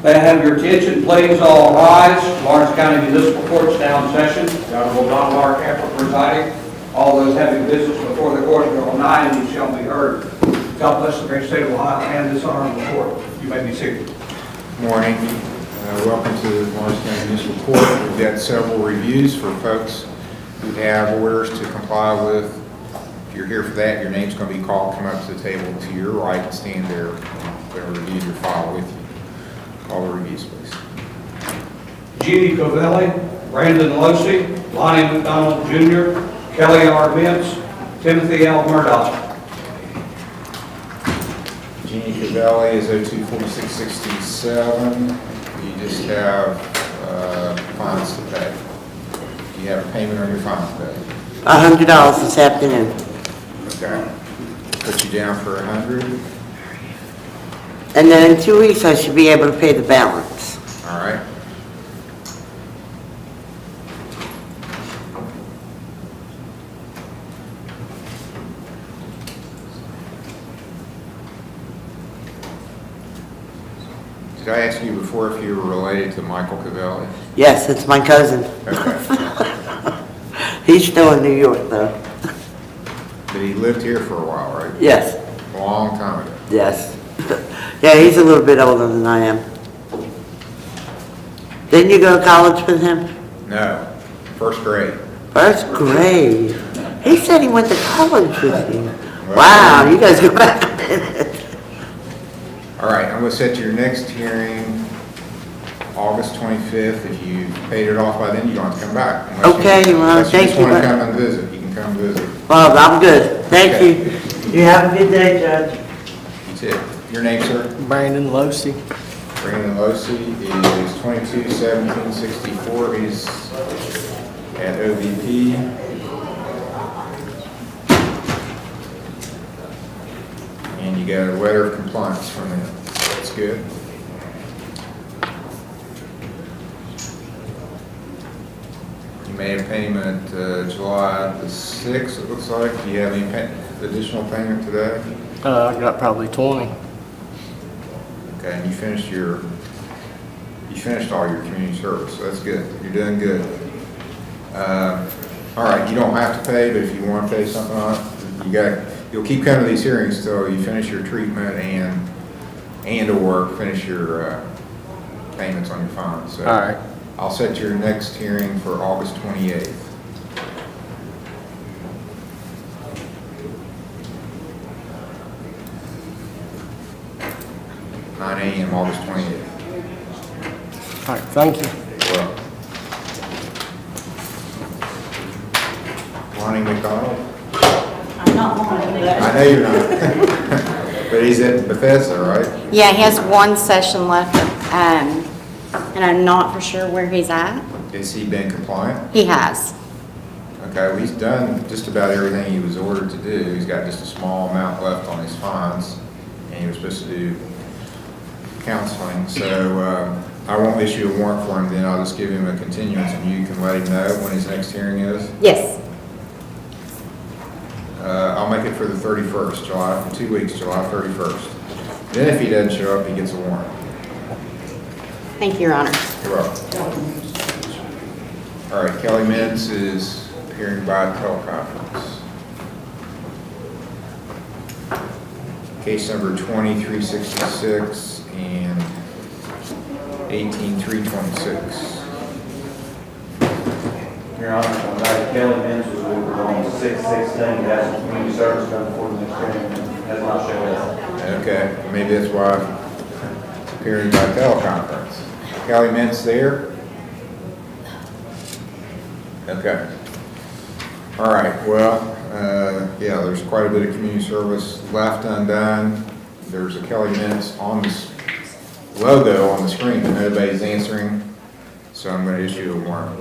May I have your attention, please? All rise. Lawrence County Municipal Court's now in session. The Honorable Don Mark Camper presiding. All those having business before the court will nigh and you shall be heard. God bless the great state of Ohio and this honorable court. You may be seated. Good morning. Welcome to the Lawrence County Municipal Court. We've got several reviews for folks who have orders to comply with. If you're here for that, your name's going to be called. Come up to the table to your right and stand there. They'll review your file with you. Call the reviews, please. Jeannie Covelli, Brandon Losey, Lonnie McDonald Jr., Kelly R. Mintz, Timothy L. Murdoch. Jeannie Cavelli is 024667. You just have fines to pay. You have a payment on your fines to pay. $100 this afternoon. Okay. Put you down for 100. And then in 2 weeks, I should be able to pay the balance. All right. Did I ask you before if you were related to Michael Cavelli? Yes, it's my cousin. Okay. He's still in New York, though. But he lived here for a while, right? Yes, A long time ago. yes. Yeah, he's a little bit older than I am. Didn't you go to college with him? No, first grade. First grade. He said he went to college with you. Wow, you guys go back a minute. All right, I'm going to set your next hearing August 25th. If you paid it off by then, you don't have to come back. Okay, well, thank you. Unless you just want to come and visit, you can come visit. Well, I'm good. Thank Okay. you. You have a good day, Judge. You too. Your name, sir? Brandon Losey. Brandon Losey is 221764. He's at OVP. And you got a letter of compliance from them. That's good. You made a payment July the 6th, it looks like. Do you have any additional payment today? I got probably 20. Okay, and you finished all your community service, so that's good. You're doing good. All right, you don't have to pay, but if you want to pay something on it, you'll keep coming to these hearings till you finish your treatment and/or finish your payments on your fines. So All right. I'll set your next hearing for August 28th. (9 a.m. August 28th). All right, thank you. Well, Lonnie McDonald? I'm not one of that. I know you're not. But he's at Bethesda, right? Yeah, he has one session left, and I'm not for sure where he's at. Has he been compliant? He has. Okay, well, he's done just about everything he was ordered to do. He's got just a small amount left on his fines, and he was supposed to do counseling. So I won't issue a warrant for him then. I'll just give him a continuance, and you can let him know when his next hearing is. Yes. I'll make it for the 31st, July, for 2 weeks, July 31st. Then if he doesn't show up, he gets a warrant. Thank you, Your Honor. You're welcome. All right, Kelly Mintz is appearing by teleconference. Case number 2366 and 18326. Your Honor, I'm Dr. Kelly Mintz was on 616, has a community service done for the next hearing, has not showed up. Okay, maybe that's why I'm appearing by teleconference. Kelly Mintz there? Okay. All right, well, yeah, there's quite a bit of community service left undone. There's a Kelly Mintz on this logo on the screen, but nobody's answering, so I'm going to issue a warrant.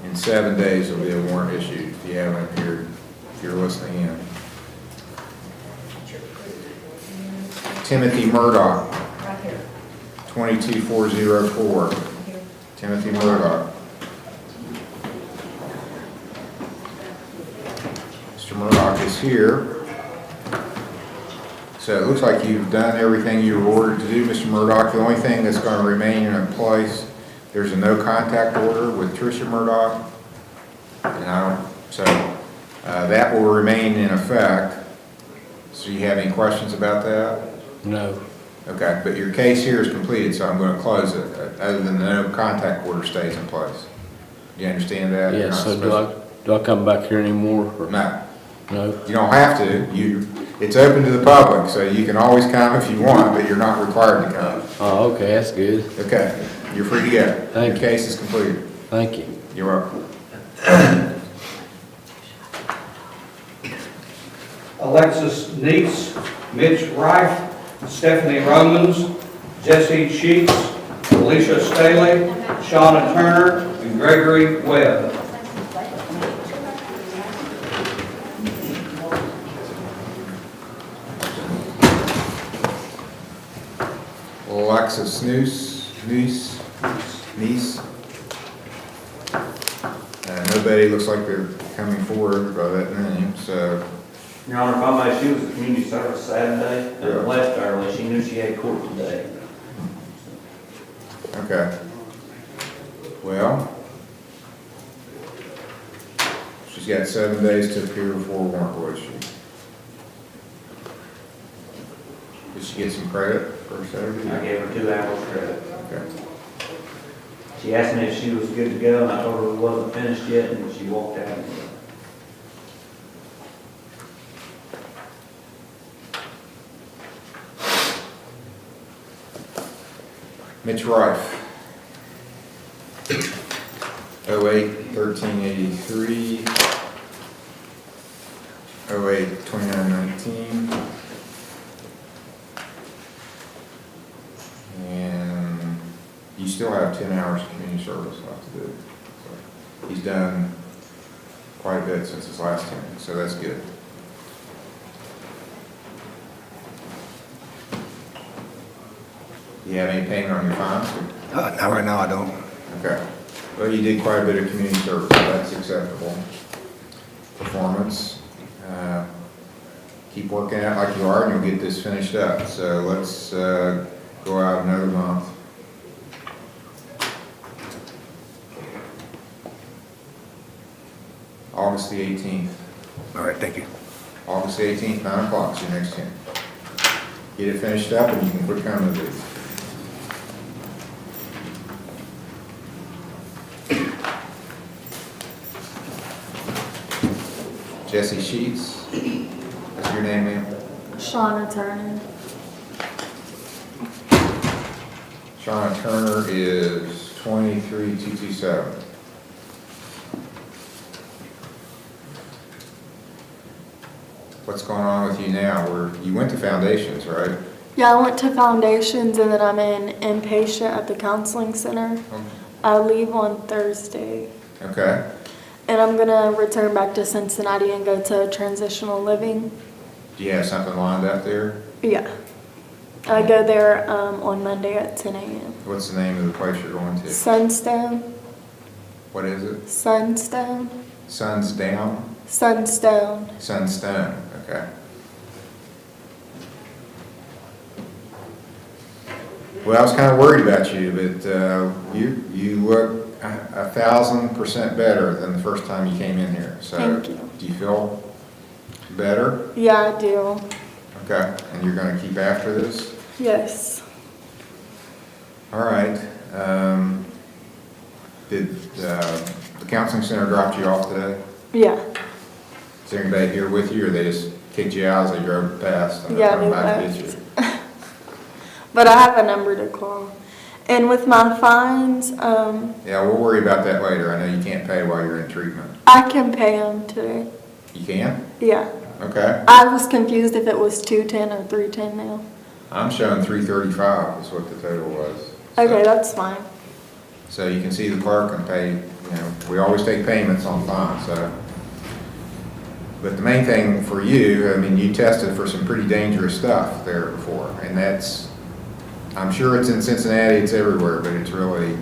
In 7 days, there'll be a warrant issued if you haven't, if you're listening in. Timothy Murdoch, 22404. Timothy Murdoch. Mr. Murdoch is here. So it looks like you've done everything you were ordered to do, Mr. Murdoch. The only thing that's going to remain in place, there's a no contact order with Tricia Murdoch. And that will remain in effect. So you have any questions about that? No. Okay, but your case here is completed, so I'm going to close it, other than the no contact order stays in place. Do you understand that? You're Yes, not so do I come back here anymore? Or? No, No? you don't have to. It's open to the public, so you can always come if you want, but you're not required to come. Oh, okay, that's good. Okay, you're free to go. Thank Your you. case is completed. Thank you. You're welcome. Alexis Neese, Mitch Reif, Stephanie Romans, Jesse Sheets, Alicia Staley, Shauna Turner, and Gregory Webb. Alexis Neese. Nobody looks like they're coming forward by that name, so. Your Honor, if I may, she was at community service Saturday and Yeah. left early. She knew she had court today. Okay. Well, she's got 7 days to appear before a warrant, was she? Did she get some credit for Saturday? I gave her 2 hours credit. Okay. She asked me if she was good to go, and I told her it wasn't finished yet, and she walked out. Mitch Reif. 08-1383. 08-2919. And you still have 10 hours of community service left to do. So he's done quite a bit since his last hearing, so that's good. Do you have any payment on your fines? Not right now, I don't. Okay. Well, you did quite a bit of community service, so that's acceptable performance. Keep working out like you are, and you'll get this finished up. So let's go out another month. August the 18th. All right, thank you. August the 18th, 9 o'clock is your next hearing. Get it finished up, and you can quit coming to the booth. Jesse Sheets, that's your name, ma'am? Shauna Turner. Shauna Turner is 23227. What's going on with you now? You went to Foundations, right? Yeah, I went to Foundations and then I'm in inpatient at the counseling center. I leave on Thursday. Okay. And I'm gonna return back to Cincinnati and go to transitional living. Do you have something lined up there? Yeah. I go there on Monday at 10 a.m. What's the name of the place you're going to? Sunstone. What is it? Sunstone. Sun's Down? Sunstone. Sunstone, okay. Well, I was kind of worried about you, but you look 1,000% better than the first time you came in here. So, Thank you. do you feel better? Yeah, I do. Okay, and you're going to keep after this? Yes. All right. Did the counseling center drop you off today? Yeah. Is there anybody here with you, or they just kicked you out as they drove past? And Yeah, they're they coming back to get left. you? But I have a number to call. And with my fines, Yeah, we'll worry about that later. I know you can't pay while you're in treatment. I can pay them today. You can? Yeah. Okay. I was confused if it was 210 or 310 now. I'm showing 335 is what the total was. Okay, that's fine. So you can see the clerk can pay, we always take payments on fines, so. But the main thing for you, I mean, you tested for some pretty dangerous stuff there before, and that's, I'm sure it's in Cincinnati, it's everywhere, but it's really,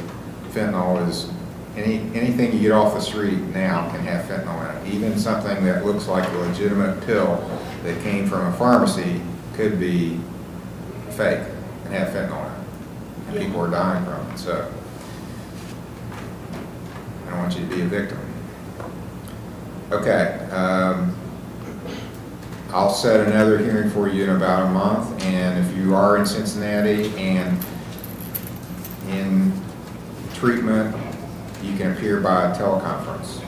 fentanyl is, anything you get off the street now can have fentanyl in it. Even something that looks like a legitimate pill that came from a pharmacy could be fake and have fentanyl in it. And people are dying from it, so I don't want you to be a victim. Okay, I'll set another hearing for you in about a month, and if you are in Cincinnati and in treatment, you can appear by teleconference.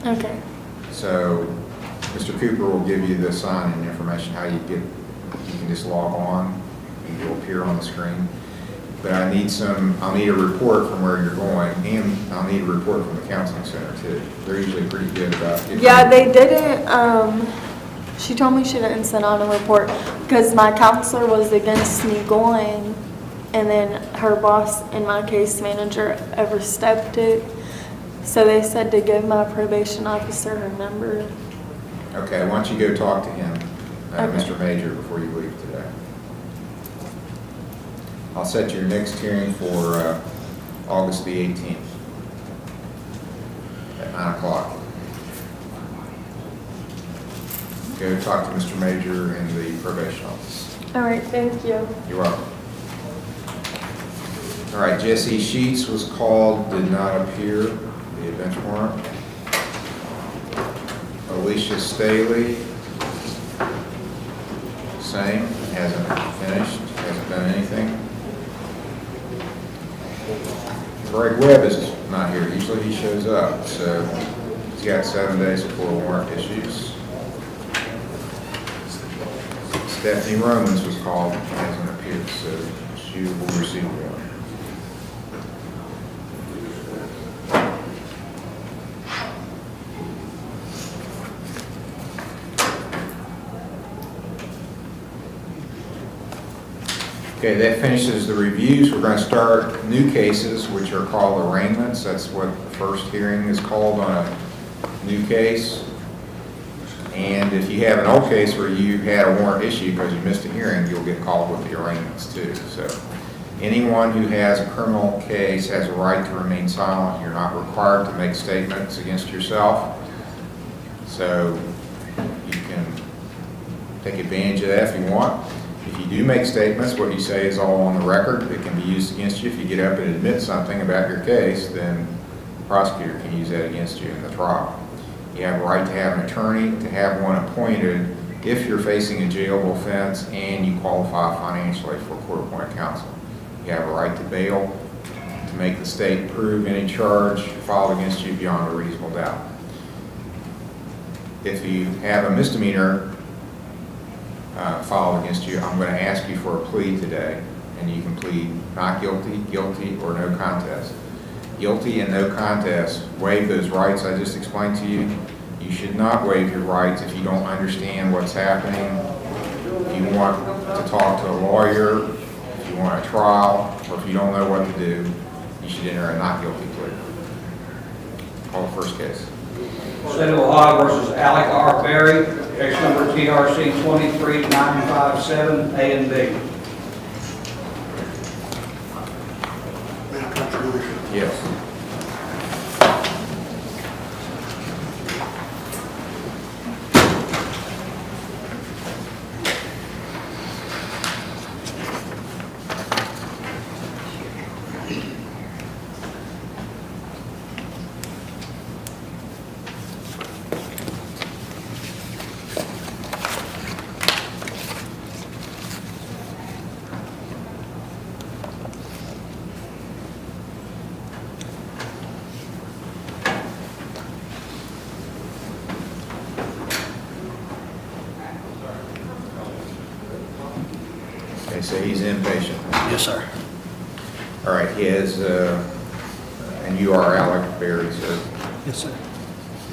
Okay. So Mr. Cooper will give you the sign-in information, how you can just log on and you'll appear on the screen. But I'll need a report from where you're going, and I'll need a report from the counseling center too. They're usually pretty good about giving Yeah, they didn't, she told me she didn't send out a report because my counselor was against me going, and then her boss and my case manager overstepped it. So they said to give my probation officer her number. Okay, why don't you go talk to him, Okay. Mr. Major, before you leave today. I'll set your next hearing for August the 18th at 9 o'clock. Go talk to Mr. Major in the probation office. All right, thank you. You're welcome. All right, Jesse Sheets was called, did not appear, the bench warrant. Alicia Staley, same, hasn't finished, hasn't done anything. Greg Webb is not here, usually he shows up, so he's got 7 days before warrant issues. Stephanie Romans was called, hasn't appeared, so she will receive one. Okay, that finishes the reviews. We're going to start new cases, which are called arraignments. That's what the first hearing is called on a new case. And if you have an old case where you had a warrant issued because you missed a hearing, you'll get called with the arraignments too. So anyone who has a criminal case has a right to remain silent. You're not required to make statements against yourself. So you can take advantage of that if you want. If you do make statements, what you say is all on the record. It can be used against you. If you get up and admit something about your case, then the prosecutor can use that against you in the trial. You have a right to have an attorney, to have one appointed if you're facing a jailable offense and you qualify financially for court-appointed counsel. You have a right to bail, to make the state prove any charge filed against you beyond a reasonable doubt. If you have a misdemeanor filed against you, I'm going to ask you for a plea today, and you can plead not guilty, guilty, or no contest. Guilty and no contest waive those rights I just explained to you. You should not waive your rights if you don't understand what's happening. If you want to talk to a lawyer, if you want a trial, or if you don't know what to do, you should enter a not guilty plea. Call the first case. State of Ohio versus Alec R. Berry, case number TRC 23957, A and B. Yes. Okay, so he's inpatient. Yes, sir. All right, he has, and you are Alec Berry, sir. Yes, sir.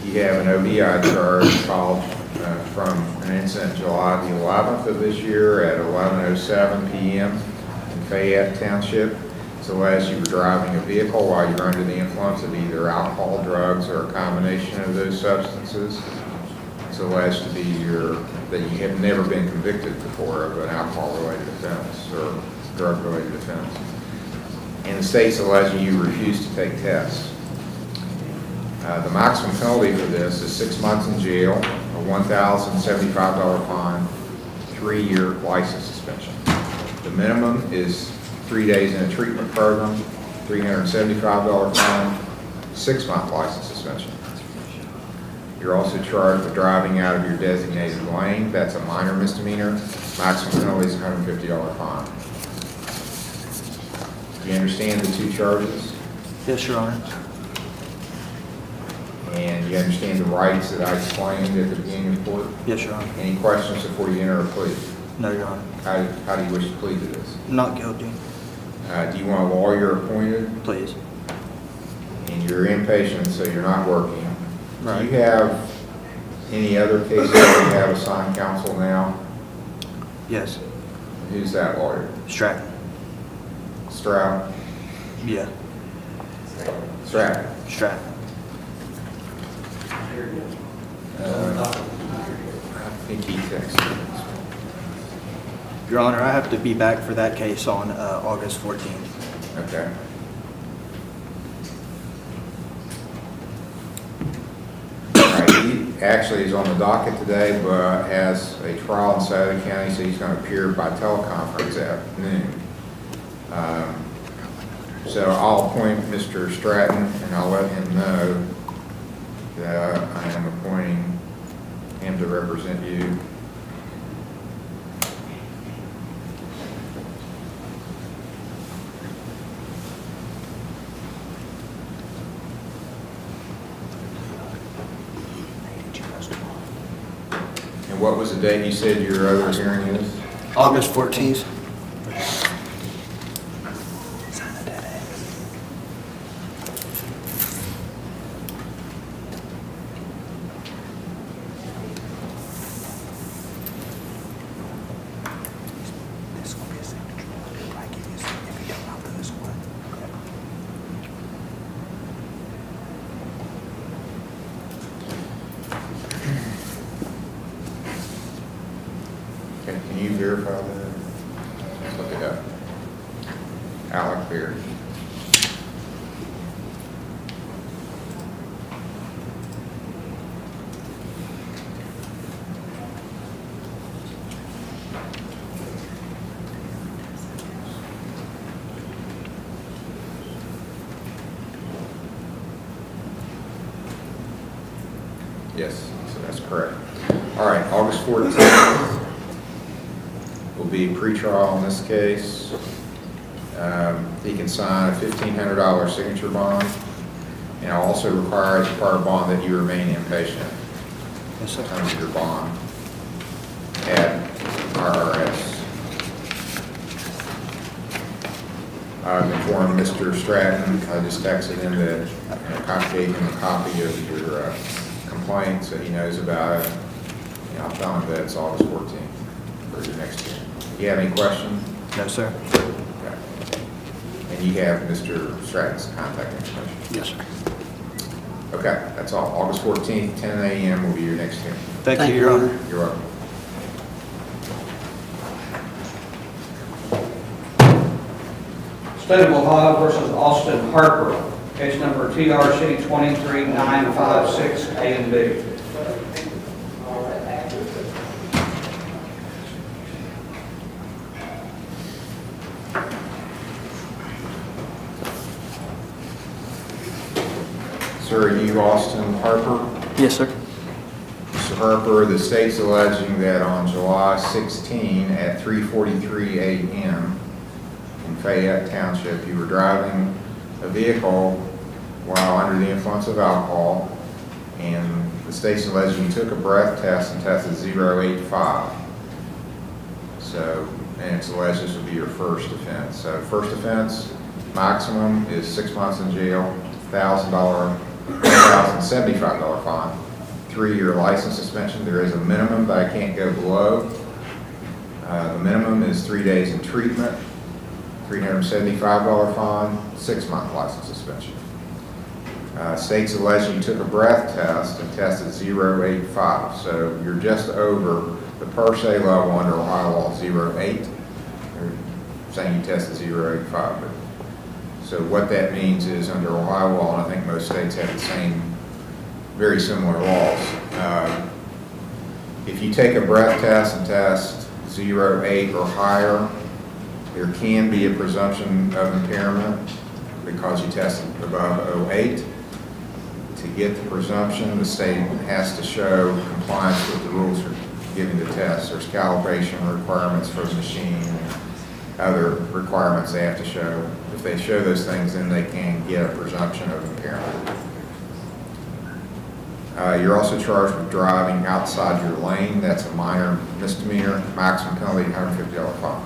You have an OBI charge filed from an incident July the 11th of this year at 11:07 p.m. in Fayette Township. So as you were driving a vehicle while you're under the influence of either alcohol, drugs, or a combination of those substances, so as to be that you have never been convicted before of an alcohol-related offense or drug-related offense. And the state's alleging you refused to take tests. The maximum penalty for this is 6 months in jail, a $1,075 fine, 3-year license suspension. The minimum is 3 days in a treatment program, $375 fine, 6-month license suspension. You're also charged with driving out of your designated lane. That's a minor misdemeanor. Maximum penalty is $150 fine. Do you understand the 2 charges? Yes, Your Honor. And you understand the rights that I explained at the beginning of the court? Yes, Your Honor. Any questions before you enter a plea? No, Your Honor. How do you wish to plead to this? Not guilty, Do you want a lawyer appointed? please. And you're inpatient, so you're not working. Right. Do you have any other cases where you have assigned counsel now? Yes. Who's that lawyer? Stratton. Stroud? Yeah. Stratton. Stratton. I think he texted. Your Honor, I have to be back for that case on August 14th. Okay. All right, he actually is on the docket today, but has a trial in Sauter County, so he's going to appear by teleconference at noon. So I'll appoint Mr. Stratton, and I'll let him know that I am appointing him to represent you. And what was the date you said your other hearing is? August 14th. Okay, can you verify that? Let's look it up. Alec Beard. Yes, so that's correct. All right, August 14th will be pretrial in this case. He can sign a $1,500 signature bond, and I'll also require as part of bond that you remain inpatient Yes, in sir. terms of your bond at RRS. I've informed Mr. Stratton, I just texted him that I gave him a copy of your complaint, so he knows about it. And I'll tell him that it's August 14th for your next hearing. Do you have any questions? No, sir. Okay. And you have Mr. Stratton's contact information? Yes, sir. Okay, that's all. August 14th, 10 a.m. will be your next hearing. Thank you, Your Honor. You're welcome. State of Ohio versus Austin Harper, case number TRC 23956, A and B. Sir, are you Austin Harper? Yes, sir. Mr. Harper, the state's alleging that on July 16 at 3:43 a.m. in Fayette Township, you were driving a vehicle while under the influence of alcohol, and the state's alleging you took a breath test and tested 0.85. So, and it's alleged this would be your first offense. So first offense, maximum is 6 months in jail, $1,000 $1,075 fine, 3-year license suspension. There is a minimum that I can't go below. The minimum is 3 days in treatment, $375 fine, 6-month license suspension. States alleging you took a breath test and tested 0.85, so you're just over the per se level under Ohio law 0.8. They're saying you tested 0.85, but so what that means is under Ohio law, and I think most states have the same, very similar laws. If you take a breath test and test 0.8 or higher, there can be a presumption of impairment because you tested above 0.8. To get the presumption, the state has to show compliance with the rules for giving the test. There's calibration requirements for the machine, and other requirements they have to show. If they show those things, then they can get a presumption of impairment. You're also charged with driving outside your lane. That's a minor misdemeanor, maximum penalty $150 fine.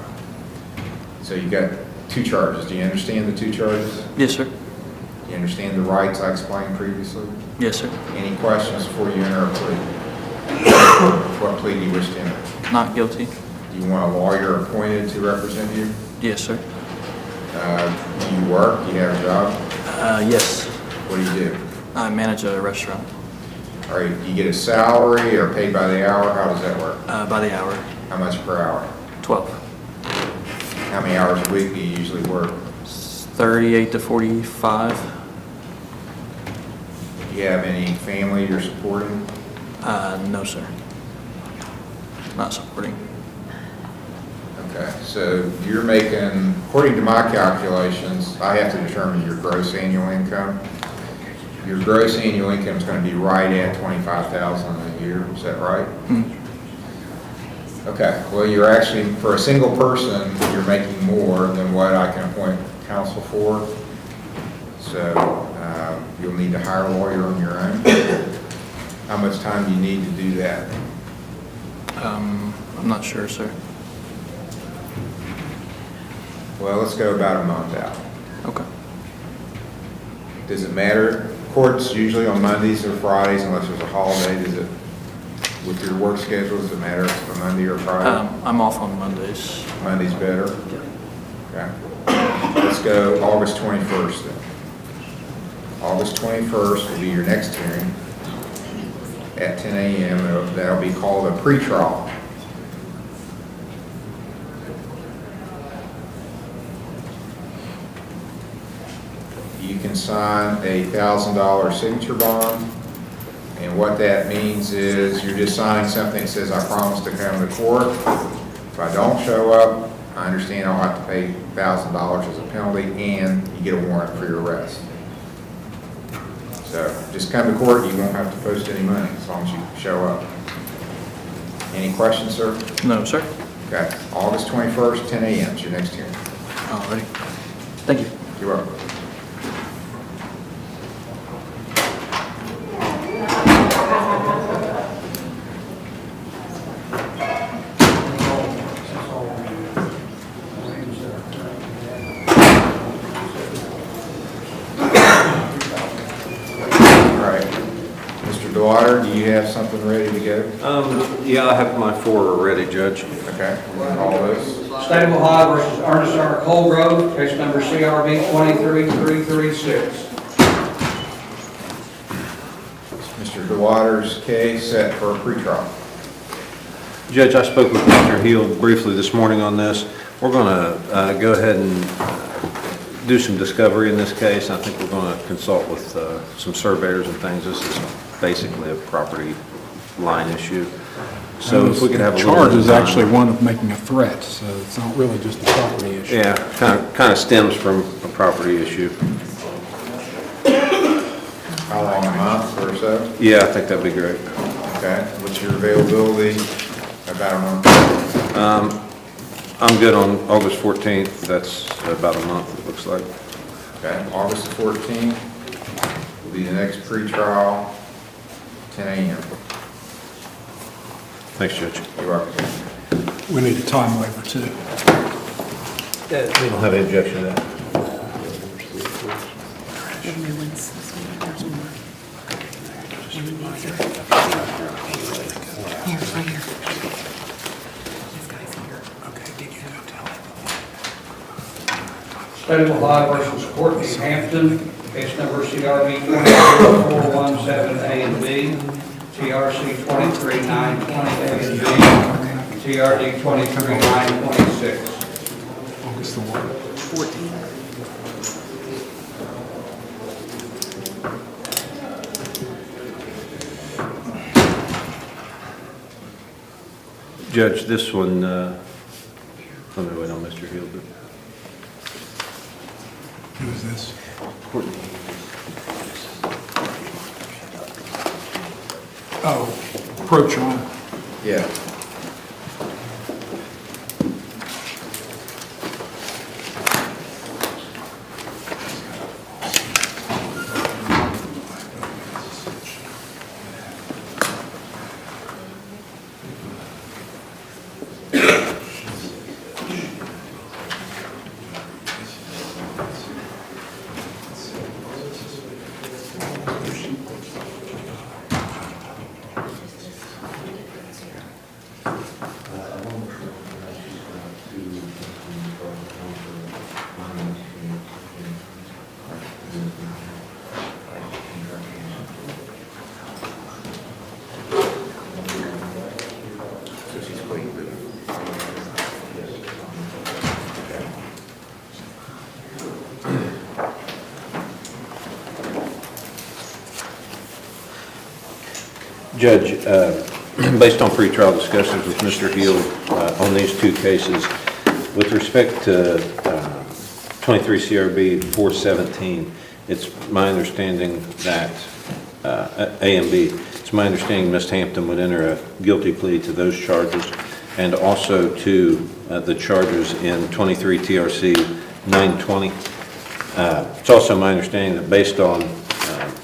So you got 2 charges. Do you understand the 2 charges? Yes, sir. Do you understand the rights I explained previously? Yes, sir. Any questions before you enter a plea? What plea do you wish to enter? Not guilty. Do you want a lawyer appointed to represent you? Yes, sir. Do you work? Do you have a job? Yes. What do you do? I manage a restaurant. All right, do you get a salary or paid by the hour? How does that work? By the hour. How much per hour? 12. How many hours a week do you usually work? 38 to 45. Do you have any family you're supporting? No, sir. Not supporting. Okay, so you're making, according to my calculations, I have to determine your gross annual income. Your gross annual income is going to be right at $25,000 a year. Is that right? Okay. Well, you're actually, for a single person, you're making more than what I can appoint counsel for. So you'll need to hire a lawyer on your own. How much time do you need to do that? I'm not sure, sir. Well, let's go about a month out. Okay. Does it matter? Court's usually on Mondays or Fridays unless there's a holiday. Does it, with your work schedule, does it matter if it's a Monday or Friday? I'm off on Mondays. Monday's better? Okay. Let's go August 21st then. August 21st will be your next hearing at 10 a.m. That'll be called a pretrial. You can sign a $1,000 signature bond, and what that means is you're just signing something that says, I promise to come to court. If I don't show up, I understand I'll have to pay $1,000 as a penalty, and you get a warrant for your arrest. So just come to court, you won't have to post any money as long as you show up. Any questions, sir? No, sir. Okay, August 21st, 10 a.m. is your next hearing. Alrighty. Thank you. You're welcome. Water, do you have something ready to go? Yeah, I have my 4 ready, Judge. Okay, all those. State of Ohio versus Ernest R. Colgrove, case number CRB 23336. Mr. DeWater's case set for a pretrial. Judge, I spoke with Mr. Hill briefly this morning on this. We're going to go ahead and do some discovery in this case. I think we're going to consult with some surveyors and things. This is basically a property line issue. So if we could have a little charge bit of is time. actually one of making a threat, so it's not really just a property issue. Yeah, kind of stems from a property issue. How long, a month or so? Yeah, I think that'd be great. Okay, what's your availability? About a month? I'm good on August 14th. That's about a month, it looks like. Okay, August 14th will be the next pretrial, 10 a.m. Thanks, Judge. You're welcome. We need a time waiver too. We don't have any objection to that. State of Ohio versus Courtney Hampton, case number CRB 23417A and B, TRC 23920A and B, TRD 23926. August the what? 14. Judge, this one, let me wait on Mr. Hill. Who is this? Oh, Protron. Yeah. So she's clean, but Judge, based on pretrial discussions with Mr. Hill on these two cases, with respect to 23 CRB 417, it's my understanding that, A and B, it's my understanding Ms. Hampton would enter a guilty plea to those charges and also to the charges in 23 TRC 920. It's also my understanding that based on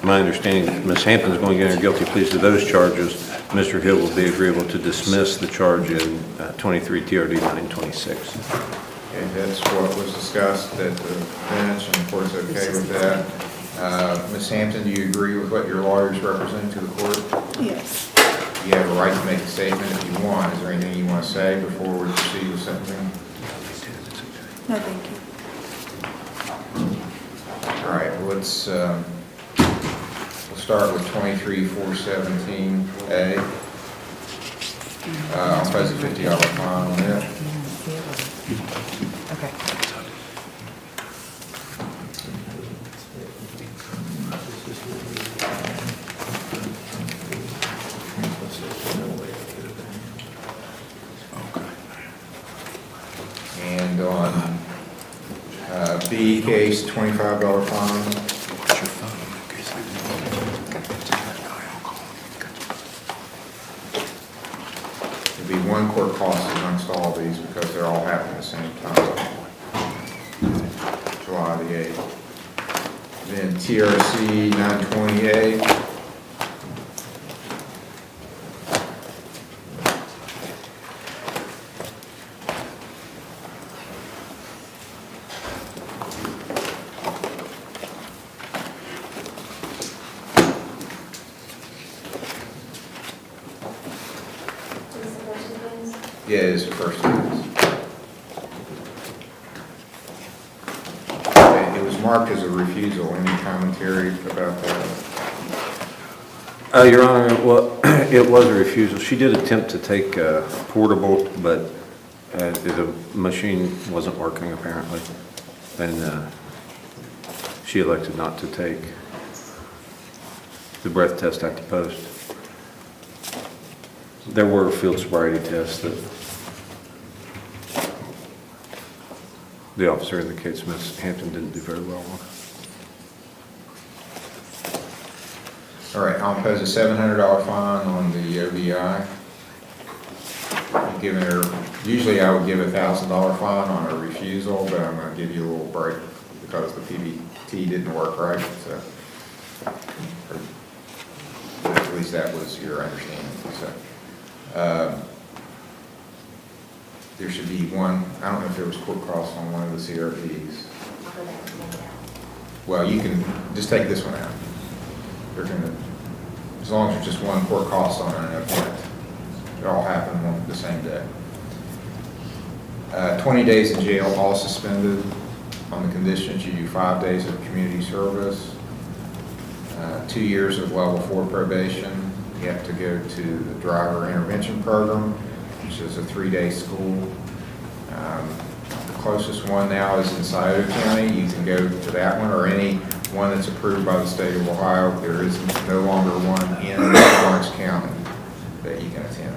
my understanding that Ms. Hampton is going to enter guilty pleas to those charges, Mr. Hill will be agreeable to dismiss the charge in 23 TRD 926. okay, that's what was discussed at the bench, and the court's okay with that. Ms. Hampton, do you agree with what your lawyers represent to the court? Yes. You have a right to make a statement if you want. Is there anything you want to say before we proceed with sentencing? No, thank you. All right, well, let's we'll start with 23-417A. I'll impose a $50 fine on that. Okay. And on B case, $25 fine. There'll be one court cost amongst all of these because they're all happening at the same time. July the 8th. Then TRC 920A. Yeah, it is the first offense. It was marked as a refusal. Any commentary about that? Your Honor, well, it was a refusal. She did attempt to take portable, but the machine wasn't working apparently. And she elected not to take the breath test at the post. There were field sobriety tests that the officer indicates Ms. Hampton didn't do very well on. All right, I'll impose a $700 fine on the OBI. I'm giving her, usually I would give a $1,000 fine on a refusal, but I'm going to give you a little break because the PBT didn't work right. So, or at least that was your understanding. So, there should be one, I don't know if there was court cross on one of the CRPs. Well, you can just take this one out. They're going to as long as there's just one court cost on an event. It all happened on the same day. 20 days in jail, all suspended on the conditions you do 5 days of community service. 2 years of level 4 probation. You have to go to the driver intervention program, which is a 3-day school. The closest one now is in Scioto County. You can go to that one or any one that's approved by the state of Ohio. There is no longer one in Lawrence County that you can attend.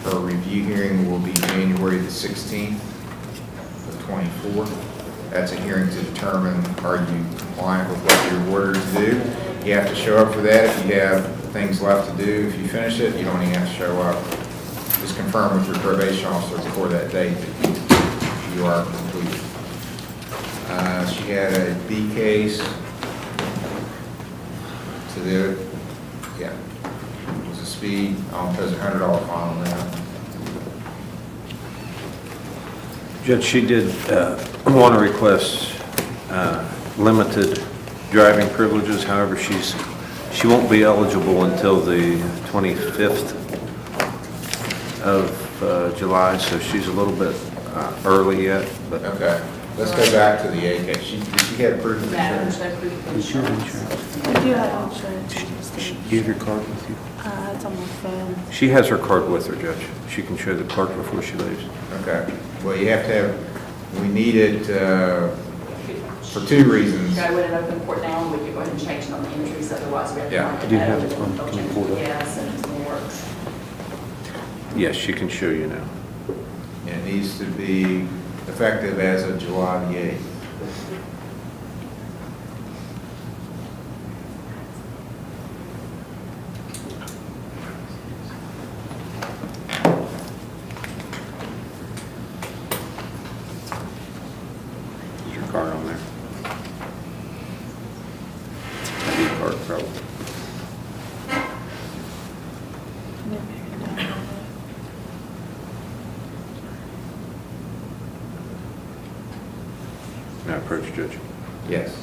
Our review hearing will be January the 16th of 24. That's a hearing to determine are you compliant with what your orders do. You have to show up for that if you have things left to do. If you finish it, you don't even have to show up. Just confirm with your probation officer before that date that you are completed. She had a B case to the, yeah, it was a speed, there's a $100 fine on that. Judge, she did want to request limited driving privileges. However, she won't be eligible until the 25th of July, so she's a little bit early yet. But Okay, let's go back to the A case. Did she have proof of insurance? I do have insurance. you have your card with you? It's on my phone. She has her card with her, Judge. She can show the clerk before she leaves. Okay, well, you have to have, we need it for 2 reasons. Go in and open court now, and we could go ahead and change it on the entries, otherwise we have to. Yeah. mark it Do you out, have and it on- they'll can you change pull it the up? gas and it's gonna work. Yes, she can show you now. And it needs to be effective as of July the 8th. Is your card on there? ID card, probably. Now approach, Judge. Yes.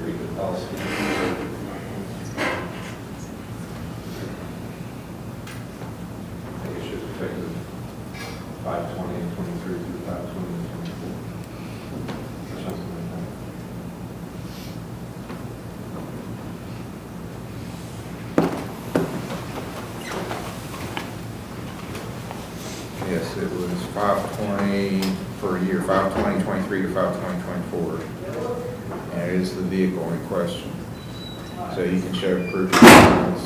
Read the policy. I think it should be effective 5/20 and 23 through 5/20 and 24. Or something like that. Yes, it was 5/20 for a year, 5/20/23 to 5/20/24. And it is the vehicle in question. So you can show proof of insurance.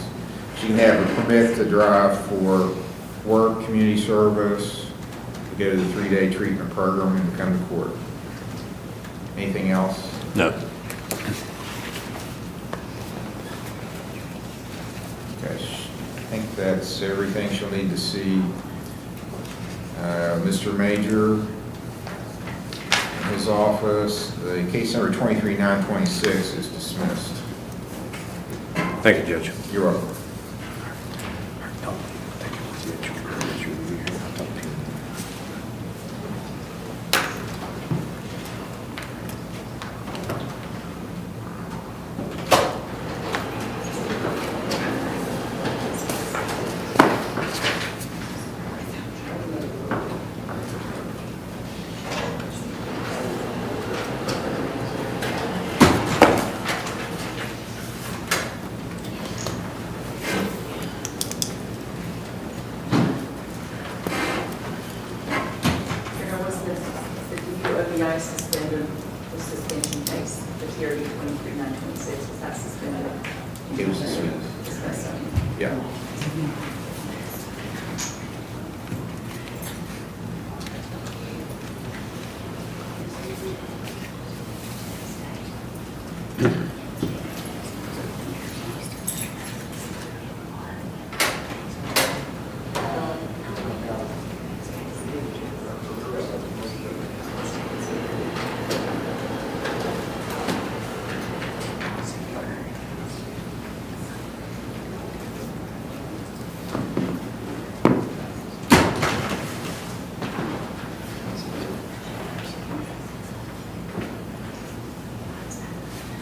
She can have a permit to drive for work, community service, to go to the 3-day treatment program and to come to court. Anything else? No. Okay, I think that's everything she'll need to see. Mr. Major, in his office, the case number 23926 is dismissed. Thank you, Judge. You're welcome. OBI suspended the suspension case, the TRD 23926, is that suspended? It was dismissed. Dismissed. Yeah.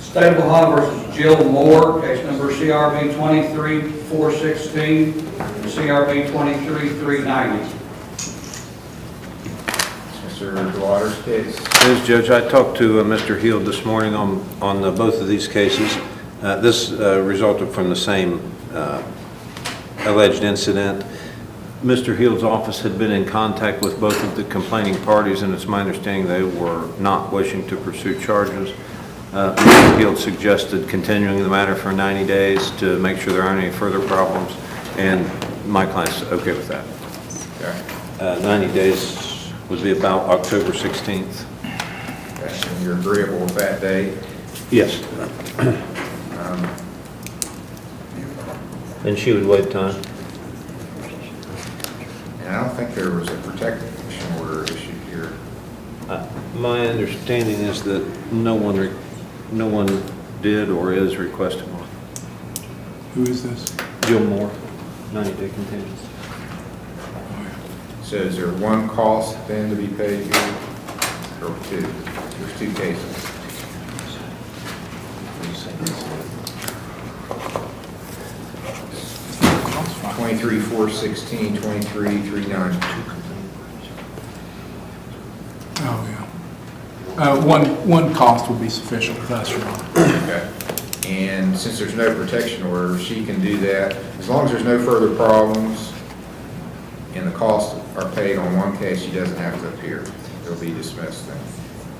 State of Ohio versus Jill Moore, case number CRB 23-416 and CRB 23-390. Mr. Waters' case. Yes, Judge, I talked to Mr. Heald this morning on both of these cases. This resulted from the same alleged incident. Mr. Heald's office had been in contact with both of the complaining parties, and it's my understanding they were not wishing to pursue charges. Mr. Heald suggested continuing the matter for 90 days to make sure there aren't any further problems, and my client's okay with that. Okay. 90 days would be about October 16th. Okay. And you're agreeable with that date? Yes. And she would waive time. And I don't think there was a protective action order issued here. My understanding is that no one did or is requesting one. Who is this? Jill Moore, 90-day contingency. So is there one cost then to be paid here, or two? There's two cases. Crossfire. 23-416, 23-390. Oh, yeah. One cost would be sufficient with us, Your Honor. Okay. And since there's no protection order, she can do that. As long as there's no further problems and the costs are paid on one case, she doesn't have to appear. It'll be dismissed then.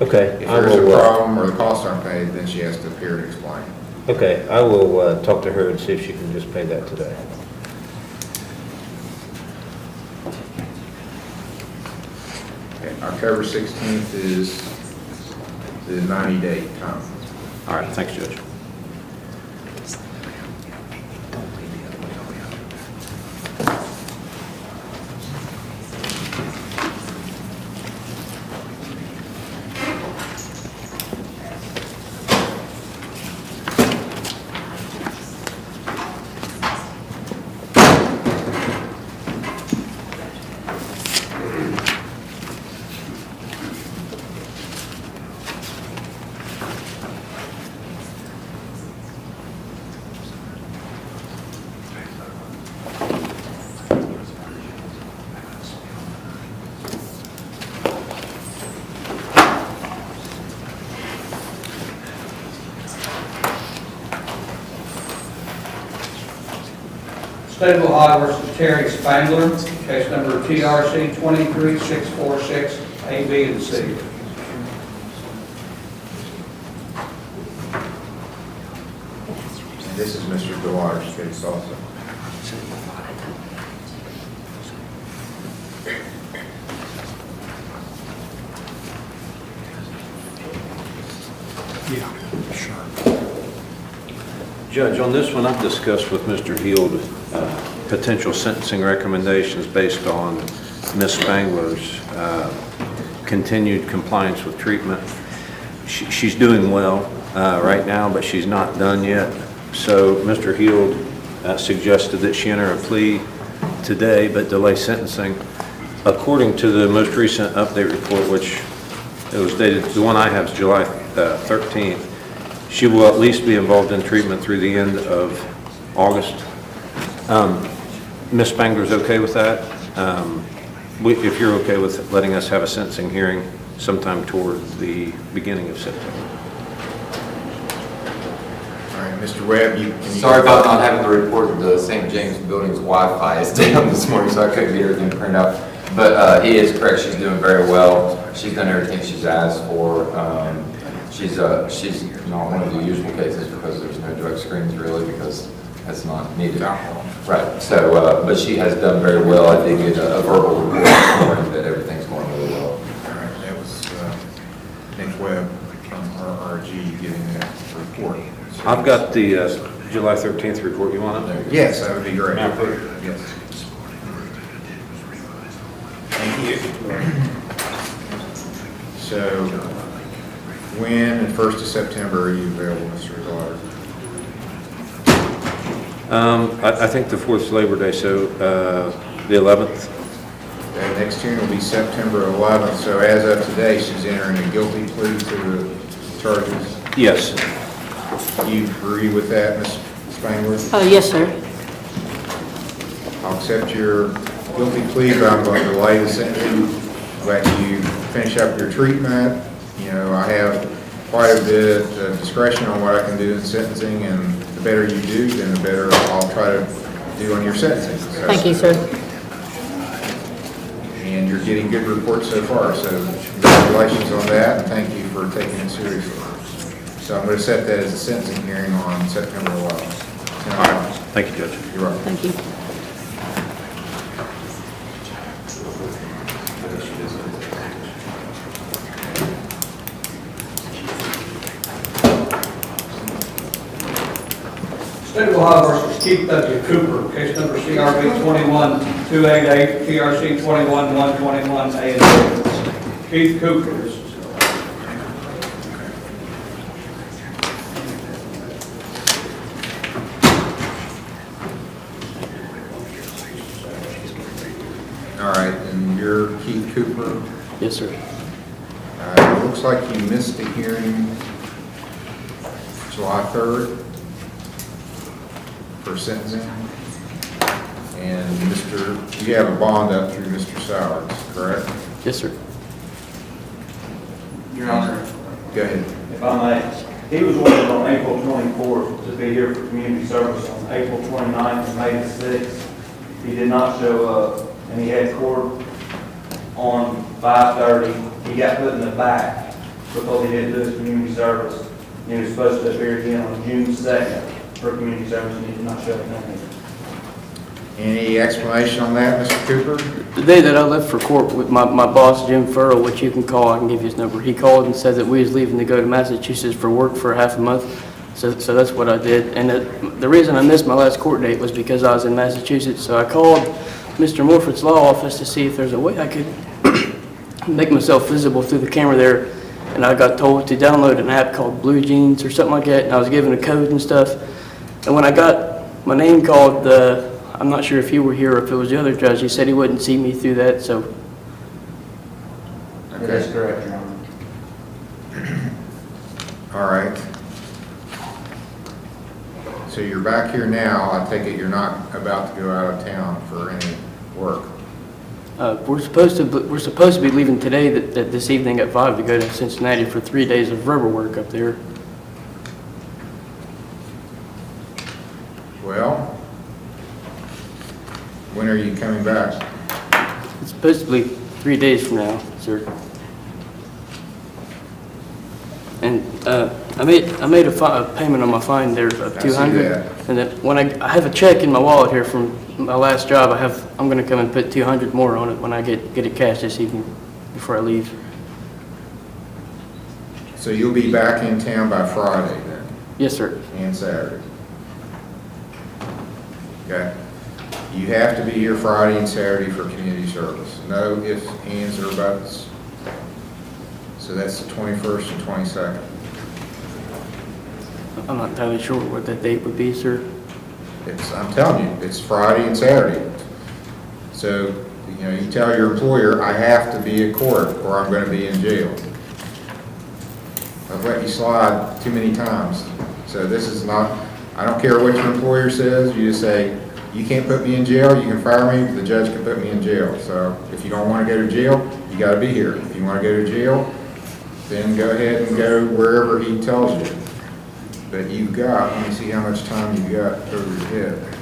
Okay. If there's a problem or the costs aren't paid, then she has to appear and explain. Okay, I will talk to her and see if she can just pay that today. Okay. October 16th is the 90-day time. All right, thanks, Judge. State of Ohio versus Terry Spangler, case number TRC 23-646, A, B, and C. And this is Mr. DeWaters' case also. Yeah, sure. Judge, on this one, I've discussed with Mr. Heald potential sentencing recommendations based on Ms. Spangler's continued compliance with treatment. She's doing well right now, but she's not done yet. So Mr. Heald suggested that she enter a plea today, but delay sentencing. According to the most recent update report, which it was dated, the one I have is July 13th, she will at least be involved in treatment through the end of August. Ms. Spangler's okay with that? If you're okay with letting us have a sentencing hearing sometime toward the beginning of September. All right, Mr. Webb, can you... Sorry about not having the report. The St. James building's Wi-Fi is down this morning, so I couldn't get everything printed out. But he is correct. She's doing very well. She's done everything she's asked for. She's not one of the usual cases because there's no drug screens really, because that's not needed. Right. So, but she has done very well. I did get a verbal report this morning that everything's going really well. All right, that was Nick Webb from RRG giving that report. So I've got the July 13th report. You want it? Yes, that would be great. Yes. Thank you. So, when and 1st of September are you available, Mr. Waters? I think the 4th is Labor Day, so the 11th. Okay, next hearing will be September 11th. So as of today, she's entering a guilty plea to the charges. Yes. Do you agree with that, Ms. Spangler? Yes, sir. I'll accept your guilty plea, but I'm going to delay the sentencing, let you finish up your treatment. You know, I have quite a bit of discretion on what I can do in sentencing, and the better you do, then the better I'll try to do on your sentencing. So, Thank you, sir. and you're getting good reports so far, so congratulations on that, and thank you for taking it seriously. So I'm going to set that as a sentencing hearing on September 11th. Thank you, Judge. You're welcome. Thank you. State of Ohio versus Keith W. Cooper, case number CRB 21288, TRC 21121, A and B. Keith Cooper. All right, and you're Keith Cooper. Yes, sir. It looks like you missed the hearing July 3rd for sentencing. And you have a bond up through Mr. Sowers, correct? Yes, sir. Your Honor, Go ahead. if I may, he was ordered on April 24th to be here for community service on April 29th and May the 6th. He did not show up, and he had court on 5:30. He got put in the back because he didn't do his community service. He was supposed to appear again on June 2nd for community service, and he did not show up. Any explanation on that, Mr. Cooper? The day that I left for court with my boss, Jim Furrow, which you can call, I can give you his number, he called and said that we was leaving to go to Massachusetts for work for half a month. So that's what I did. And the reason I missed my last court date was because I was in Massachusetts. So I called Mr. Morford's law office to see if there's a way I could make myself visible through the camera there. And I got told to download an app called Blue Jeans or something like that. And I was given a code and stuff. And when I got my name called, I'm not sure if you were here or if it was the other judge, he said he wouldn't see me through that, so. That is correct, Your Honor. All right. So you're back here now. I take it you're not about to go out of town for any work. We're supposed to be leaving today, this evening at 5 to go to Cincinnati for 3 days of rubber work up there. Well, when are you coming back? It's supposed to be 3 days from now, sir. And I made a payment on my fine there of I see $200. that. And then when I have a check in my wallet here from my last job, I'm going to come and put $200 more on it when I get it cashed this evening before I leave. So you'll be back in town by Friday then? Yes, sir. And Saturday? Okay. You have to be here Friday and Saturday for community service. No ifs, ands, or buts. So that's the 21st and 22nd. I'm not entirely sure what that date would be, sir. I'm telling you, it's Friday and Saturday. So, you tell your employer, I have to be at court or I'm going to be in jail. I've let you slide too many times. So this is not, I don't care what your employer says, you just say, you can't put me in jail, you can fire me, the judge can put me in jail. So if you don't want to go to jail, you got to be here. If you want to go to jail, then go ahead and go wherever he tells you. But you've got, let me see how much time you've got over your head.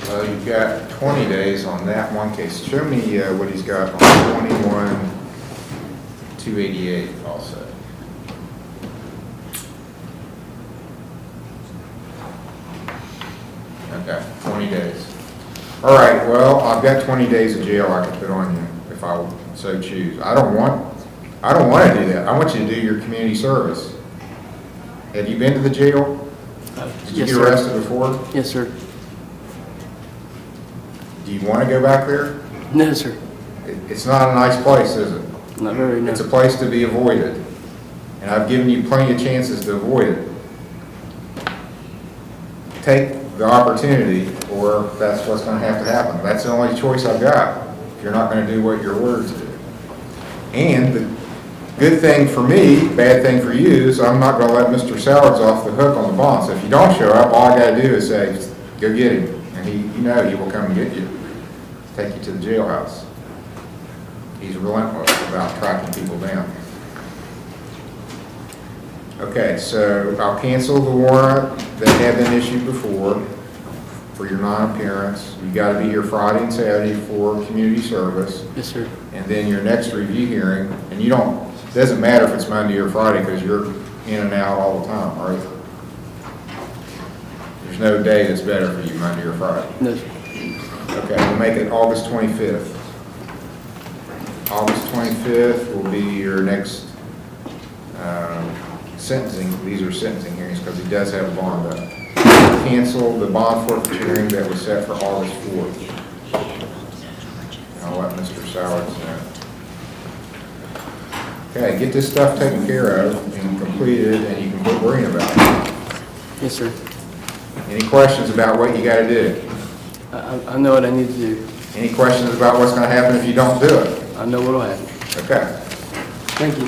Well, you've got 20 days on that one case. Show me what he's got on 21-288 also. Okay, 20 days. All right, well, I've got 20 days of jail I can put on you if I so choose. I don't want I don't want to do that. I want you to do your community service. Have you been to the jail? Did you Yes, get sir. arrested before? Yes, sir. Do you want to go back there? No, sir. It's not a nice place, is it? Not very, no. It's a place to be avoided. And I've given you plenty of chances to avoid it. Take the opportunity, or that's what's going to have to happen. That's the only choice I've got, if you're not going to do what you're ordered to do. And the good thing for me, bad thing for you, is I'm not going to let Mr. Sowards off the hook on the bond. So if you don't show up, all I got to do is say, go get him. And he will come and get you, take you to the jailhouse. He's relentless about tracking people down. Okay, so I'll cancel the warrant that had been issued before for your non-appearance. You got to be here Friday and Saturday for community service. Yes, sir. And then your next review hearing, and it doesn't matter if it's Monday or Friday because you're in and out all the time, right? There's no day that's better for you, Monday or Friday. No, sir. Okay, we'll make it August 25th. August 25th will be your next sentencing. These are sentencing hearings because he does have a bond up. Cancel the bond forfeiture hearing that was set for August 4th. And I'll let Mr. Sowards know. Okay, get this stuff taken care of and completed, and you can quit worrying about it. Yes, sir. Any questions about what you got to do? I know what I need to do. Any questions about what's going to happen if you don't do it? I know what'll happen. Okay. Thank you.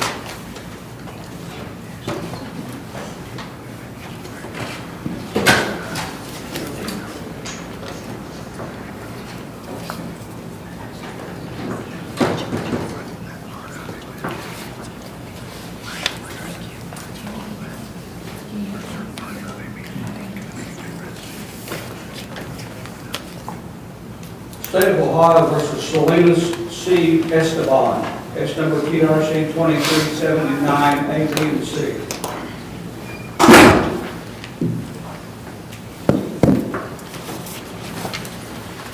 State of Ohio versus Salinas C. Esteban. Case number TRC 2379, A, B, and C.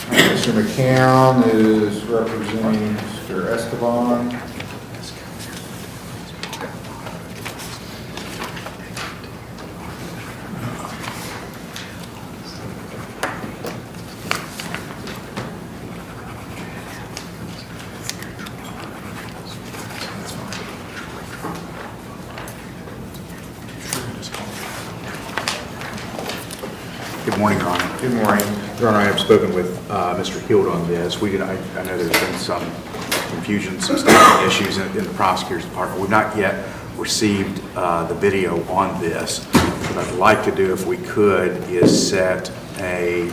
Mr. McCown is representing Mr. Esteban. Good morning, Your Honor. Good morning. Your Honor, I have spoken with Mr. Heald on this. I know there's been some confusion, some staffing issues in the prosecutor's department. We've not yet received the video on this. What I'd like to do, if we could, is set a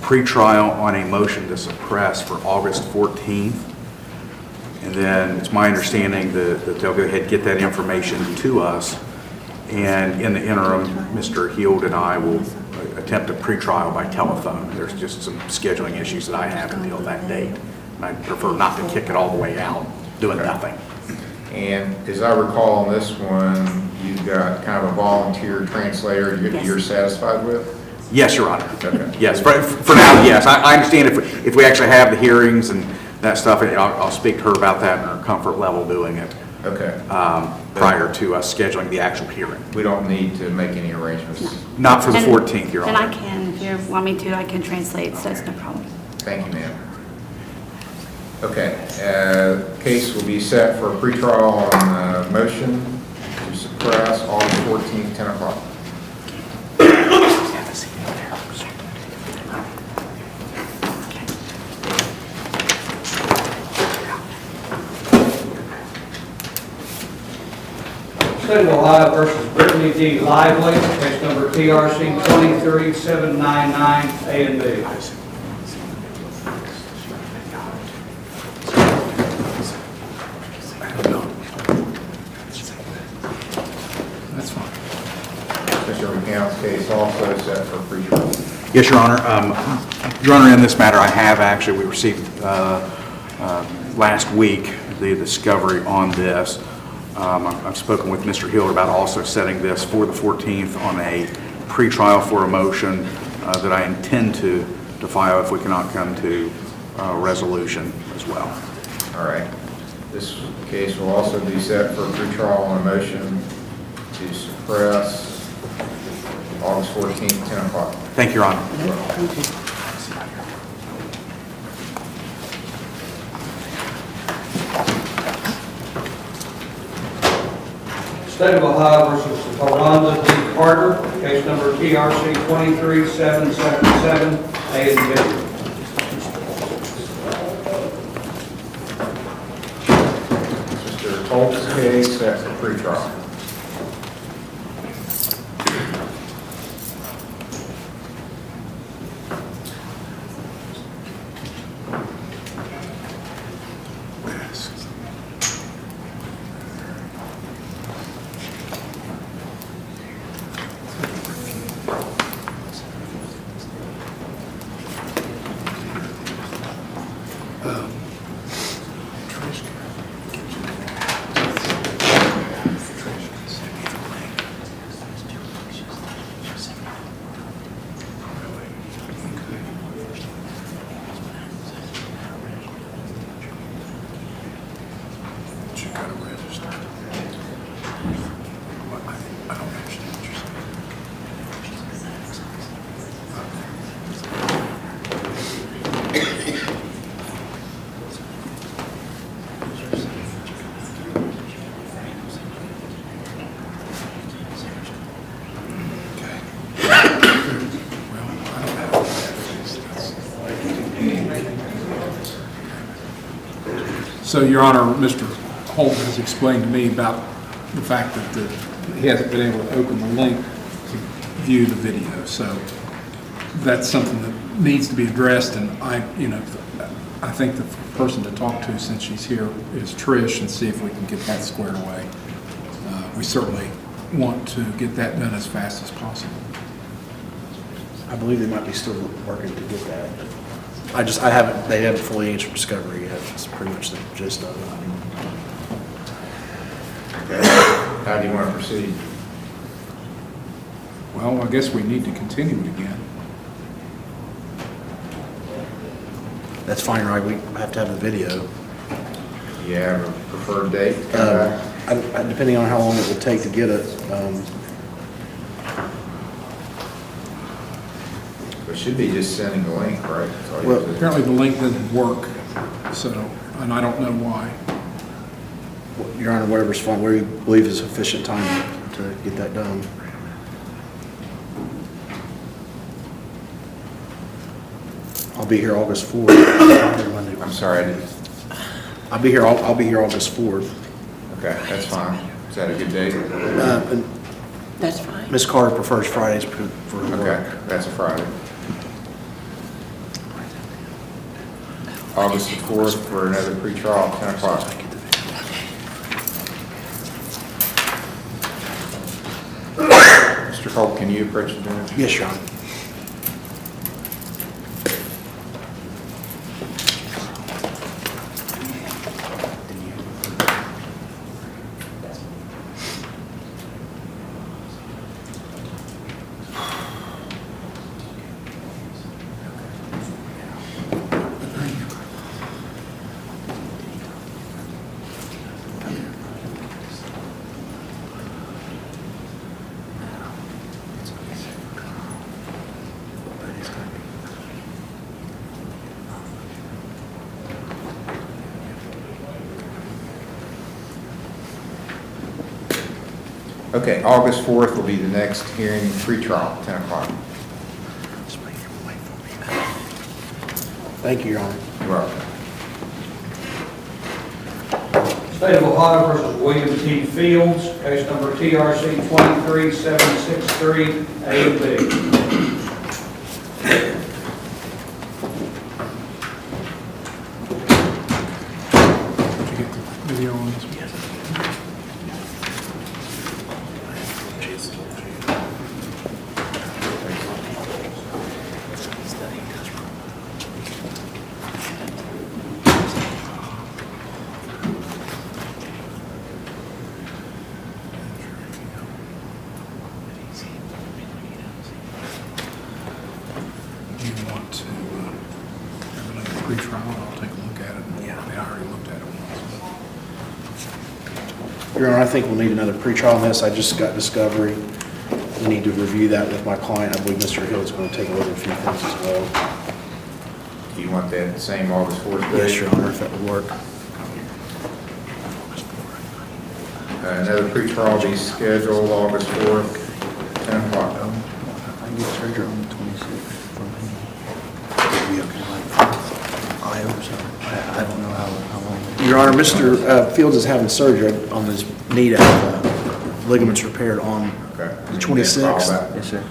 pretrial on a motion to suppress for August 14th. And then it's my understanding that they'll go ahead and get that information to us. And in the interim, Mr. Heald and I will attempt a pretrial by telephone. There's just some scheduling issues that I have until that date. And I prefer not to kick it all the way out, doing nothing. And as I recall on this one, you've got kind of a volunteer translator you're satisfied with? Yes, Your Honor. Okay. Yes, for now, yes. I understand if we actually have the hearings and that stuff, I'll speak to her about that and her comfort level doing it. Okay. Prior to us scheduling the actual hearing. We don't need to make any arrangements. Not for the And- 14th, Your Honor. And I can, if you want me to, I can translate, so it's no problem. Thank you, ma'am. Okay, case will be set for a pretrial on motion to suppress August 14th, 10 o'clock. State of Ohio versus Brittany D. Lively. Case number TRC 23799, A and B. That's fine. Mr. McCown's case also set for pretrial. Yes, Your Honor. Your Honor, in this matter, we received last week the discovery on this. I've spoken with Mr. Heald about also setting this for the 14th on a pretrial for a motion that I intend to file if we cannot come to resolution as well. All right. This case will also be set for pretrial on a motion to suppress August 14th, 10 o'clock. Thank you, Your Honor. State of Ohio versus Rhonda D. Carter, case number TRC 23777, A and B. Mr. Holt's case set for pretrial. So, Your Honor, Mr. Holt has explained to me about the fact that he hasn't been able to open the link to view the video. So that's something that needs to be addressed, and I think the person to talk to since she's here is Trish, and see if we can get that squared away. We certainly want to get that done as fast as possible. I believe they might be still working to get that. They haven't fully answered discovery yet. It's pretty much the gist of it. Okay. How do you want to proceed? Well, I guess we need to continue it again. That's fine, right? We have to have a video. You have a preferred date to come back? Depending on how long it would take to get it. It should be just sending the link, right? That's all you Well, have to do. Apparently the link didn't work, and I don't know why. Your Honor, whatever's fine, where you believe is sufficient time to get that done. I'll be here August 4th. I'm sorry, I didn't. I'll be here August 4th. Okay, that's fine. Is that a good date? That's fine. Ms. Carter prefers Fridays for her Okay, work. that's a Friday. August the 4th for another pretrial, 10 o'clock. Mr. Holt, can you approach the bench? Yes, Your Honor. Okay, August 4th will be the next hearing, pretrial, 10 o'clock. Thank you, Your Honor. You're welcome. State of Ohio versus William T. Fields, case number TRC 23763, A and B. Did you get the video on this? Do you want to have another pre-trial? I'll take a look at it. Yeah. I already looked at it once. Your Honor, I think we'll need another pretrial on this. I just got discovery. We need to review that with my client. I believe Mr. Hill is going to take a look at a few things as well. Do you want that same August 4th date? Yes, Your Honor, if that would work. Another pretrial will be scheduled August 4th, 10 o'clock. I can get surgery on the 26th for me. I don't know how long. Your Honor, Mr. Fields is having surgery on his knee to have ligaments repaired on Okay. the 26th. Yes, sir.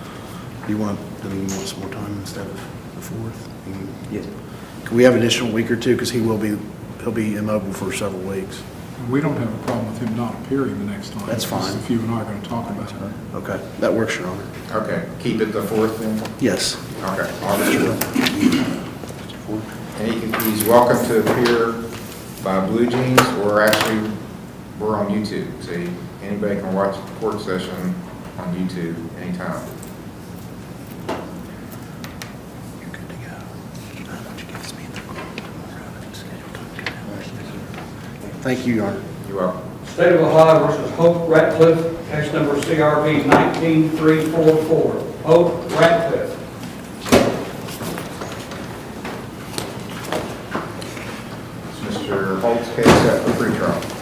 Do you want some more time instead of the 4th? Yes. Can we have an additional week or two, because he'll be immobile for several weeks? We don't have a problem with him not appearing the next time. That's fine. Just if you and I are going to talk about it. Okay, that works, Your Honor. Okay, keep it the 4th then? Yes. Okay, August 4th. And he's welcome to appear by Blue Jeans, or actually, we're on YouTube. See, anybody can watch the court session on YouTube anytime. You're good to go. Why don't you give us me the call tomorrow and schedule time? Thank you, Your Honor. You're welcome. State of Ohio versus Hope Ratcliffe, case number CRB 19344. Hope Ratcliffe. Mr. Holt's case set for pretrial.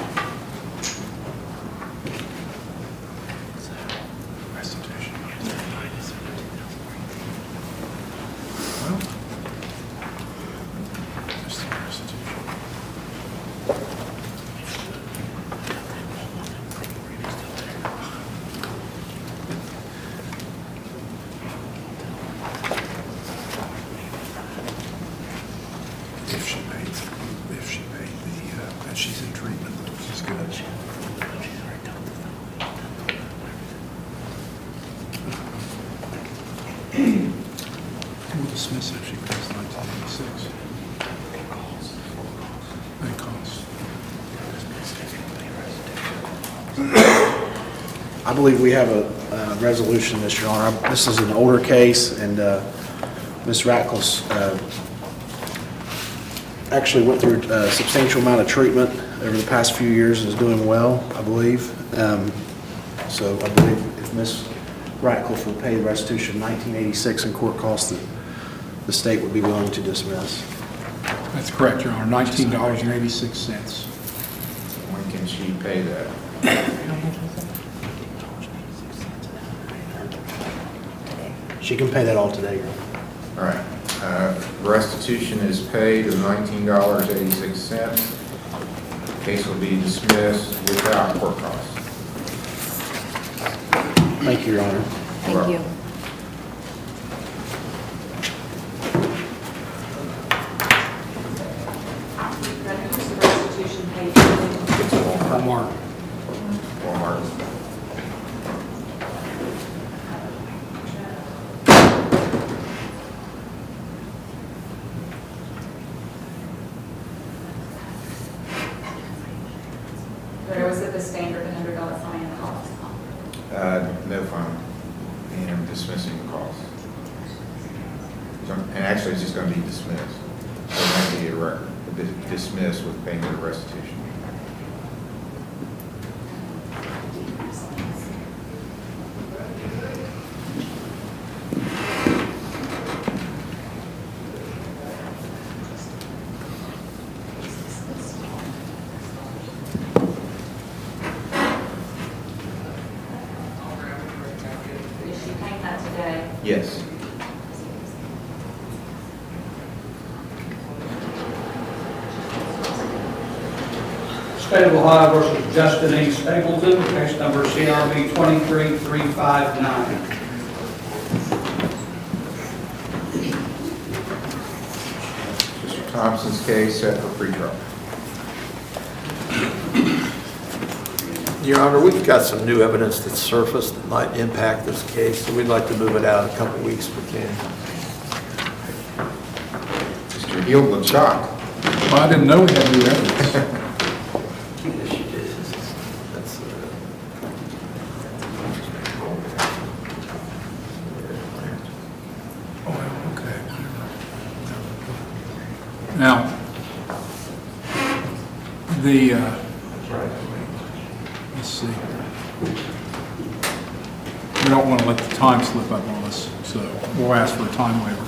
If she paid that she's in treatment, which is good. We'll dismiss if she pays 1986. That costs. I believe we have a resolution, Mr. Your Honor. This is an older case, and Ms. Ratcliffe actually went through a substantial amount of treatment over the past few years and is doing well, I believe. So I believe if Ms. Ratcliffe will pay the restitution of 1986 in court costs, that the state would be willing to dismiss. That's correct, Your Honor, $19.86. When can she pay that? She can pay that all today, Your Honor. All right. Restitution is paid of $19.86. Case will be dismissed without court costs. Thank you, Your Honor. Thank you. Restitution paid. It's Walmart. Walmart. But was it the standard $100 fine and cost? No fine, and dismissing the costs. And actually, it's just going to be dismissed. So it might be a record, dismissed with payment of restitution. Is she paying that today? Yes. State of Ohio versus Justin A. Stapleton, case number CRB 23359. Mr. Thompson's case set for pretrial. Your Honor, we've got some new evidence that's surfaced that might impact this case, so we'd like to move it out a couple weeks if we can. Mr. Hill looked shocked. Well, I didn't know we had new evidence. Yes, you did. That's, Oh, okay. Now, Let's see. We don't want to let the time slip up on us, so we'll ask for a time waiver.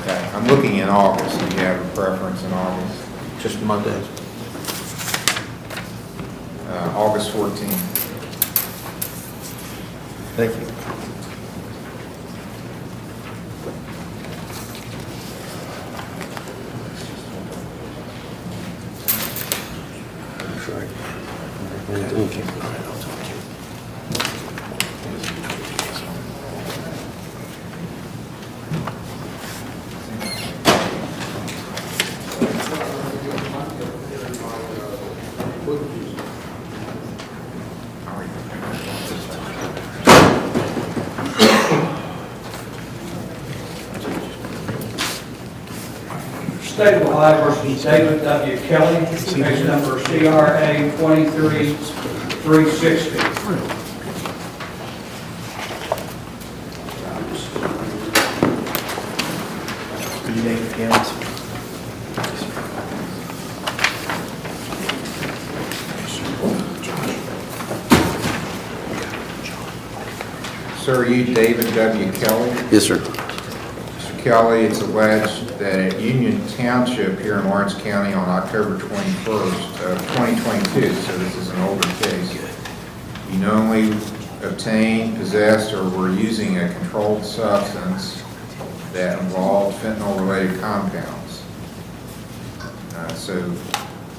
Okay, I'm looking in August. Do you have a preference in August? Just Mondays. August 14th. Thank you. State of Ohio versus David W. Kelly, case number CRA 23360. Sir, are you David W. Kelly? Yes, sir. Mr. Kelly, it's alleged that at Union Township here in Lawrence County on October 21st of 2022, so this is an older case, you knowingly obtained, possessed, or were using a controlled substance that involved fentanyl-related compounds. So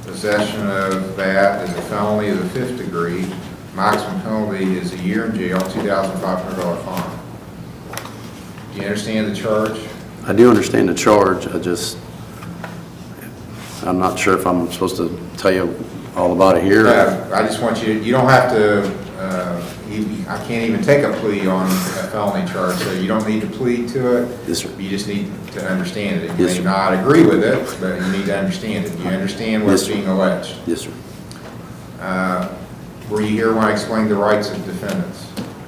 possession of that is a felony of the 5th degree. Maximum penalty is a year in jail, $2,500 fine. Do you understand the charge? I do understand the charge. I'm not sure if I'm supposed to tell you all about it here. I just want you don't have to, I can't even take a plea on a felony charge, so you don't need to plead to it. Yes, sir. You just need to understand it. You Yes, may sir. not agree with it, but you need to understand it. You understand what's Yes, sir. being alleged. Yes, sir. Were you here when I explained the rights of defendants?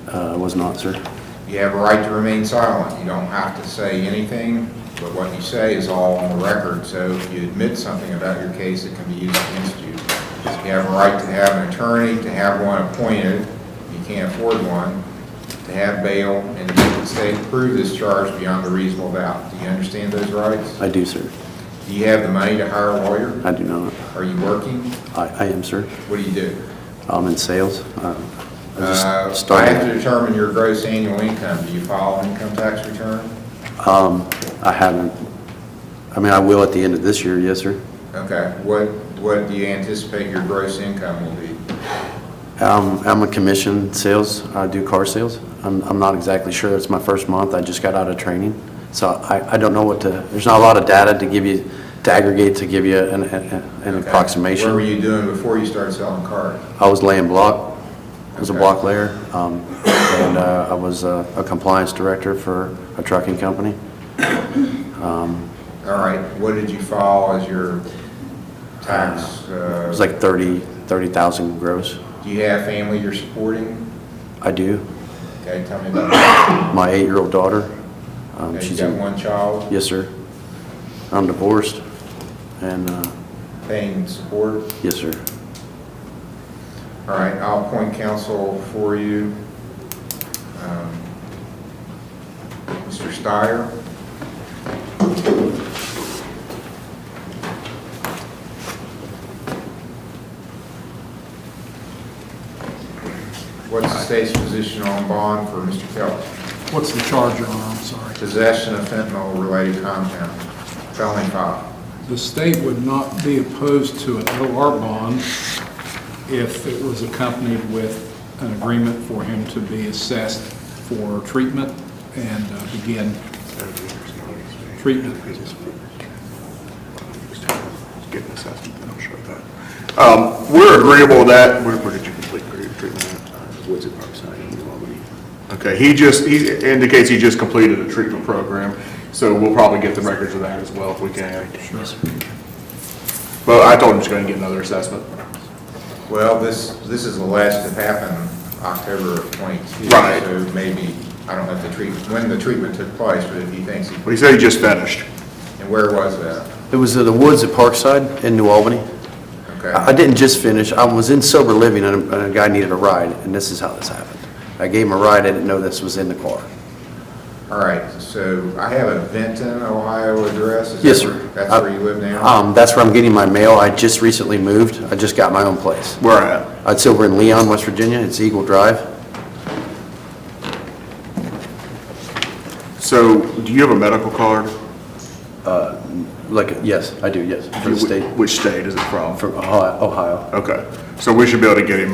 I was not, sir. You have a right to remain silent. You don't have to say anything, but what you say is all on the record. So if you admit something about your case, it can be used against you. You have a right to have an attorney, to have one appointed, if you can't afford one, to have bail, and to make the state prove this charge beyond a reasonable doubt. Do you understand those rights? I do, sir. Do you have the money to hire a lawyer? I do not. Are you working? I am, sir. What do you do? I'm in sales. I just I have started. to determine your gross annual income. Do you file an income tax return? I haven't. I mean, I will at the end of this year, yes, sir. Okay. What do you anticipate your gross income will be? I'm a commission sales. I do car sales. I'm not exactly sure. It's my first month. I just got out of training. So I don't know there's not a lot of data to give you, to aggregate, to give you an Okay. approximation. What were you doing before you started selling cars? I was laying block. I was a Okay. block layer. And I was a compliance director for a trucking company. All right. What did you file as your tax? It was like 30,000 gross. Do you have family you're supporting? I do. Okay, tell me about that. My 8-year-old daughter. Okay, you She's got in, one child yes, sir. I'm divorced, and paying support? yes, sir. All right, I'll appoint counsel for you. Mr. Steyer? What's the state's position on bond for Mr. Kelly? What's the charge, Your Honor? I'm sorry. Possession of fentanyl-related compound, felony 5. The state would not be opposed to an OR bond if it was accompanied with an agreement for him to be assessed for treatment and begin treatment. Get an assessment, I'll show that. We're agreeable with that. Where did you complete treatment at? Woods at Parkside in New Albany. Okay, he indicates he just completed a treatment program, so we'll probably get the records of that as well if we can. Sure. But I told him to go and get another assessment. Well, this is alleged to happen October of 22. Right. So maybe, I don't know if when the treatment took place, but if he thinks he, Well, he said he just finished. and where was that? It was the Woods at Parkside in New Albany. Okay. I didn't just finish. I was in sober living and a guy needed a ride, and this is how this happened. I gave him a ride. I didn't know this was in the car. All right, so I have a Benton, Ohio address. Is Yes, that sir. where- That's where you live now? That's where I'm getting my mail. I just recently moved. I just got my own place. Where at? It's over in Leon, West Virginia. It's Eagle Drive. So, do you have a medical card? Yes, I do, yes. For the state, Which state is it from? from Ohio. Okay, so we should be able to get him.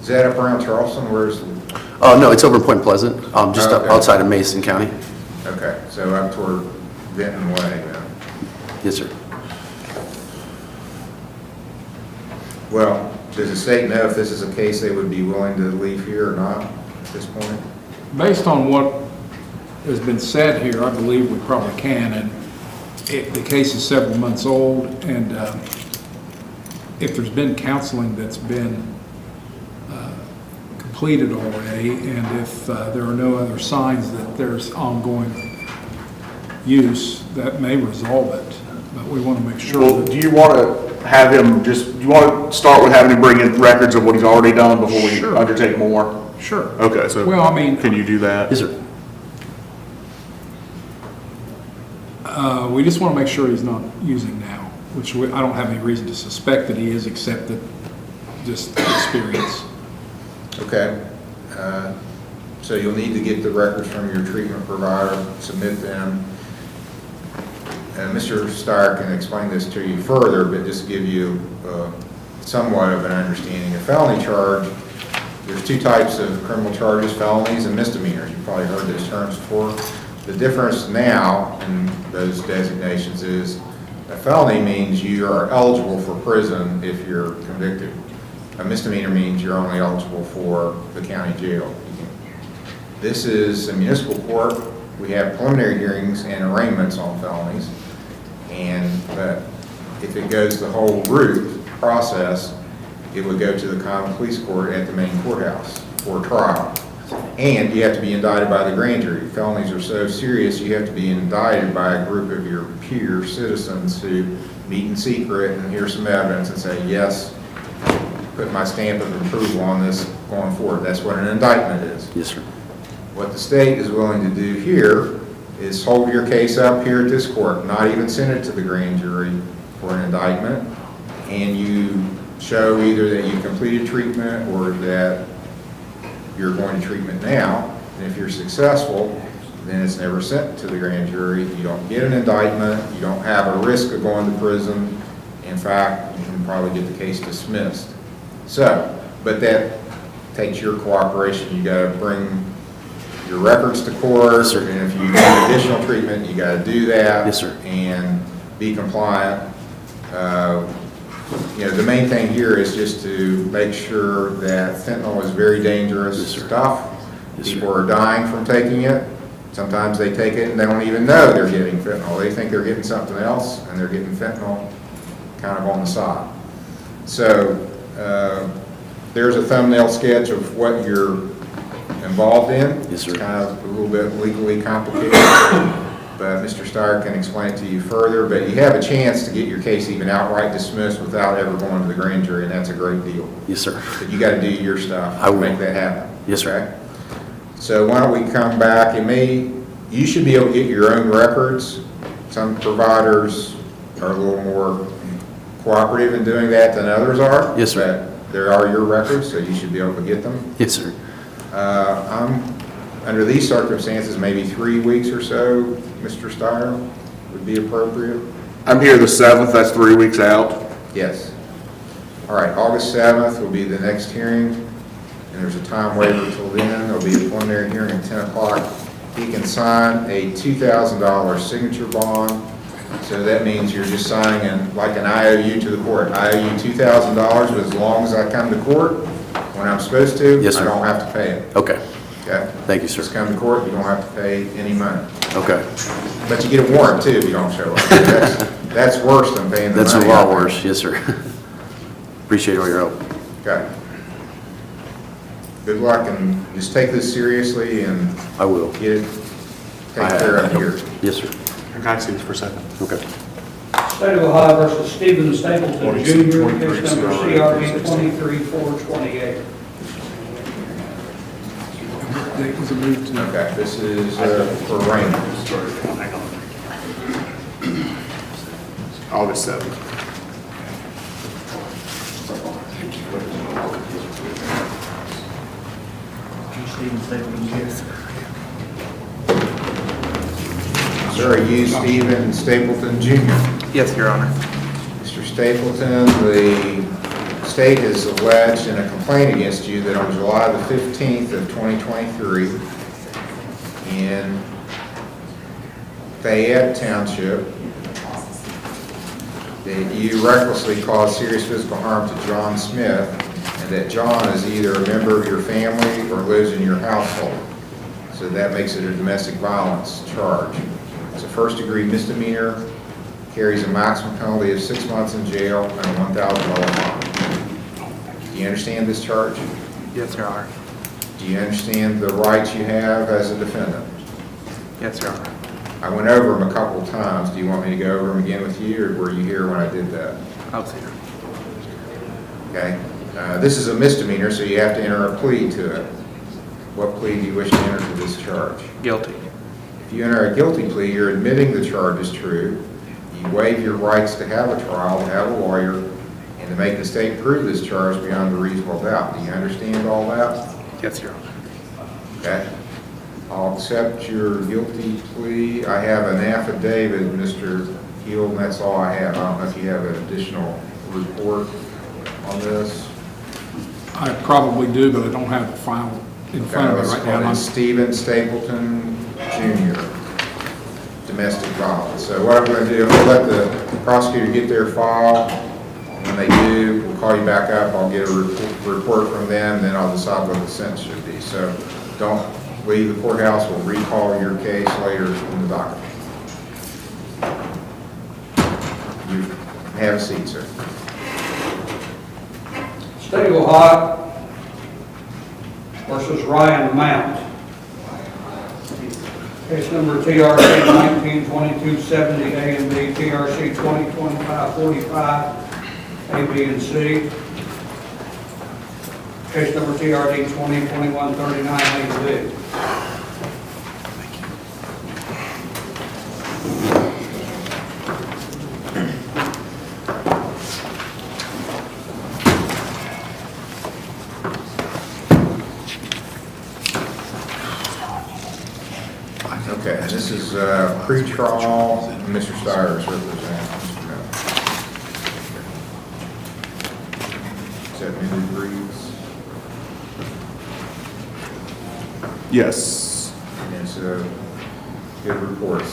Is that up around Charleston? Where's, Oh, no, it's over in Point Pleasant, just Okay. outside of Mason County. okay, so up toward Benton Way then. Yes, sir. Well, does the state know if this is a case they would be willing to leave here or not at this point? Based on what has been said here, I believe we probably can, and the case is several months old, and if there's been counseling that's been completed already, and if there are no other signs that there's ongoing use, that may resolve it, but we want to make sure Well, that... do you want to have him do you want to start with having him bring in records of what he's already done before we Sure. undertake more? Sure. Okay, so. Well, I mean... Can you do that? Yes, sir. We just want to make sure he's not using now, which I don't have any reason to suspect that he is, except that just experience. Okay. So you'll need to get the records from your treatment provider, submit them. Mr. Steyer can explain this to you further, but just to give you somewhat of an understanding. A felony charge, there's two types of criminal charges, felonies and misdemeanors. You've probably heard those terms before. The difference now in those designations is a felony means you are eligible for prison if you're convicted. A misdemeanor means you're only eligible for the county jail. This is a municipal court. We have preliminary hearings and arraignments on felonies. But if it goes the whole route process, it would go to the common police court at the main courthouse for trial. And you have to be indicted by the grand jury. Felonies are so serious, you have to be indicted by a group of your peer citizens who meet in secret and hear some evidence and say, yes, put my stamp of approval on this going forward. That's what an indictment is. Yes, sir. What the state is willing to do here is hold your case up here at this court, not even send it to the grand jury for an indictment, and you show either that you completed treatment or that you're going to treatment now. And if you're successful, then it's never sent to the grand jury. You don't get an indictment. You don't have a risk of going to prison. In fact, you can probably get the case dismissed. So, but that takes your cooperation. You got to bring your records to court, Yes, sir. and if you need additional treatment, you got to do that. Yes, sir. And be compliant. The main thing here is just to make sure that fentanyl is very dangerous Yes, sir. stuff. Yes, sir. People are dying from taking it. Sometimes they take it and they don't even know they're getting fentanyl. They think they're getting something else, and they're getting fentanyl kind of on the side. So there's a thumbnail sketch of what you're involved in. Yes, sir. It's kind of a little bit legally complicated, but Mr. Steyer can explain it to you further. But you have a chance to get your case even outright dismissed without ever going to the grand jury, and that's a great deal. Yes, sir. But you got to do your stuff I to will. make that happen. Yes, sir. Okay? So why don't we come back? You should be able to get your own records. Some providers are a little more cooperative in doing that than others are. Yes, sir. But there are your records, so you should be able to get them. Yes, sir. Under these circumstances, maybe 3 weeks or so, Mr. Steyer, would be appropriate. I'm here the 7th, that's 3 weeks out. Yes. All right, August 7th will be the next hearing, and there's a time waiver until then. There'll be a preliminary hearing at 10 o'clock. He can sign a $2,000 signature bond, so that means you're just signing like an IOU to the court. I owe you $2,000, but as long as I come to court when I'm supposed to, Yes, sir. I don't have to pay it. Okay. Okay? Thank you, sir. Just come to court, you don't have to pay any money. Okay. But you get a warrant too if you don't show up. That's worse than paying the That's a money. lot worse. Yes, sir. Appreciate all your help. Okay. Good luck, and just take this seriously and I will. get it taken care of here. Yes, sir. Can I see this for a second? Okay. State of Ohio versus Stephen Stapleton Ordinance Jr., 23, case number CRD 23428. Date was moved to. Okay, this is for Raymond. August 7th. Sir, are you Stephen Stapleton Jr.? Yes, Your Honor. Mr. Stapleton, the state has alleged in a complaint against you that on July the 15th of 2023 in Fayette Township, that you recklessly caused serious physical harm to John Smith, and that John is either a member of your family or lives in your household. So that makes it a domestic violence charge. It's a first-degree misdemeanor, carries a maximum penalty of 6 months in jail and a $1,000 fine. Do you understand this charge? Yes, Your Honor. Do you understand the rights you have as a defendant? Yes, Your Honor. I went over them a couple of times. Do you want me to go over them again with you, or were you here when I did that? I was here. Okay. This is a misdemeanor, so you have to enter a plea to it. What plea do you wish to enter to this charge? Guilty. If you enter a guilty plea, you're admitting the charge is true. You waive your rights to have a trial, to have a lawyer, and to make the state prove this charge beyond a reasonable doubt. Do you understand all that? Yes, Your Honor. Okay. I'll accept your guilty plea. I have an affidavit, Mr. Hill, and that's all I have. I don't know if you have an additional report on this. I probably do, but I don't have the file in front of me right now. It's Stephen Stapleton Jr., domestic violence. So what I'm going to do, I'm going to let the prosecutor get their file. When they do, we'll call you back up. I'll get a report from them, and then I'll decide what the sentence should be. So don't leave the courthouse. We'll recall your case later in the docket. You have a seat, sir. State of Ohio versus Ryan Mount. Case number TRC 192270 A and B, TRC 202545 A, B, and C. Case number TRD 202139 A and B. Okay, and this is pre-trial. Mr. Stiers representing. Is that new briefs? Yes. And it's good reports.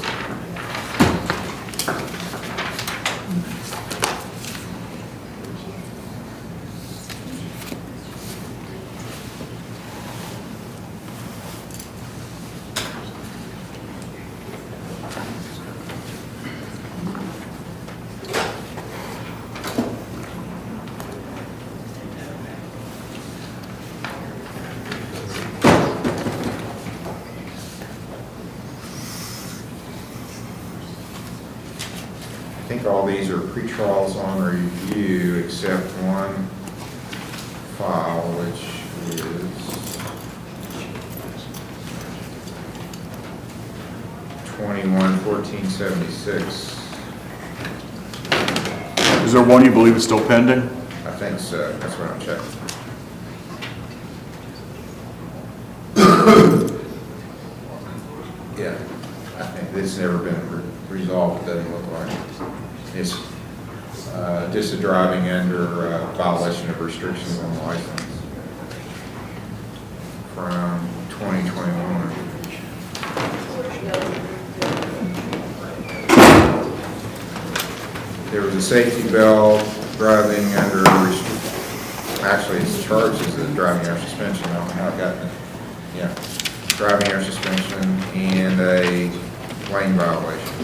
I think all these are pre-trials on review except one file, which is 21-1476. Is there one you believe is still pending? I think so. That's what I'm checking. Yeah, I think it's never been resolved, it doesn't look like. It's just a driving under violation of restrictions on license from 2021. There was a safety belt, driving under, actually it's charged as a driving under suspension, I don't know how it got, yeah, driving under suspension and a lane violation.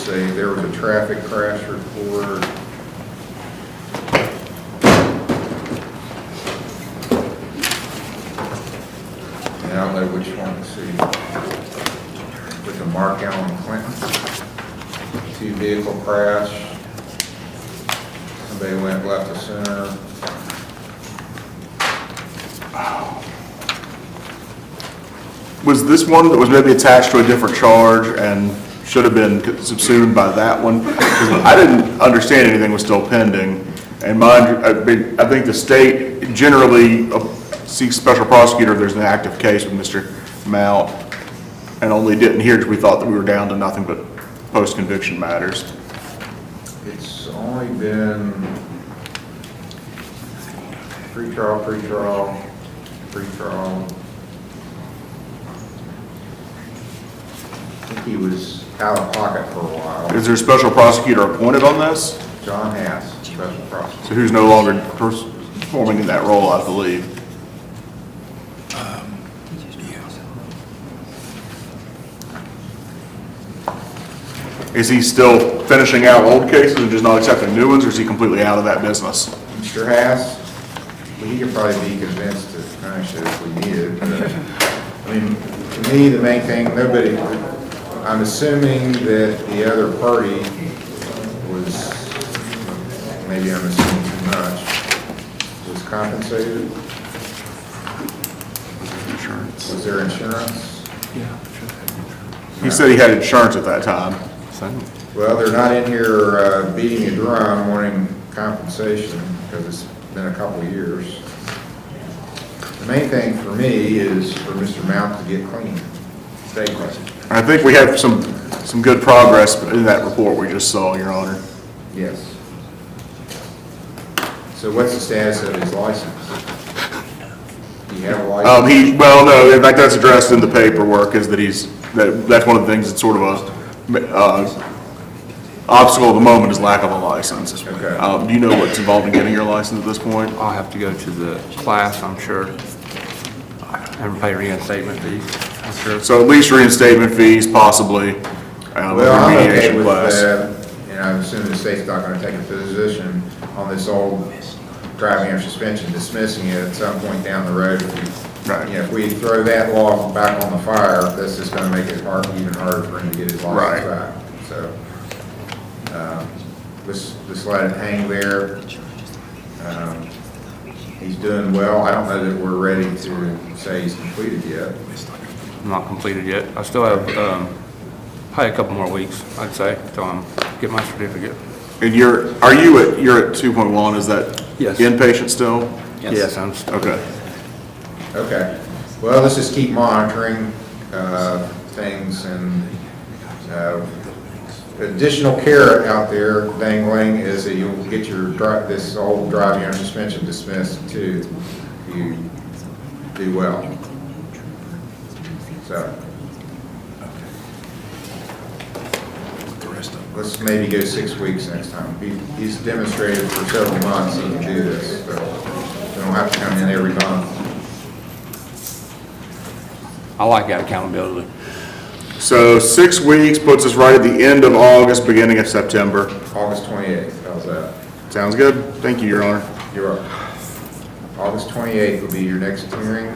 There was a traffic crash report. And I don't know which one to see. With the to Mark Allen Clinton. 2-vehicle crash. Somebody went left to center. Was this one that was maybe attached to a different charge and should have been subsumed by that one? 'Cause I didn't understand anything was still pending. And I think the state generally seeks special prosecutor if there's an active case with Mr. Mount, and only didn't hear because we thought that we were down to nothing but post-conviction matters. It's only been pre-trial. I think he was out of pocket for a while. Is there a special prosecutor appointed on this? John Hass, special prosecutor. So who's no longer performing in that role, I believe? Is he still finishing out old cases and just not accepting new ones, or is he completely out of that business? Mr. Hass, well, he could probably be convinced to finish it if we needed. But, I mean, to me, the main thing, I'm assuming that the other party was, maybe I'm assuming too much, was compensated? Insurance. Was there insurance? He said he had insurance at that time. Well, they're not in here beating a drum wanting compensation because it's been a couple of years. The main thing for me is for Mr. Mount to get clean, stay clean. I think we have some good progress in that report we just saw, Your Honor. Yes. So what's the status of his license? Do you have a license? Well, no, in fact, that's addressed in the paperwork, is that that's one of the things that's sort of a obstacle at the moment is lack of a license. Okay. Do you know what's involved in getting your license at this point? I'll have to go to the class, I'm sure. And pay reinstatement fees, I'm sure. So at least reinstatement fees, possibly. Well, I'm okay remediation with class. that, and I'm assuming the state's not gonna take a position on this old driving under suspension, dismissing it at some point down the road. Right. You know, if we throw that law back on the fire, this is gonna make it even harder for him to get his license back. So, let's let it hang there. He's doing well. I don't know that we're ready to say he's completed yet. I'm not completed yet. I still have, probably a couple more weeks, I'd say, till I get my certificate. And you're at 2.1, is that Yes. inpatient still? Yes, I'm still. Okay. Okay. Well, let's just keep monitoring things, and additional carrot out there dangling is that you'll get this old driving under suspension dismissed too, if you do well. So, let's maybe go 6 weeks next time. He's demonstrated for several months he can do this, so we don't have to come in every month. I like that accountability. So 6 weeks puts us right at the end of August, beginning of September. August 28th, how's that? Sounds good. Thank you, Your Honor. You're up. August 28th will be your next hearing.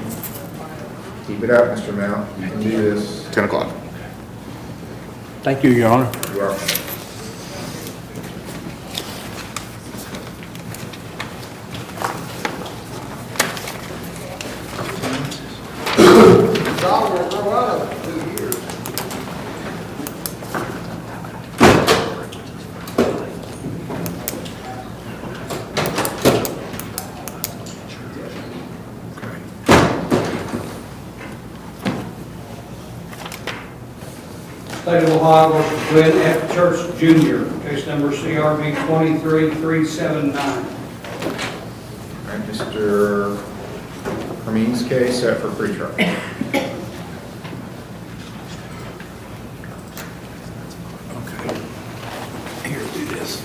Keep it up, Mr. Mount. You can do this. 10 o'clock. Thank you, Your Honor. You are. State of Ohio versus Glenn F. Church Jr., case number CRB 23379. All right, Mr. Hermine's case set for pretrial. Here, do this.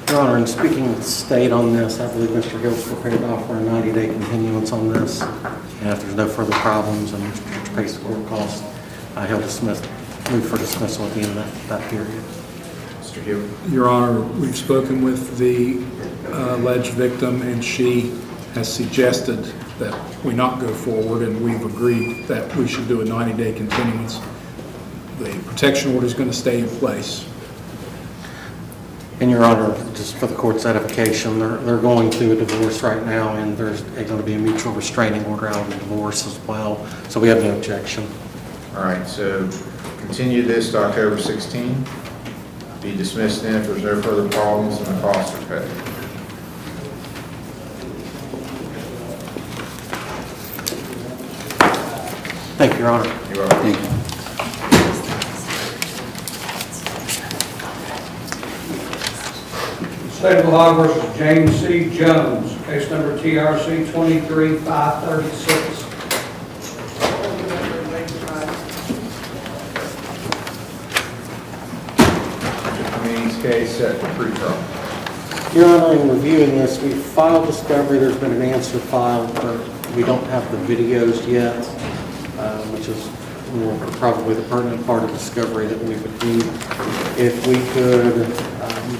Your Honor, in speaking with the state on this, I believe Mr. Hill's prepared to offer a 90-day continuance on this. And if there's no further problems and Mr. Church pays the court costs, he'll move for dismissal at the end of that period. Mr. Hill? Your Honor, we've spoken with the alleged victim, and she has suggested that we not go forward, and we've agreed that we should do a 90-day continuance. The protection order is going to stay in place. And Your Honor, just for the court's edification, they're going through a divorce right now, and there's going to be a mutual restraining order out of the divorce as well, so we have no objection. All right, so continue this to October 16. Be dismissed then if there's no further problems and the costs are paid. Thank you, Your Honor. You're welcome. Thank you. State of Ohio versus James C. Jones, case number TRC 23536. Case set for pretrial. Your Honor, in reviewing this, we filed discovery. There's been an answer filed, but we don't have the videos yet, which is more probably the pertinent part of discovery that we would need. If we could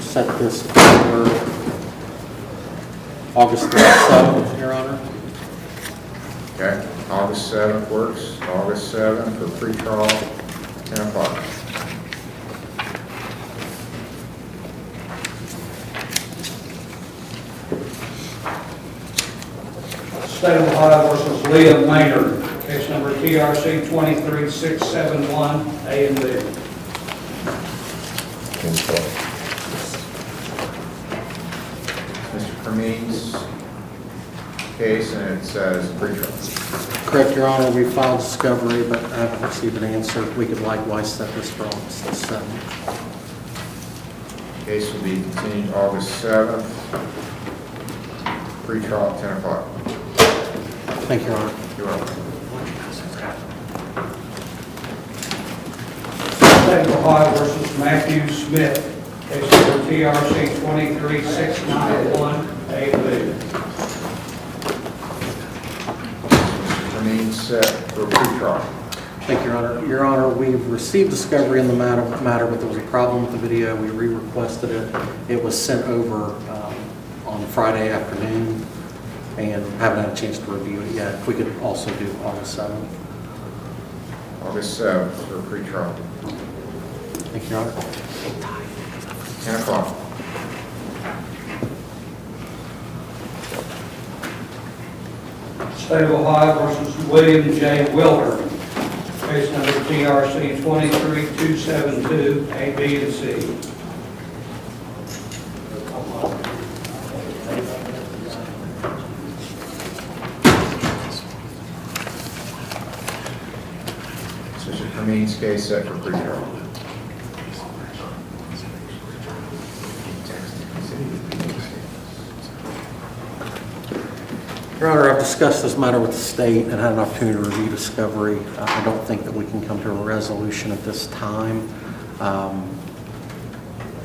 set this for August 7th, Your Honor. Okay, August 7th works. August 7th for pretrial, 10 o'clock. State of Ohio versus Leah Maynard, case number TRC 23671, A and B. Mr. Kermeen's case, and it says pretrial. Correct, Your Honor. We filed discovery, but I haven't received an answer. We could likewise set this for August 7th. Case will be continued August 7th. Pretrial, 10 o'clock. Thank you, Your Honor. You're welcome. State of Ohio versus Matthew Smith, case number TRC 23691, A and B. Remain set for pretrial. Thank you, Your Honor. Your Honor, we've received discovery in the matter, but there was a problem with the video. We re-requested it. It was sent over on Friday afternoon, and haven't had a chance to review it yet. If we could also do August 7th. August 7th for pretrial. Thank you, Your Honor. 10 o'clock. State of Ohio versus William J. Wilder, case number TRC 23272, A, B, and C. Remains case set for pretrial. Your Honor, I've discussed this matter with the state and had an opportunity to review discovery. I don't think that we can come to a resolution at this time.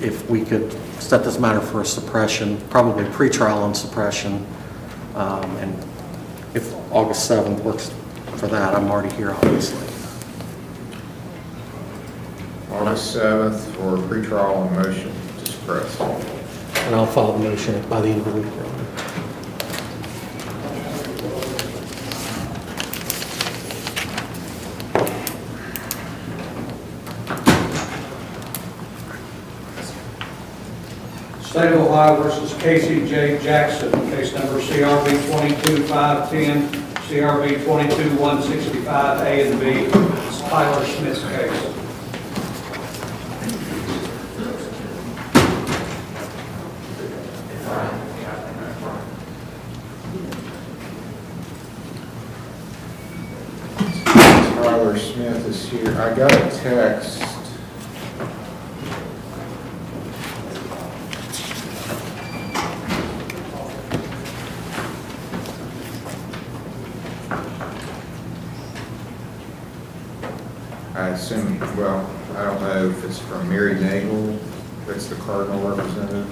If we could set this matter for a suppression, probably pretrial on suppression, and if August 7th works for that, I'm already here, obviously. August 7th for pretrial on motion to suppress. And I'll file the motion by the end of the week, Your Honor. State of Ohio versus Casey J. Jackson, case number CRB 22510, CRB 22165, A and B. It's Tyler Smith's case. Tyler Smith is here. I got a text. I assume, well, I don't know if it's from Mary Nagel, that's the Cardinal representative.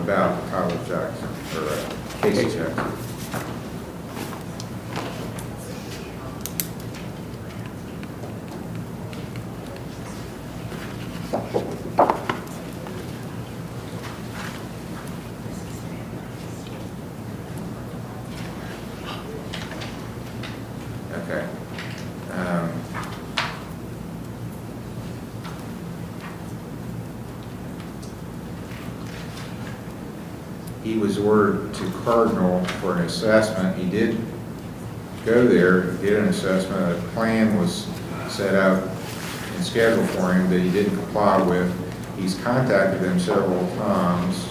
about Tyler Jackson, or Casey Jackson. Okay. He was ordered to Cardinal for an assessment. He did go there, get an assessment. A plan was set out and scheduled for him that he didn't comply with. He's contacted them several times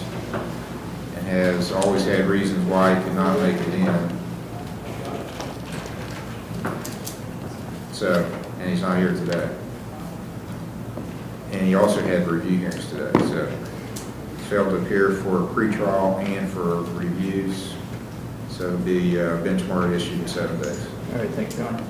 and has always had reasons why he could not make it in. So, and he's not here today. And he also had review hearings today, so he's failed to appear for pretrial and for reviews. So it'll be benchmark issued in 7 days. All right, thank you, Your Honor.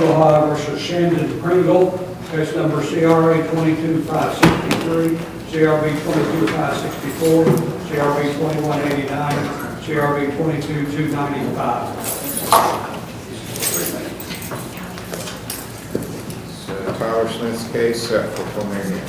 Ohio versus Shandon Pringle, case number CRA 22563, CRB 22564, CRB 2189, CRB 22295. So Tyler Smith's case set for preliminary hearing.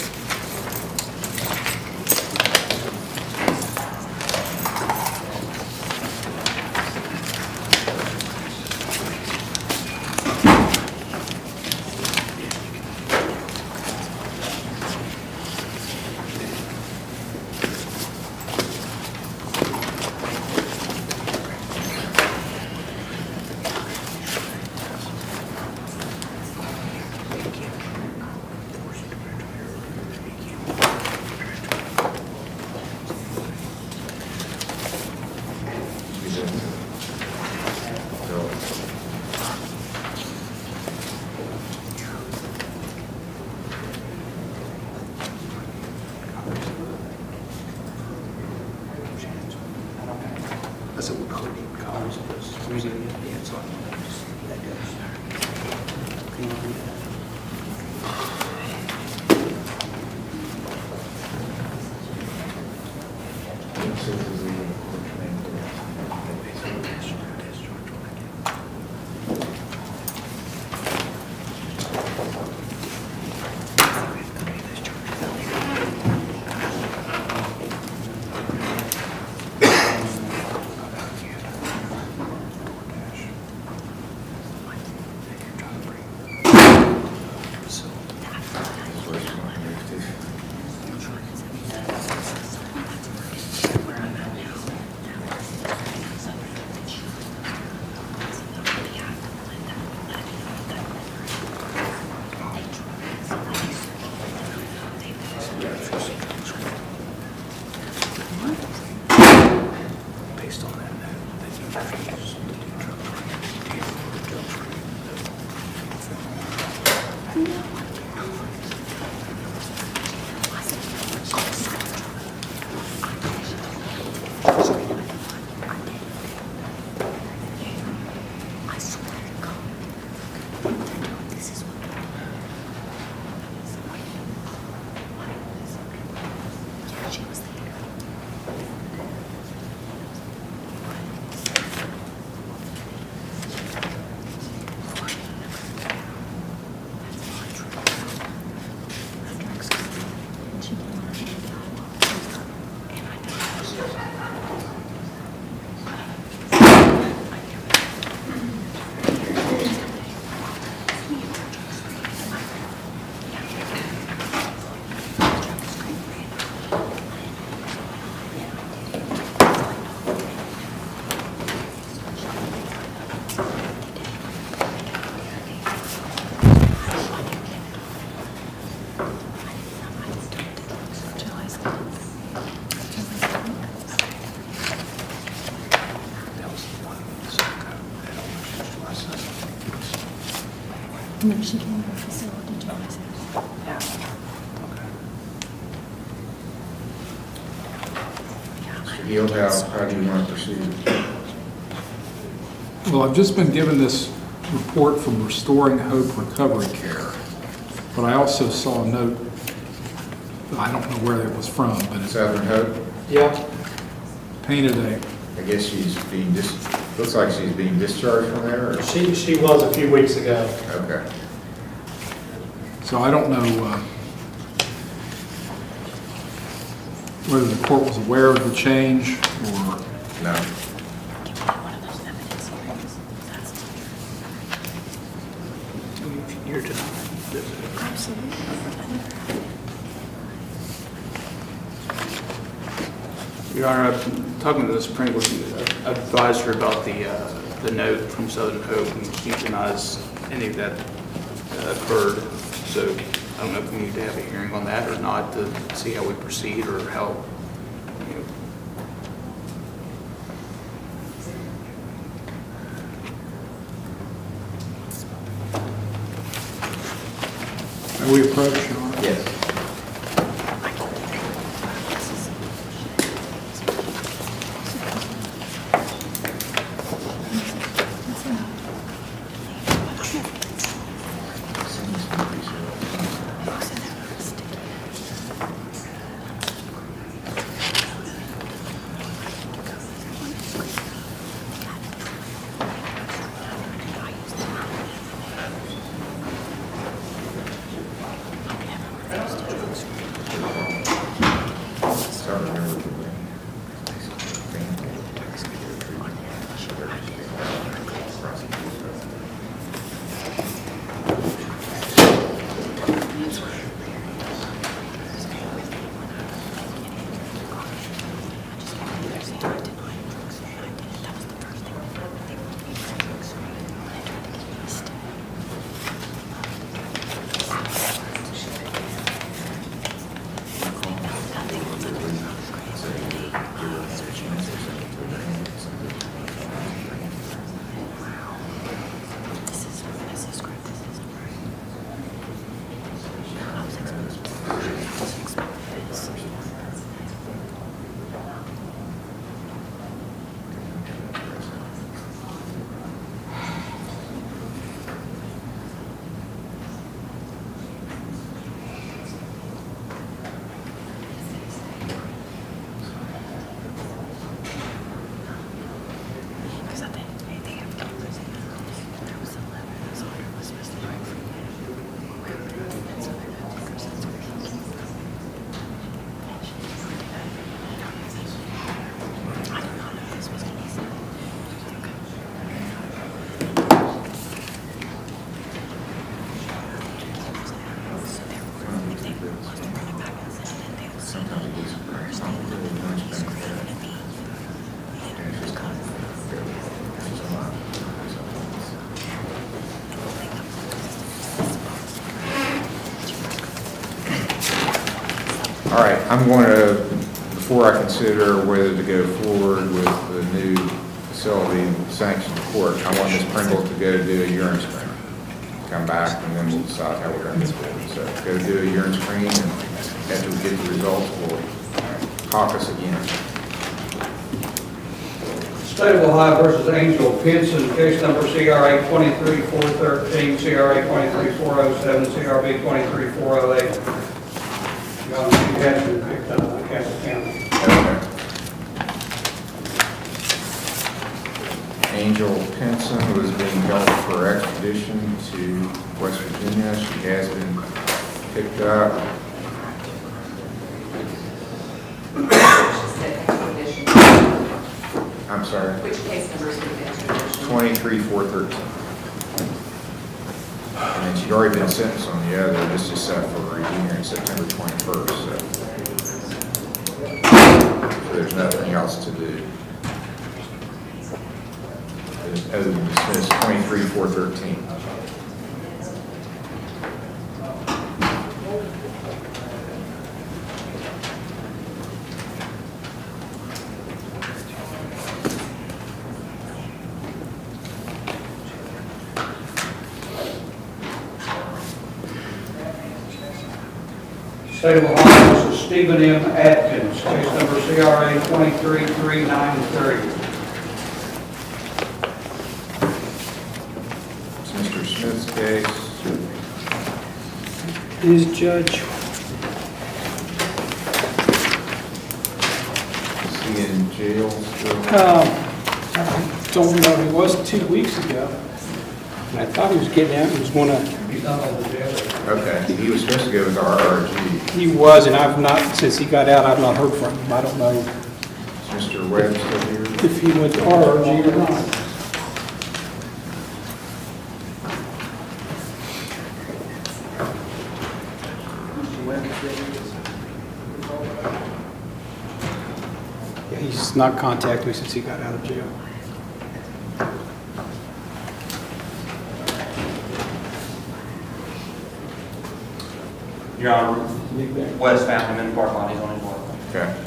No, she came to the facility. Mr. Hill, how do you want to proceed? Well, I've just been given this report from Restoring Hope Recovery Care, but I also saw a note, I don't know where it was from, but it's Southern Hope? Yeah. Painted a, I guess she's being looks like she's being discharged from there, or? She was a few weeks ago. Okay. so I don't know whether the court was aware of the change or. No. You're just. Your Honor, I'm talking to Ms. Pringle. I advised her about the note from Southern Hope, and she denies any of that occurred. So I don't know if we need to have a hearing on that or not to see how we proceed or how, you know. May we approach, Your Honor? Yes. All right, I'm going to, before I consider whether to go forward with the new facility sanctioned court, I want Ms. Pringle to go do a urine screen. Come back, and then we'll decide how we're going to move forward. So go do a urine screen, and after we get the results, we'll caucus again. State of Ohio versus Angel Pinson, case number CRA 23413, CRA 23407, CRB 23408. She has been picked up by Campbell County. Angel Pinson was being held for extradition to West Virginia. She has been picked up. I'm sorry. Which case number is the extradition? 23413. And then she'd already been sentenced on the other. This is set for review here September 21st. So there's nothing else to do. Other than dismiss 23413. State of Ohio versus Stephen M. Atkins, case number CRA 23393. It's Mr. Smith's case. Is Judge, Is he in jail still? I don't know, he was 2 weeks ago. And I thought he was getting out, he was going to, He's not on the jail. Okay, he was supposed to go with RRG. he was, and I've not, since he got out, I've not heard from him. I don't know Is Mr. Webb still here? if he went to RRG or not. Yeah, he's not contacted me since he got out of jail. Your Honor, Wes found him in the parking lot, he's on his way. Okay.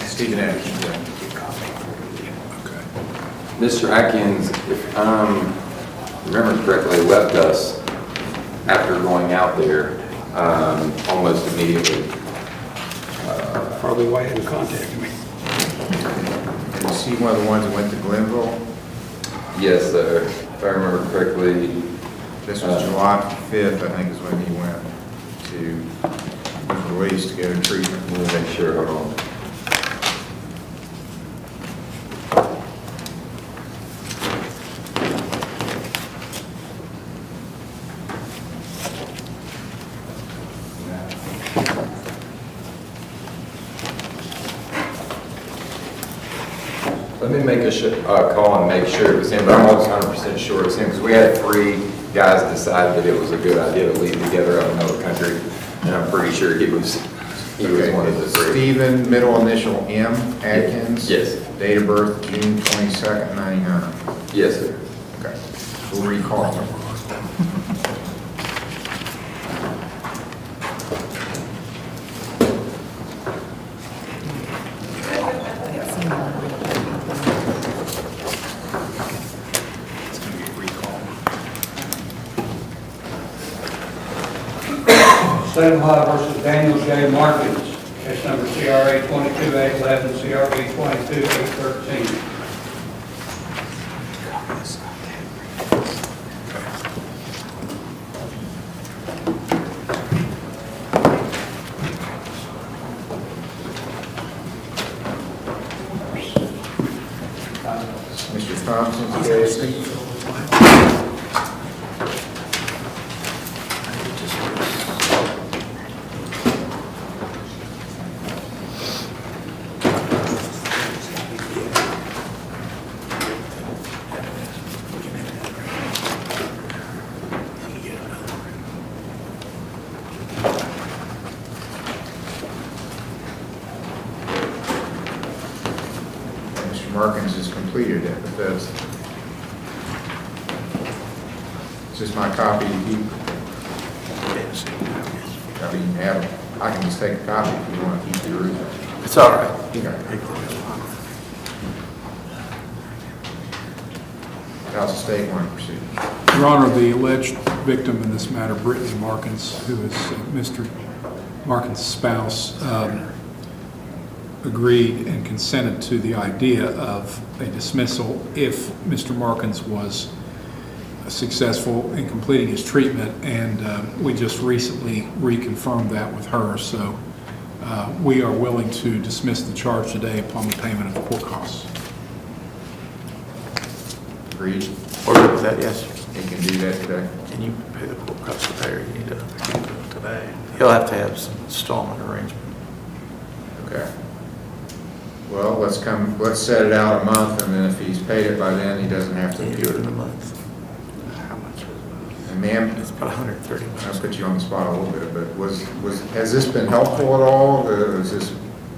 Stephen Atkins, yeah. Mr. Atkins, if I remember correctly, left us after going out there almost immediately. Probably why he hadn't contacted me. Is he one of the ones that went to Glenville? Yes, sir. If I remember correctly. This was July 5th, I think is when he went to, was released to go to treatment. Let me make sure, hold on. Let me make a call and make sure it was him, but I'm almost 100% sure it was him, because we had 3 guys decide that it was a good idea to leave together out in another country, and I'm pretty sure he was one of the 3. Stephen, middle initial M, Atkins? Yes. Date of birth, June 22nd, 99. Yes, sir. Okay. We'll recall him. State of Ohio versus Daniel J. Markins, case number CRA 22811, CRB 22813. Mr. Thompson's case. Mr. Markins has completed it, but that's, this is my copy. You have, I can just take a copy if you want to keep the original. It's all right. How's the state want to proceed? Your Honor, the alleged victim in this matter, Brittany Markins, who is Mr. Markins' spouse, agreed and consented to the idea of a dismissal if Mr. Markins was successful in completing his treatment, and we just recently reconfirmed that with her. So we are willing to dismiss the charge today upon the payment of the court costs. Agreed? We're good with that, yes. He can do that today. Can you pay the court costs to pay, or you need to do it today? He'll have to have some installment arrangement. Okay. Well, let's set it out a month, and then if he's paid it by then, he doesn't have to Can you do it in a month? And Ma'am, It's about 130 I'll miles. put you on the spot a little bit, but has this been helpful at all? Has this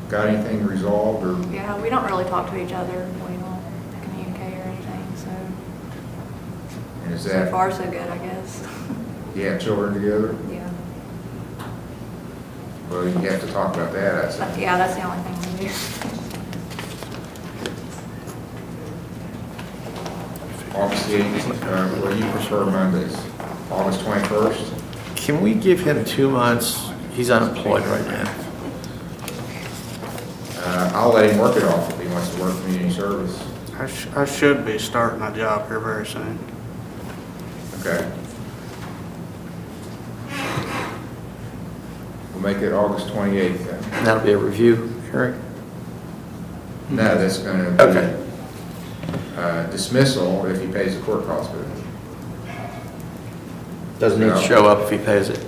got anything resolved, or? Yeah, we don't really talk to each other. We don't communicate or anything, so And is so that, far so good, I guess. you have children together? Yeah. Well, you have to talk about that, I said. Yeah, that's the only thing we do. August 18th, well, you prefer Mondays. August 21st? Can we give him 2 months? He's unemployed right now. I'll let him work it off if he wants to work community service. I should be starting my job here very soon. Okay. We'll make it August 28th then. And that'll be a review hearing? No, that's gonna Okay. be dismissal if he pays the court costs with it. Doesn't need to show up if he pays it.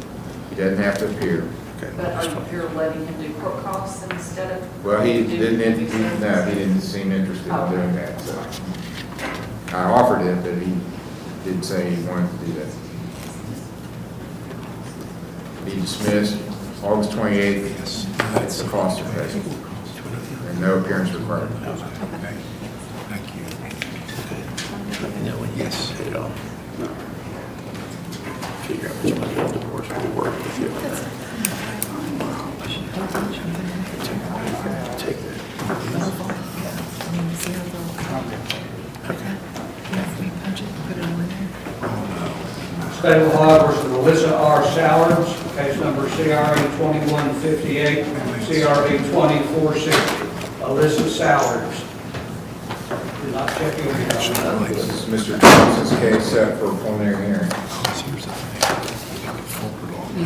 He doesn't have to appear. But are you letting him do court costs instead of? Well, he didn't seem interested in doing that, so. I offered it, but he didn't say he wanted to do that. Be dismissed August 28th, that's the cost of pay. And no appearance required. Okay, thank you. Let me know when you Yes. pay it off. Figure out which one of the divorce will work with you. Take that. State of Ohio versus Melissa R. Sallards, case number CRA 2158, CRA 2460. Alyssa Sallards. Did not check in with you. This is Mr. Johnson's case set for preliminary hearing.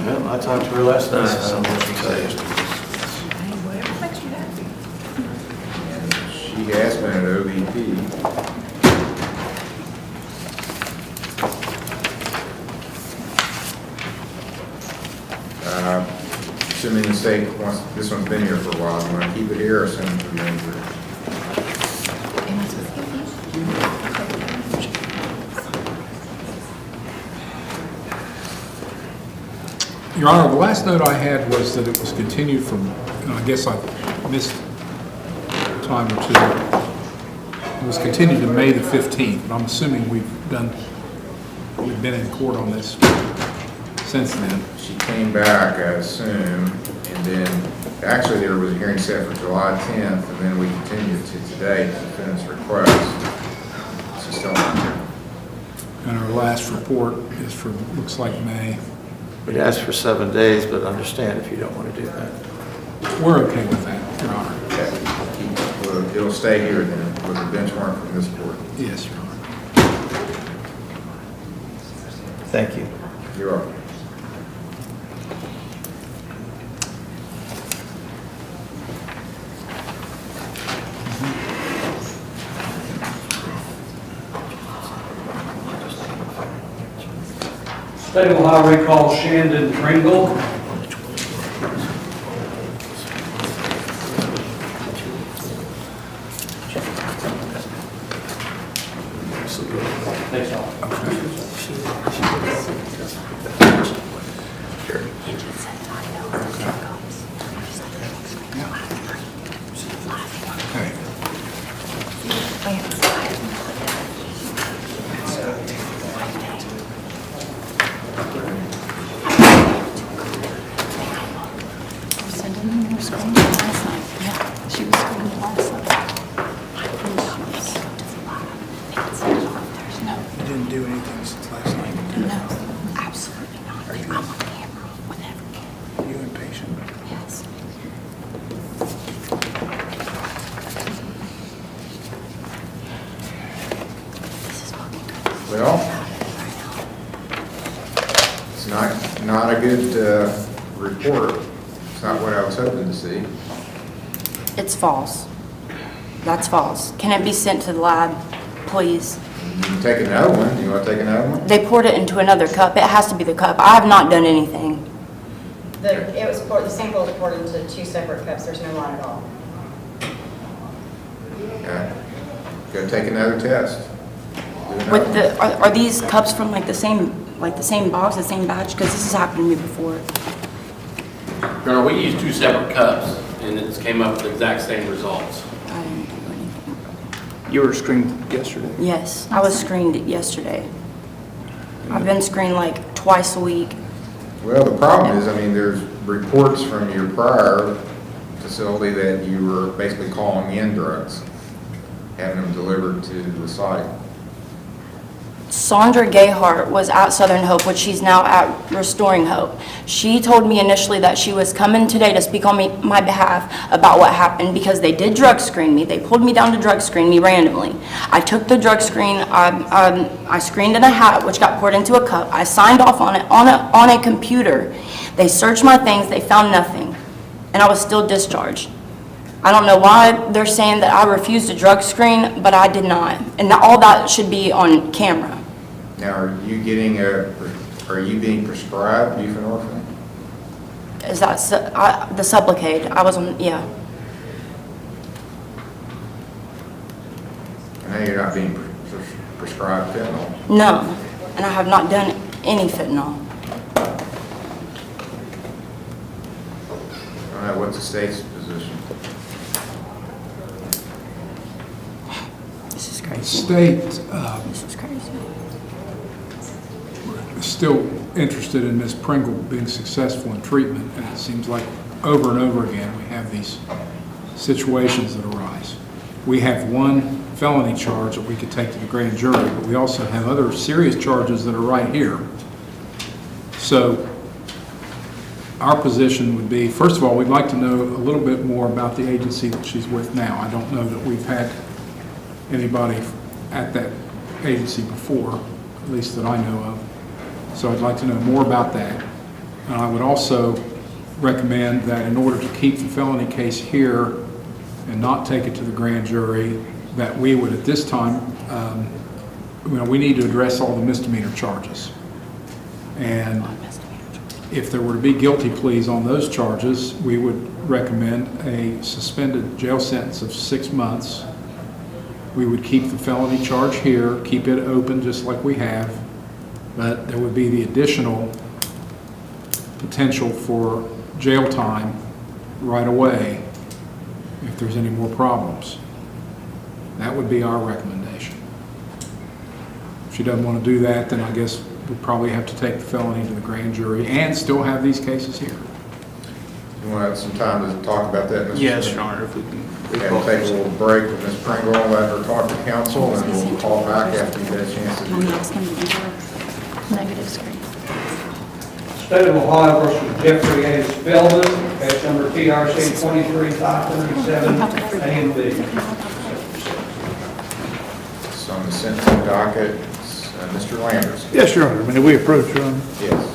Well, I talked to her last night. I don't know what she said. She has been at OVP. Assuming the state wants, this one's been here for a while, you want to keep it here or send it to the injury? Your Honor, the last note I had was that it was continued from, and I guess I missed a time or two. It was continued to May the 15th, but I'm assuming we've been in court on this since then. She came back, I assume, and then, actually, there was a hearing set for July 10th, and then we continued to today to defendant's request. She's still not here. And our last report is for, looks like May. We'd ask for 7 days, but understand if you don't want to do that. We're okay with that, Your Honor. Okay. Well, it'll stay here then, with a bench warrant from this court. Yes, Your Honor. Thank you. You're welcome. State of Ohio recall Shandon Pringle. Thanks, all. Okay. She was screaming last night. You didn't do anything since last night? No, absolutely not. I'm on camera whenever. You impatient? Yes. This is looking good. Well, it's not a good report. It's not what I was hoping to see. It's false. That's false. Can it be sent to the lab, please? You can take another one. Do you want to take another one? They poured it into another cup. It has to be the cup. I have not done anything. The sample was poured into 2 separate cups, there's no line at all. Okay. Go take another test. Do another With one. the, are these cups from like the same Like the same box, the same batch? Because this has happened to me before. Your Honor, we used 2 separate cups, and it came up with the exact same results. I didn't do anything. You were screened yesterday. Yes, I was screened yesterday. I've been screened like twice a week. Well, the problem is, I mean, there's reports from your prior facility that you were basically calling in drugs, having them delivered to the site. Sandra Gayhart was at Southern Hope, which she's now at Restoring Hope. She told me initially that she was coming today to speak on my behalf about what happened because they did drug screen me. They pulled me down to drug screen me randomly. I took the drug screen. I screened in a hat, which got poured into a cup. I signed off on it on a computer. They searched my things. They found nothing, and I was still discharged. I don't know why they're saying that I refused a drug screen, but I did not, and all that should be on camera. Now, are you being prescribed buprenorphine? Is that the Sublocade? I was on, yeah. I know you're not being prescribed fentanyl. No, and I have not done any fentanyl. All right, what's the state's position? This is The crazy. state This is crazy. is still interested in Ms. Pringle being successful in treatment, and it seems like over and over again we have these situations that arise. We have one felony charge that we could take to the grand jury, but we also have other serious charges that are right here. So our position would be, first of all, we'd like to know a little bit more about the agency that she's with now. I don't know that we've had anybody at that agency before, at least that I know of. So I'd like to know more about that. And I would also recommend that in order to keep the felony case here and not take it to the grand jury, that we would at this time, we need to address all the misdemeanor charges. And if there were to be guilty pleas on those charges, we would recommend a suspended jail sentence of 6 months. We would keep the felony charge here, keep it open just like we have, but there would be the additional potential for jail time right away if there's any more problems. That would be our recommendation. If she doesn't want to do that, then I guess we'll probably have to take the felony to the grand jury and still have these cases here. You want to have some time to talk about that, Mr. Yes, Smith? Your Honor, if we can. Take a little break with Ms. Pringle, let her talk to counsel, and we'll call back after you've had a chance to do I'm that. asking to do the negative screen. State of Ohio versus Jeffrey A. Spelman, case number TRC 23-537, A and B. So on the sentencing docket, Mr. Landers. Yes, Your Honor. May we approach, Your Honor? Yes.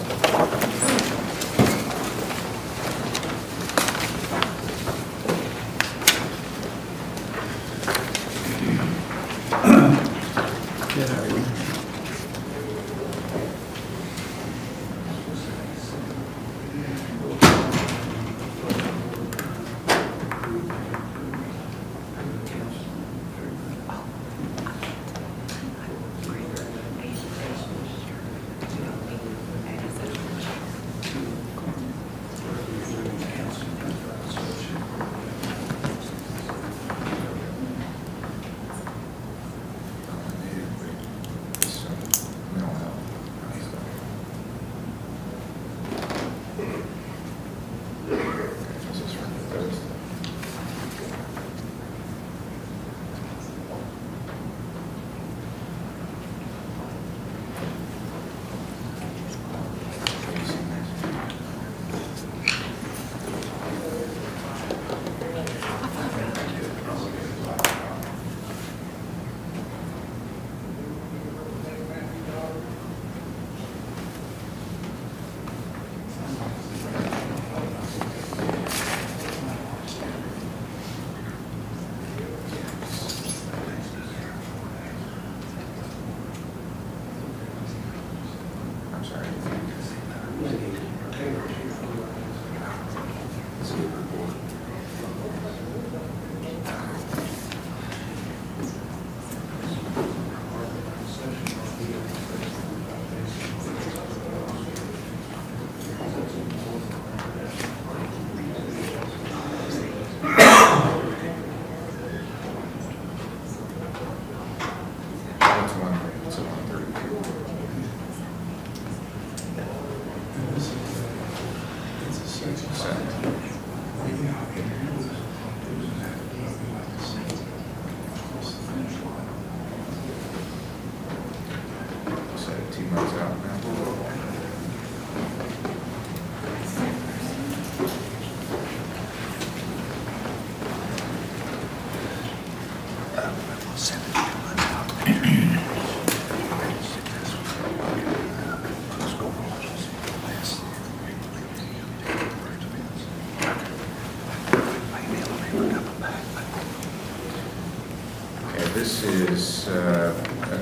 case is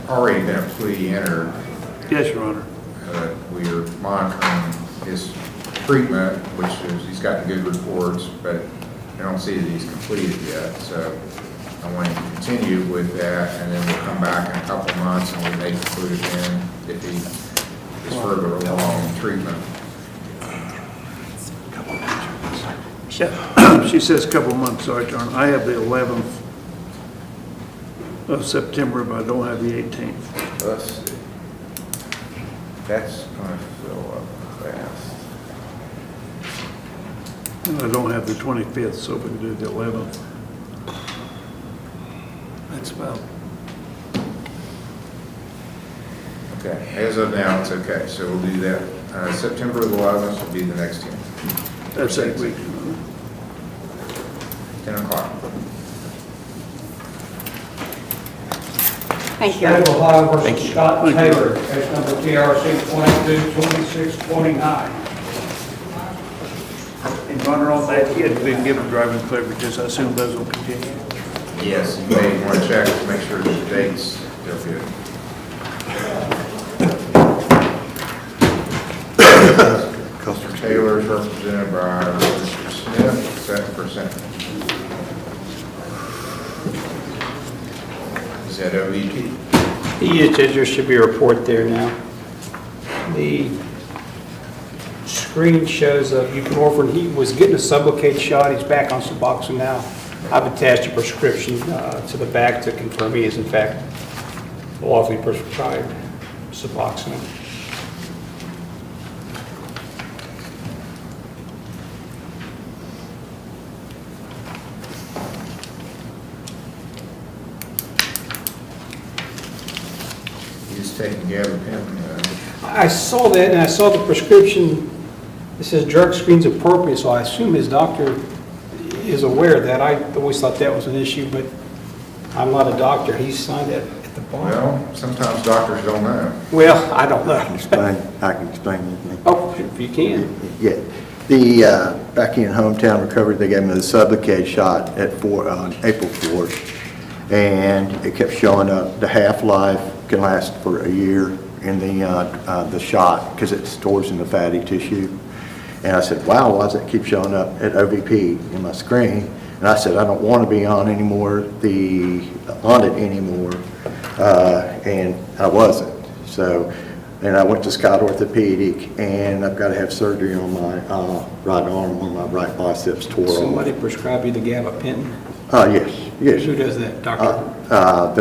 already been a plea entered. Yes, Your Honor. We are monitoring his treatment, which is, he's gotten good reports, but I don't see that he's completed yet. So I want to continue with that, and then we'll come back in a couple of months and we may conclude it then if he is further along in treatment. She says a couple of months, sorry, John. I have the 11th of September, but I don't have the 18th. Let's see. That's going to fill up fast. And I don't have the 25th, so we can do the 11th. That's about, Okay, as of now, it's okay, so we'll do that. September 11th will be the next one. that's 8 weeks. 10 o'clock. Thank you. State of Ohio versus Scott Taylor, case number TRC 222629. And Your Honor, on that, he had been given driving privileges. I assume those will continue. Yes, you may want to check to make sure that the dates are good. Mr. Taylor is represented by Mr. Smith, second for Senate. Is that OVP? He is, Judge, there should be a report there now. The screen shows buprenorphine. He was getting a Sublocade shot. He's back on Suboxone now. I've attached a prescription to the back to confirm he is in fact lawfully prescribed Suboxone. He's taking gabapentin. I saw that, and I saw the prescription. It says drug screen's appropriate, so I assume his doctor is aware of that. I always thought that was an issue, but I'm not a doctor. He signed it at the bar. Well, sometimes doctors don't know. Well, I don't know. I can explain anything. Oh, if you can. Yeah, the, back in hometown recovery, they gave me the Sublocade shot at April 4th, and it kept showing up. The half-life can last for a year in the shot because it stores in the fatty tissue. And I said, wow, why does it keep showing up at OVP in my screen? And I said, I don't want to be on it anymore, and I wasn't. So, and I went to Scott Orthopedic, and I've got to have surgery on my right arm, when my right biceps tore off. Somebody prescribe you the gabapentin? Yes. Who does that, doctor?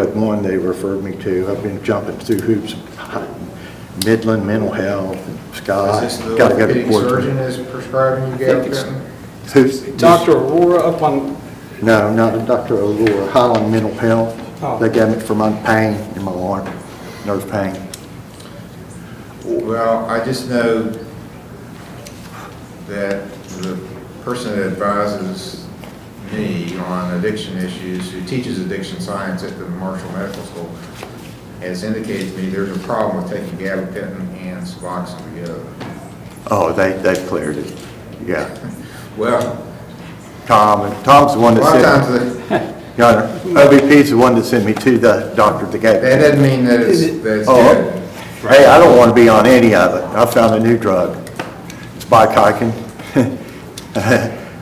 The one they referred me to. I've been jumping through hoops, Midland Mental Health, Scott. Is this the Gotta go to orthopedic court. surgeon is prescribing you gabapentin? Who's? Dr. Aurora up on, No, not Dr. Allure, Highland Mental Health. Oh. They gave me for my pain in my arm, nerve pain. Well, I just know that the person that advises me on addiction issues, who teaches addiction science at the Marshall Medical School, has indicated to me there's a problem with taking gabapentin and Suboxone together. Oh, they've cleared it, yeah. Well, Tom's the one a lot that of sent, times Your Honor, OVP's the one that sent me to the doctor that gave that it. doesn't mean that it's Oh, good. hey, I don't want to be on any of it. I found a new drug. It's Bikeikin.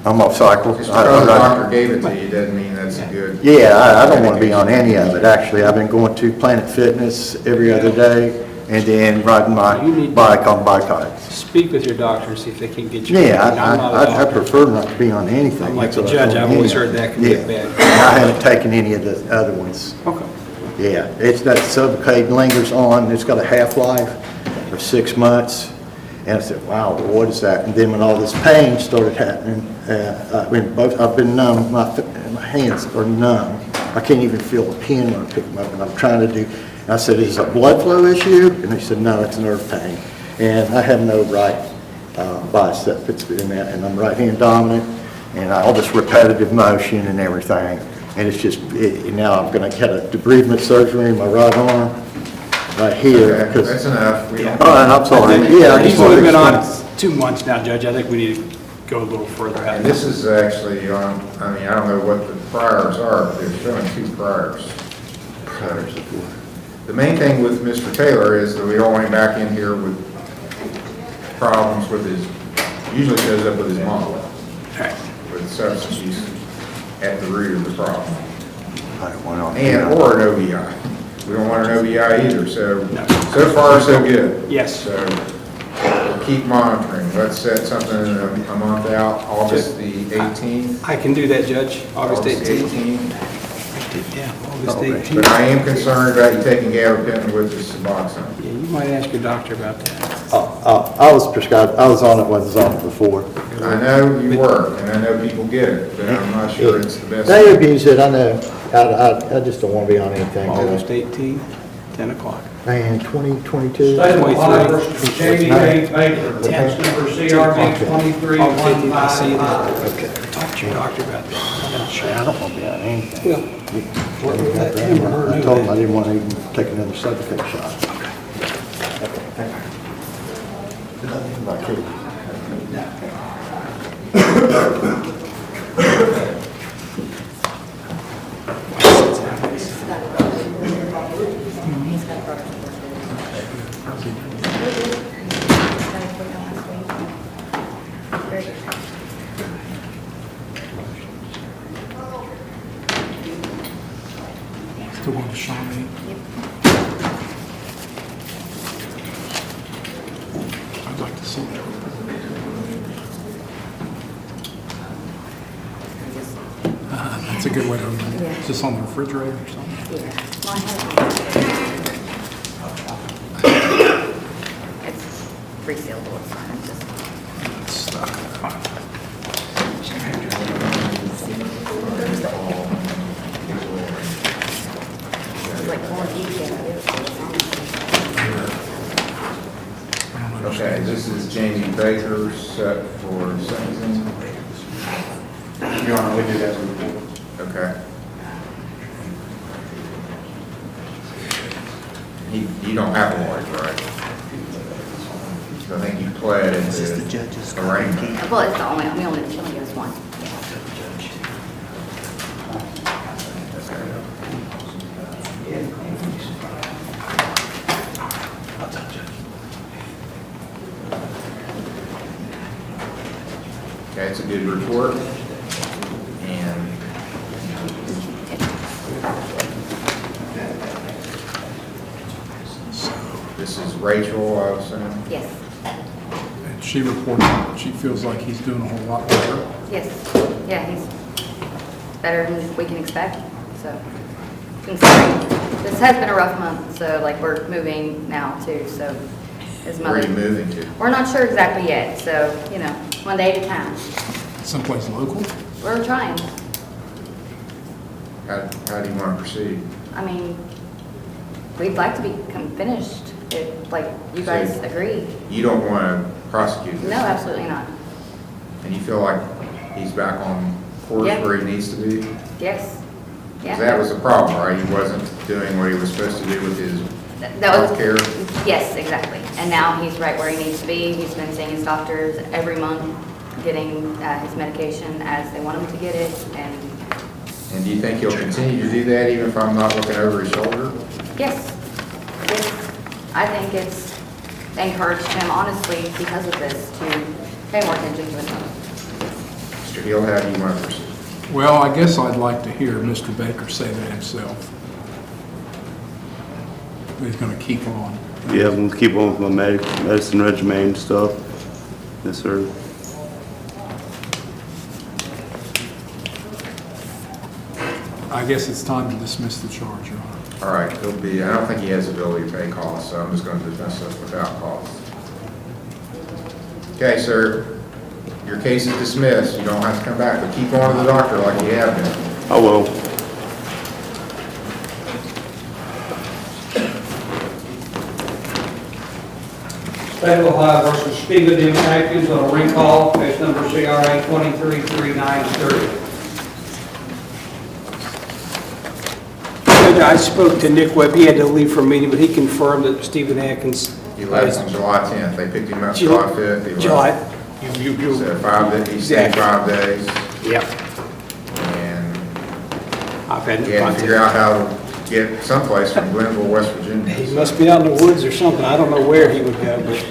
I'm off cycle. Just because the doctor gave it to you doesn't mean that's good. Yeah, I don't want to be on any of it, actually. I've been going to Planet Fitness every other day and then riding my bike on Bikeikin. speak with your doctor and see if they can get you. Yeah, I'm not a I doctor. prefer not to be on anything. I'm like That's the what I judge, told I've always him. heard that can get Yeah. bad. I haven't taken any of the other ones. Okay. Yeah, it's that Sublocade lingers on, it's got a half-life of 6 months. And I said, wow, what is that? And then when all this pain started happening, I've been numb, my hands are numb. I can't even feel a pen when I pick them up, and I'm trying to do, I said, is it a blood flow issue? And they said, no, it's nerve pain. And I have no right bicep, it's in that, and I'm right-hand dominant, and all this repetitive motion and everything. And it's just, now I'm gonna get a debridement surgery in my right arm, right here. Okay, 'cause- that's enough. We don't- All right, I'm sorry. Yeah, I He's just wanted only to been on explain. 2 months now, Judge. I think we need to go a little further out. And this is actually on, I mean, I don't know what the priors are, but they're showing 2 priors. The main thing with Mr. Taylor is that we don't want him back in here with problems with his, usually shows up with his mom, with substance use at the root of the problem. And, or an OBI. We don't want an OBI either, so far so good. Yes. So we'll keep monitoring. Let's set something a month out, August the 18th. I can do that, Judge, August 18th. 18th. Yeah, August 18th. But I am concerned about you taking gabapentin with the Suboxone. Yeah, you might ask your doctor about that. I was prescribed, I was on it before. I know you were, and I know people get it, but I'm not sure it's the best. They abuse it, I know. I just don't want to be on anything. August 18th, 10 o'clock. And 2022. State of Ohio versus Jamie A. Baker, case number CRB 23-155. I see that. Okay. Talk to your doctor about that. I'm not sure. I don't want to be on anything. Well, let him or her I know told him I that. didn't want to even take another Suboxone shot. My kid. Still going to Shawnee. I'd like to see that. That's a good way to open it. Is this on the refrigerator or something? It's resealable, it's fine, it's just. It's stuck. Fine. It's like more detail. Okay, this is Jamie Baker set for sentencing. Your Honor, we do that report. Okay. You don't have a warrant, right? So I think you pled into arraignment. Well, it's the only, we only get one. Okay, it's a good report. And this is Rachel, I was saying. Yes, And she reported that she feels like he's doing a whole lot better. yes, yeah, he's better than we can expect, so. Considering, this has been a rough month, so like we're moving now too, so his Where are mother. you moving to? We're not sure exactly yet, so, you know, one day at a time. Someplace local? We're trying. How do you want to proceed? I mean, we'd like to become finished, if, like, you guys So- agree. You don't want to prosecute this? No, absolutely not. And you feel like he's back on course Yeah. where he needs to be? Yes. 'Cause Yeah. that was the problem, right? He wasn't doing what he was supposed to do with his That was, healthcare. yes, exactly. And now he's right where he needs to be. He's been seeing his doctors every month, getting his medication as they want him to get it. And do you think he'll continue to do that even if I'm not looking over his shoulder? Yes, yes, I think it's encouraged him honestly because of this to pay more attention to his health. Mr. Hill, how do you want to proceed? Well, I guess I'd like to hear Mr. Baker say that himself. He's going to keep on. Yeah, I'm gonna keep on with my medicine regimen and stuff. Yes, sir. I guess it's time to dismiss the charge, Your Honor. All right, he'll be, I don't think he has the ability to pay costs, so I'm just going to dismiss this without costs. Okay, sir, your case is dismissed. You don't have to come back, but keep going to the doctor like you have been. I will. State of Ohio versus Stephen M. Atkins on a recall, case number CRA 233930. I spoke to Nick Webb, he had to leave for a meeting, but he confirmed that Stephen Atkins. He left on July 10th. They picked him up July- July 5th. He left. July. So 5 days, he stayed 5 days. Yep. And I've had he had to figure out how to get someplace from Glenville, West Virginia. He must be out in the woods or something. I don't know where he would go, but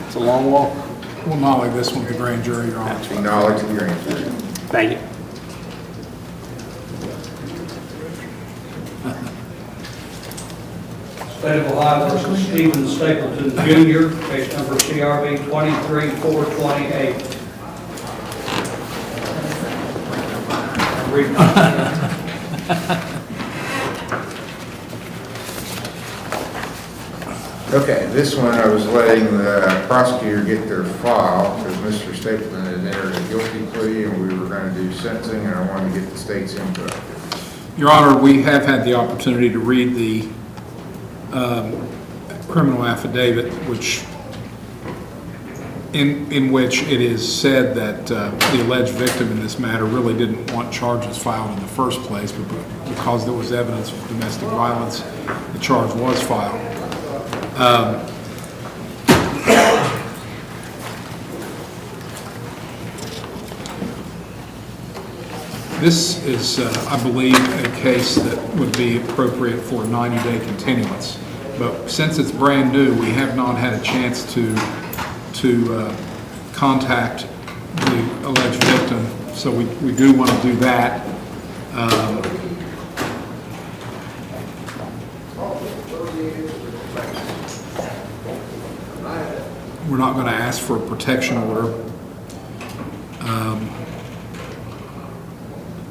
it's a long walk. We'll nolly this one to the grand jury, Your Honor. Acknowledge the grand jury. Thank you. State of Ohio versus Stephen Stapleton Jr., case number CRB 23428. Okay, this one I was letting the prosecutor get their file because Mr. Stapleton had entered a guilty plea and we were going to do sentencing and I wanted to get the state's input. Your Honor, we have had the opportunity to read the criminal affidavit, which, in which it is said that the alleged victim in this matter really didn't want charges filed in the first place, but because there was evidence of domestic violence, the charge was filed. This is, I believe, a case that would be appropriate for a 90-day continuance. But since it's brand new, we have not had a chance to contact the alleged victim, so we do want to do that. We're not going to ask for a protection order.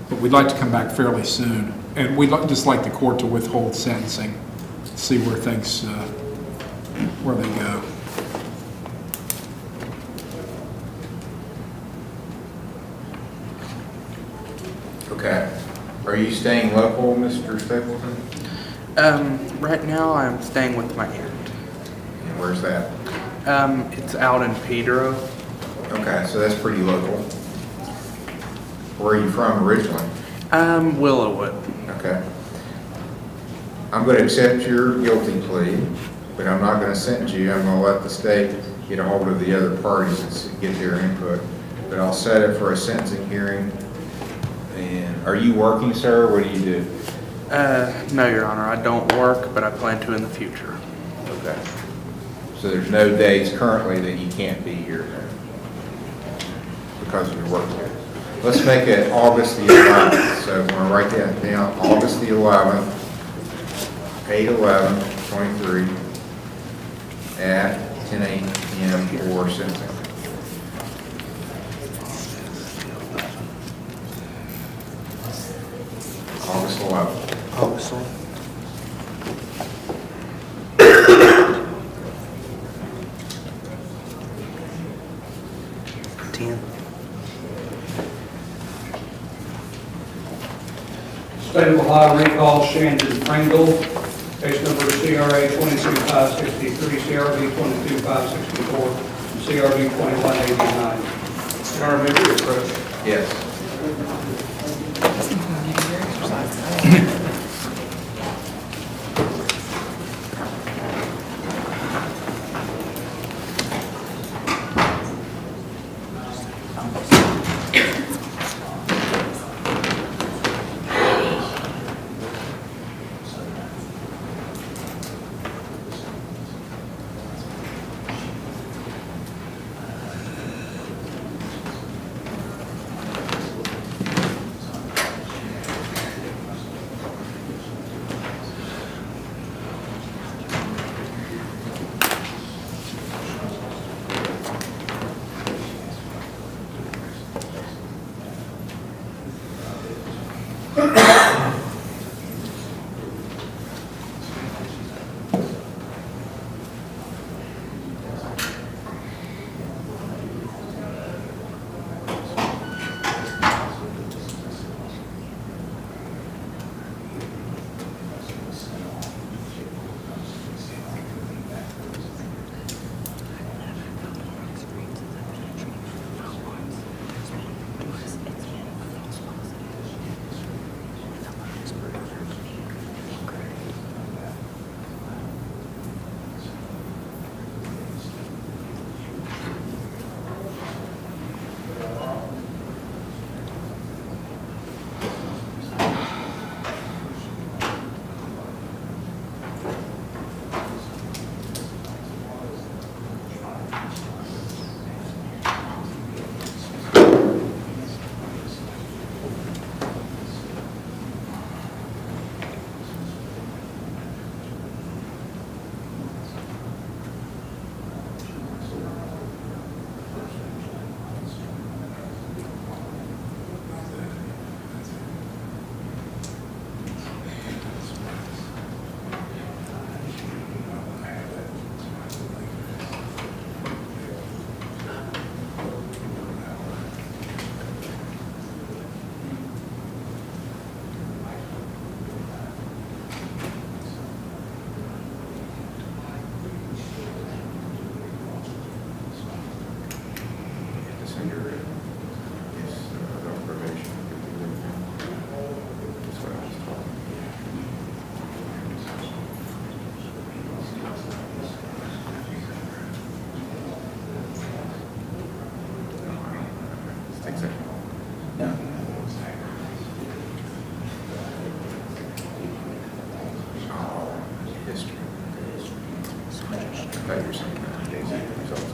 But we'd like to come back fairly soon. And we'd just like the court to withhold sentencing, see where things, where they go. Okay. Are you staying local, Mr. Stapleton? Right now I'm staying with my aunt. And where's that? It's out in Pedro. Okay, so that's pretty local. Where are you from originally? Willowwood. Okay. I'm going to accept your guilty plea, but I'm not going to sentence you. I'm going to let the state get a hold of the other parties and get their input. But I'll set it for a sentencing hearing. And are you working, sir? What do you do? No, Your Honor, I don't work, but I plan to in the future. Okay. So there's no days currently that you can't be here because of your work here. Let's make it August the 11th. So I'm going to write that down. August the 11th, 8/11/23 at 10 a.m. for sentencing. August 11th. August 11th. State of Ohio recalls Shandon Pringle, case number CRA 22563, CRB 22564, and CRB 2189. Your Honor, may we approach? Yes. send your, adult probation. That's what I was told. Takes it. No. Oh, history. I thought you were saying that Daisy results.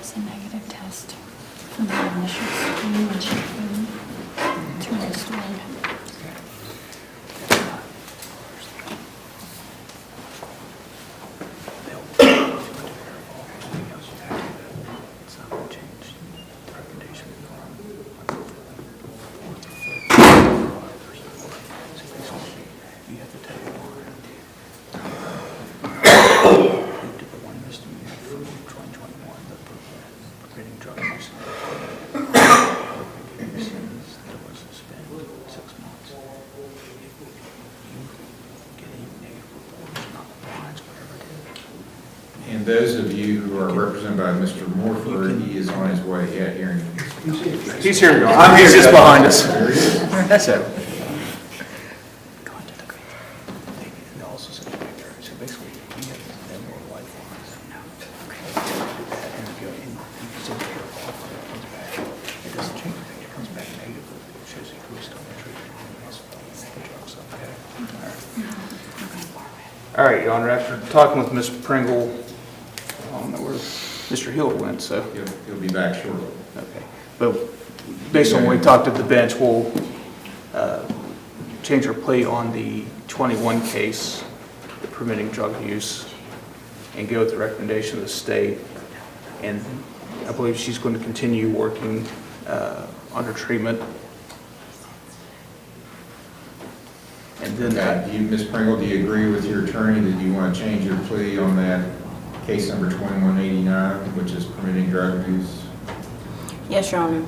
It's a negative test from the initial screen when she came to the store. And those of you who are represented by Mr. Morford, he is on his way. Yeah, here. He's here, he's just behind us. There he is. That's it. All right, Your Honor, after talking with Ms. Pringle, I don't know where Mr. Hill went, so. He'll be back shortly. Okay. But based on what we talked at the bench, we'll change our plea on the 21 case, the permitting drug use, and go with the recommendation of the state. And I believe she's going to continue working under treatment. And then Okay, Ms. Pringle, do you agree with your attorney that you want to change your plea on that case number 2189, which is permitting drug use? Yes, Your Honor.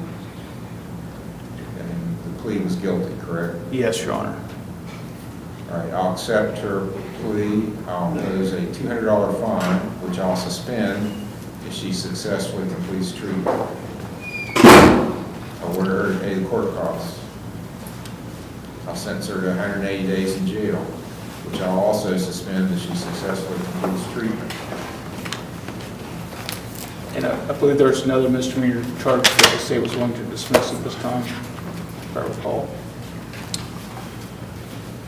And the plea was guilty, correct? yes, Your Honor. All right, I'll accept her plea. I'll impose a $200 fine, which I'll suspend if she successfully completes treatment. I'll order her to pay the court costs. I'll sentence her to 180 days in jail, which I'll also suspend if she successfully completes treatment. And I believe there's another misdemeanor charge that the state was willing to dismiss at this time, if I recall.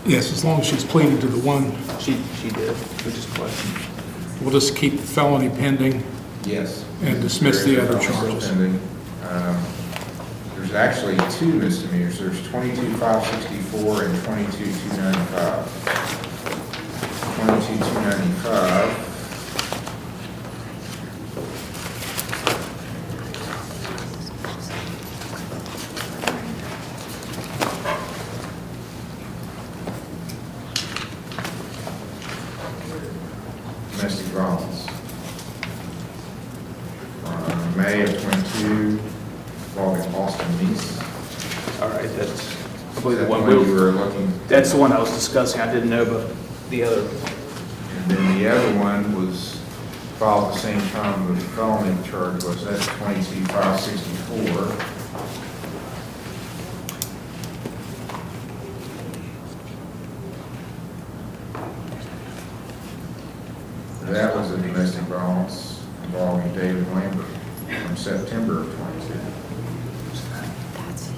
Yes, as long as she's pleaded to the one, She did, we just questioned. we'll just keep the felony pending. Yes. And dismiss the other There is a charges. pending. There's actually two misdemeanors. There's 22-564 and 22-295. 22-295. Domestic violence. May of 22, involving Austin Meese. All right, that's, I believe the That one you were looking, that's the one I was discussing. I didn't know, but the other, and then the other one was filed at the same time the felony charge was, that's 22-564. That was a domestic violence involving David Lambert from September of 22.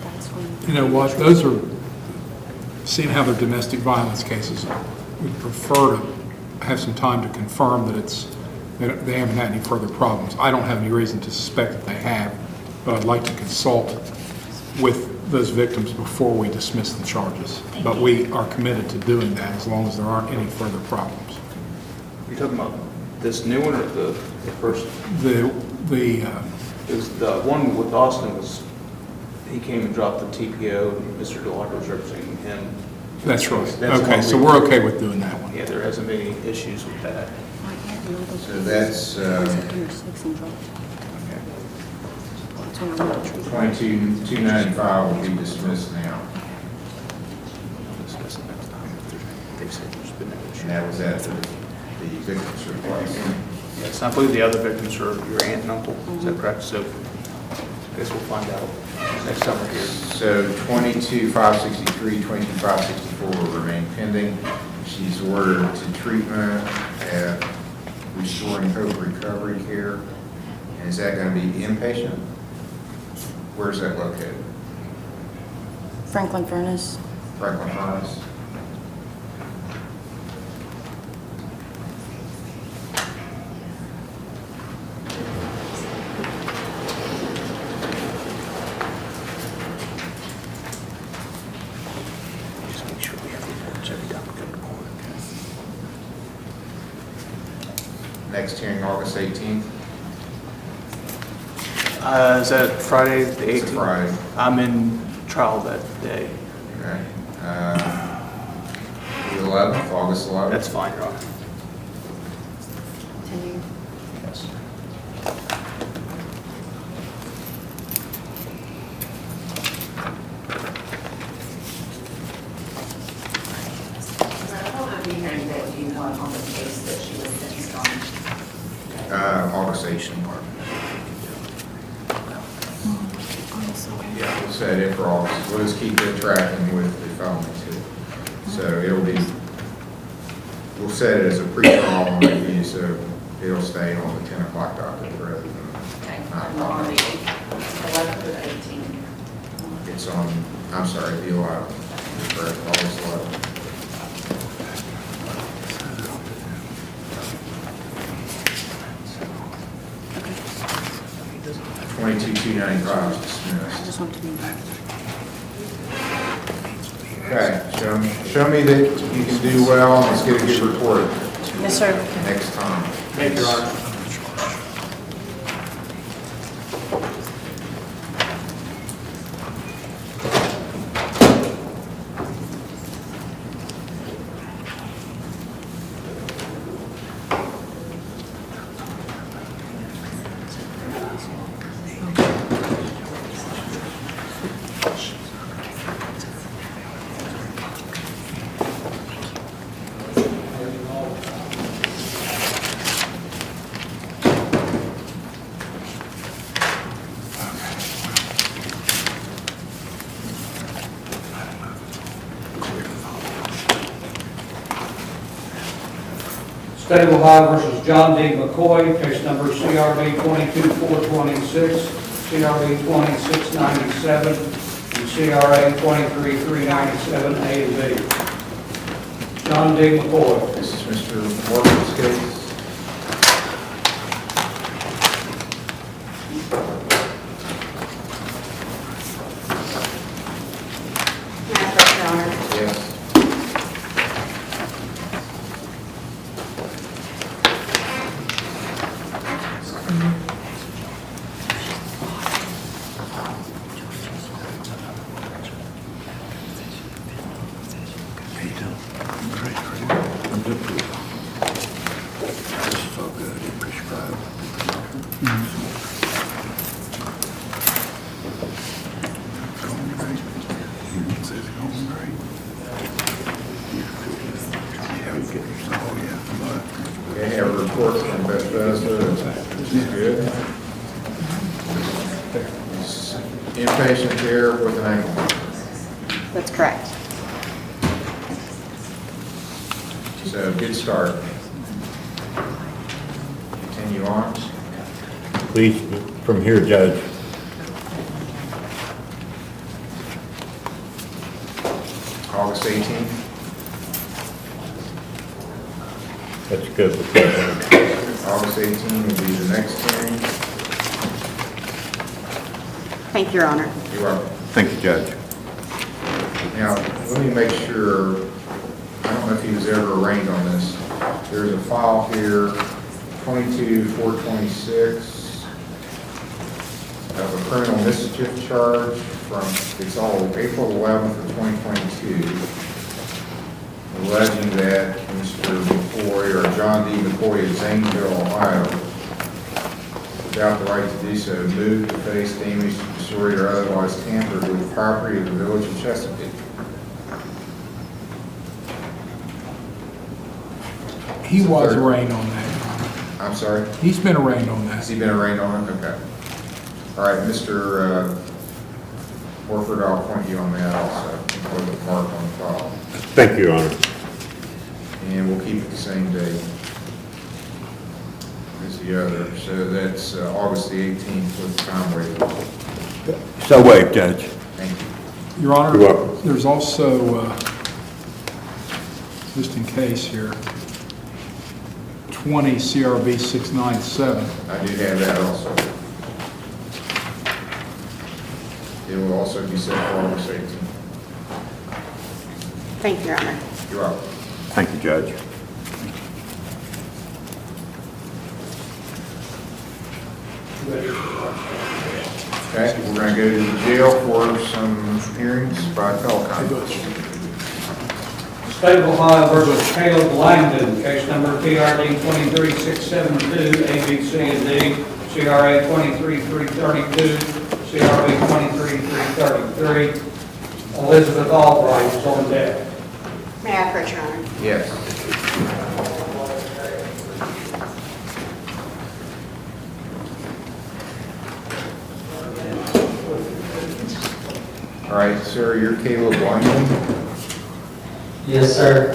That's when. You know what, those are, seeing how they're domestic violence cases, we'd prefer to have some time to confirm that they haven't had any further problems. I don't have any reason to suspect that they have, but I'd like to consult with those victims before we dismiss the charges. But we are committed to doing that as long as there aren't any further problems. you're talking about this new one or the first? The It was the one with Austin was, he came and dropped the TPO, and Mr. DeLocke was representing him. That's right. That's the Okay, one so we- we're okay with doing that one. Yeah, there hasn't been any issues with that. So that's 22-295 will be dismissed now. Discuss it next time. They said there's been no issue. And that was at the victim's request. Yes, I believe the other victims are your aunt and uncle, is that correct? So I guess we'll find out next summer here. So 22-563, 22-564 will remain pending. She's ordered to treatment at Restoring Hope Recovery Care. And is that going to be inpatient? Where's that located? Franklin Furnace. Franklin Furnace? Just make sure we have reports every time we go to court. Next hearing, August 18th. Is that Friday, the 18th? It's a Friday. I'm in trial that day. Okay. The 11th, August 11th. That's fine, Your Honor. Yes. What would be hearing that you want on the case that she was sentenced on? August 18th. Yeah, we'll set it for August. We'll just keep it tracking with the felony too. So it'll be, we'll set it as a pre-trial review, so it'll stay on the 10 o'clock docket rather than Okay, 9 and on the o'clock. 11th or the 18th? It's on, I'm sorry, the 11th, correct, August 11th. $22,295 is dismissed. Just want to know. Okay, show me that you can do well, let's get a good report Yes, sir. next time. Thank you, Your Honor. State of Ohio versus John D. McCoy, case number CRB 22426, CRB 2697, and CRA 23397 A and B. John D. McCoy. This is Mr. Morgan's case. Your Honor. Yes. Okay, have a report from Bethesda, which is good. Inpatient care with an ankle. That's correct. So, good start. Continue on. Please, from here, Judge. August 18th. That's good. With that. August 18th will be the next hearing. Thank you, Your Honor. You are. Thank you, Judge. Now, let me make sure, I don't know if he was ever arraigned on this. There's a file here, 22-426, of a criminal mischief charge from, it's all April 11th of 2022, alleging that Mr. McCoy, or John D. McCoy of Zanesville, Ohio, without the right to do so, moved, defaced, damaged, destroyed, or otherwise tampered with the property of the village of Chesapeake. He was arraigned on that. I'm sorry? He's been arraigned on that. Has he been arraigned on it? Okay. All right, Mr. Warford, I'll point you on that also, include the mark on the file. Thank you, Your Honor. And we'll keep it the same date as the other. So that's August the 18th with time waiting. So waived, Judge. Thank you. Your Honor, You're welcome. there's also, just in case here, 20 CRB 697. I do have that also. It will also be set for August 18th. Thank you, Your Honor. You're welcome. Thank you, Judge. Okay, we're going to go to the jail for some hearings by teleconference. State of Ohio versus Caleb Langdon, case number PRD 23672, A, B, C, and D, CRA 23332, CRB 23333. Elizabeth Albright is on deck. May I approach, Your Honor? Yes. All right, sir, you're Caleb Langdon. Yes, sir.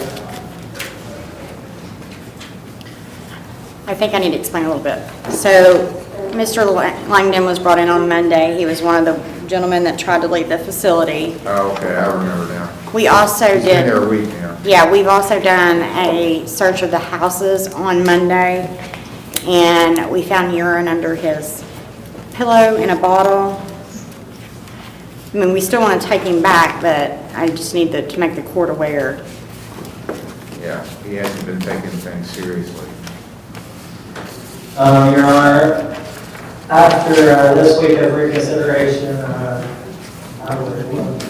I think I need to explain a little bit. So, Mr. Langdon was brought in on Monday. He was one of the gentlemen that tried to leave the facility. Oh, okay, I remember now. We also He's been did, there a week now. yeah, we've also done a search of the houses on Monday, and we found urine under his pillow in a bottle. I mean, we still want to take him back, but I just need to make the court aware. Yeah, he hasn't been taking things seriously. Your Honor, after this week of reconsideration, I would love to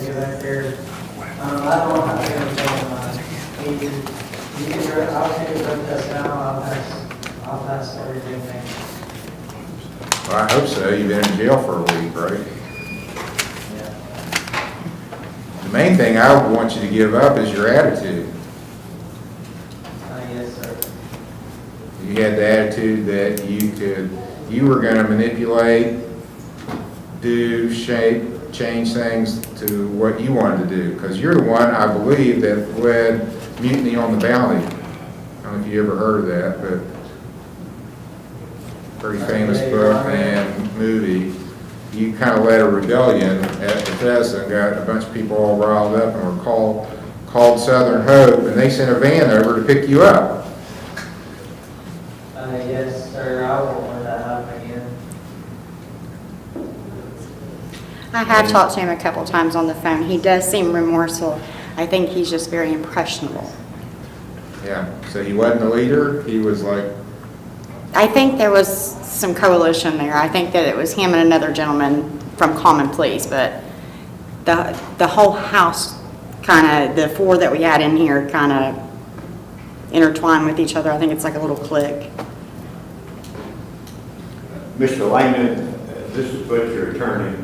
get back there. I don't have anything. I'll take a drug test now. I'll pass everything. Well, I hope so. You've been in jail for a week, right? Yeah. The main thing I want you to give up is your attitude. Yes, sir. You had the attitude that you were going to manipulate, do, shape, change things to what you wanted to do. Because you're the one, I believe, that led mutiny on the bounty I don't know if you ever heard of that, but pretty famous book and movie. You kind of led a rebellion at Bethesda and got a bunch of people all riled up and were called Southern Hope, and they sent a van over to pick you up. Yes, sir, I won't let that happen again. I have talked to him a couple times on the phone. He does seem remorseful. I think he's just very impressionable. Yeah, so he wasn't a leader, he was like, I think there was some coalition there. I think that it was him and another gentleman from Common Pleas, but the whole house, kind of, the four that we had in here kind of intertwined with each other. I think it's like a little clique. Mr. Langdon, this is what your attorney,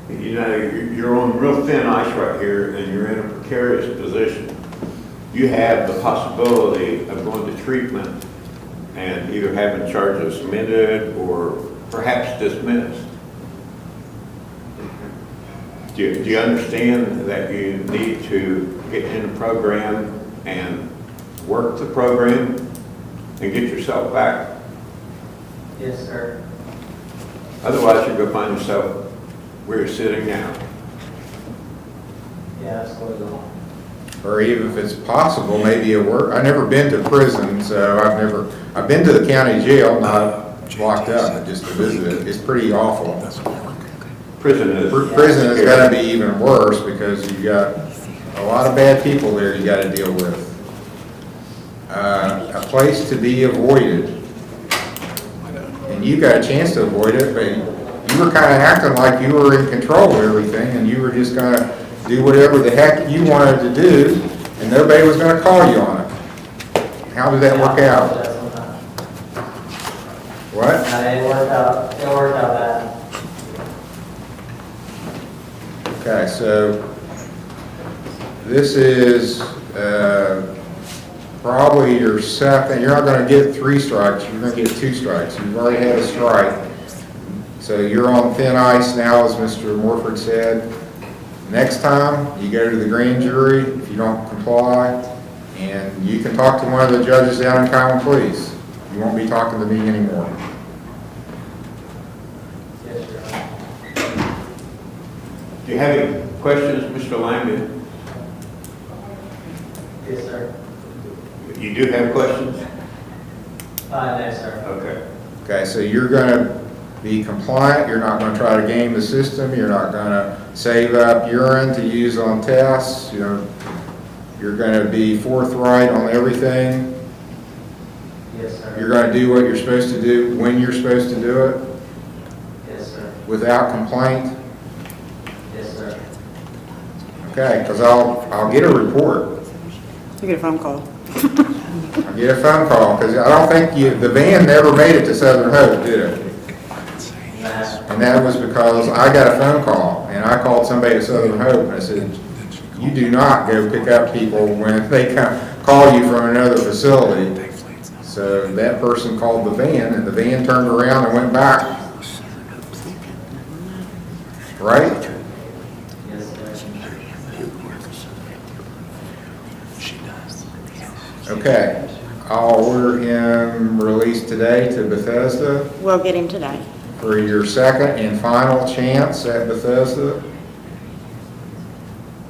you know, you're on real thin ice right here, and you're in a precarious position. You have the possibility of going to treatment and either having charges amended or perhaps dismissed. Do you understand that you need to get in the program and work the program and get yourself back? Yes, sir. Otherwise, you're going to find yourself where you're sitting now. Yeah, that's what it's on. or even if it's possible, maybe a work, I've never been to prison, so I've been to the county jail, not locked up, but just to visit it. It's pretty awful. Prison is gonna be even worse because you've got a lot of bad people there you gotta deal with. A place to be avoided. And you got a chance to avoid it, but you were kinda acting like you were in control of everything and you were just gonna do whatever the heck you wanted to do and nobody was gonna call you on it. How did that work out? What? It worked out bad. Okay, so this is probably your second. You're not going to get 3 strikes. You're going to get 2 strikes. You've already had a strike. So you're on thin ice now, as Mr. Morford said. Next time, you go to the grand jury if you don't comply, and you can talk to one of the judges down in Common Pleas. You won't be talking to me anymore. Do you have any questions, Mr. Langdon? Yes, sir. You do have questions? No, sir. Okay. Okay, so you're going to be compliant. You're not going to try to game the system. You're not going to save up urine to use on tests. You're going to be forthright on everything. Yes, sir. You're going to do what you're supposed to do when you're supposed to do it Yes, sir. without complaint. Yes, sir. Okay, because I'll get a report. You get a phone call. I'll get a phone call because I don't think the van never made it to Southern Hope, did it? And that was because I got a phone call and I called somebody at Southern Hope and I said, you do not go pick up people when they call you from another facility. So that person called the van and the van turned around and went back. Right? Okay, I'll order him released today to Bethesda We'll get him today. for your second and final chance at Bethesda.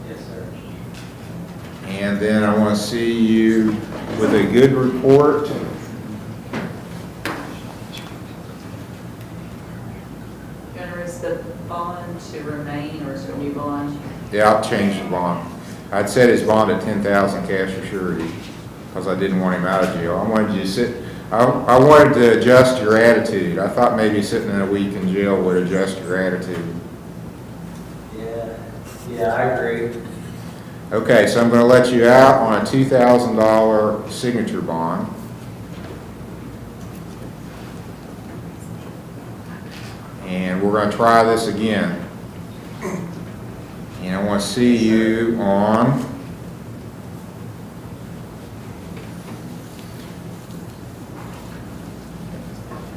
Yes, sir. And then I want to see you with a good report. Gunnar, is the bond to remain or is it a new bond? Yeah, I'll change the bond. I'd set his bond at 10,000 cash or surety because I didn't want him out of jail. I wanted you to sit, I wanted to adjust your attitude. I thought maybe sitting in a week in jail would adjust your attitude. Yeah, I agree. Okay, so I'm going to let you out on a $2,000 signature bond. And we're going to try this again. And I want to see you on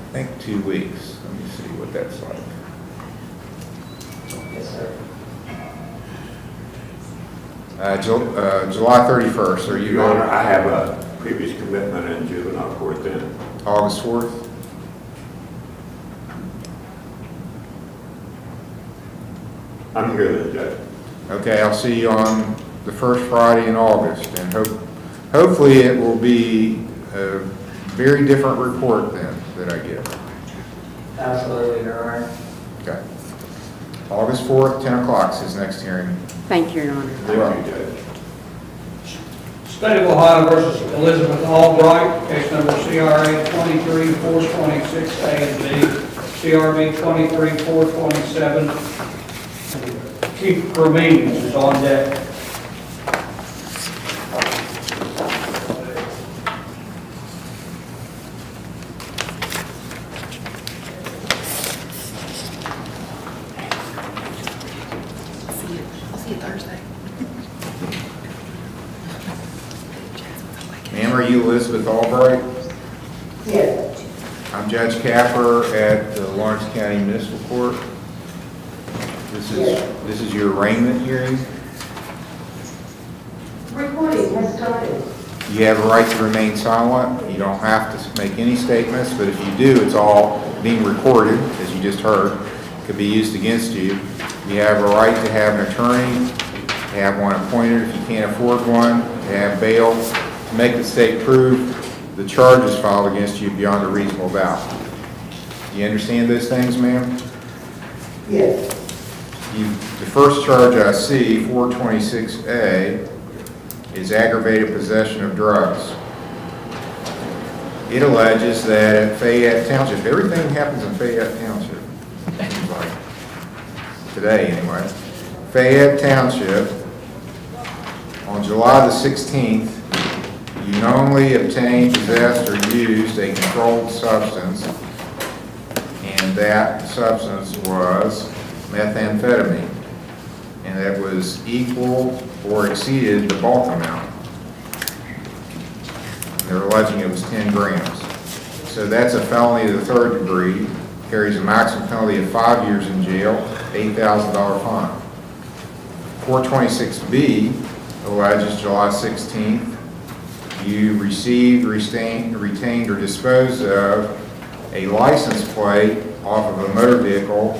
I think 2 weeks. Let me see what that's like. Yes, sir. July 31st, are you Your Honor, there? I have a previous commitment in juvenile court then. August 4th? I'm here then, Judge. Okay, I'll see you on the first Friday in August, and hopefully it will be a very different report then that I get. Absolutely, Your Honor. Okay. August 4th, 10 o'clock is his next hearing. Thank you, Your Honor. Thank you, Judge. State of Ohio versus Elizabeth Albright, case number CRA 23-426A and B, CRB 23-427. Chief Cremines is on deck. I'll see you Thursday. Ma'am, are you Elizabeth Albright? Yes. I'm Judge Capper at the Lawrence County Municipal Court. This is your arraignment hearing. Recording has started. You have a right to remain silent. You don't have to make any statements, but if you do, it's all being recorded, as you just heard. It could be used against you. You have a right to have an attorney, to have one appointed if you can't afford one, to have bail, to make the state prove the charges filed against you beyond a reasonable doubt. Do you understand those things, ma'am? Yes. The first charge I see, 426A, is aggravated possession of drugs. It alleges that at Fayette Township, everything happens in Fayette Township, seems like, today anyway. Fayette Township, on July the 16th, you knowingly obtained, possessed, or used a controlled substance, and that substance was methamphetamine, and that was equal or exceeded the bulk amount. They're alleging it was 10 grams. So that's a felony of the third degree, carries a maximum penalty of 5 years in jail, $8,000 fine. 426B alleges July 16th, you received, retained, or disposed of a license plate off of a motor vehicle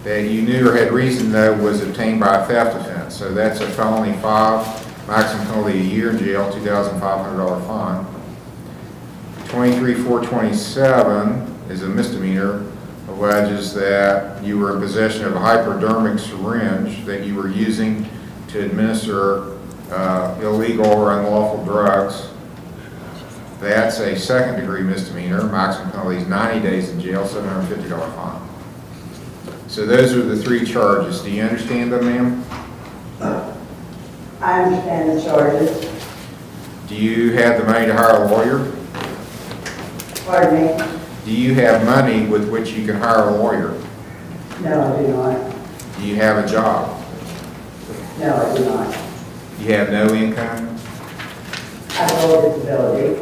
that you knew or had reason to know was obtained by a theft offense. So that's a felony 5, maximum penalty a year in jail, $2,500 fine. 23-427 is a misdemeanor, alleges that you were in possession of a hypodermic syringe that you were using to administer illegal or unlawful drugs. That's a second degree misdemeanor, maximum penalty is 90 days in jail, $750 fine. So those are the three charges. Do you understand them, ma'am? I understand the charges. Do you have the money to hire a lawyer? Pardon me? Do you have money with which you can hire a lawyer? No, I do not. Do you have a job? No, I do not. You have no income? I have a disability.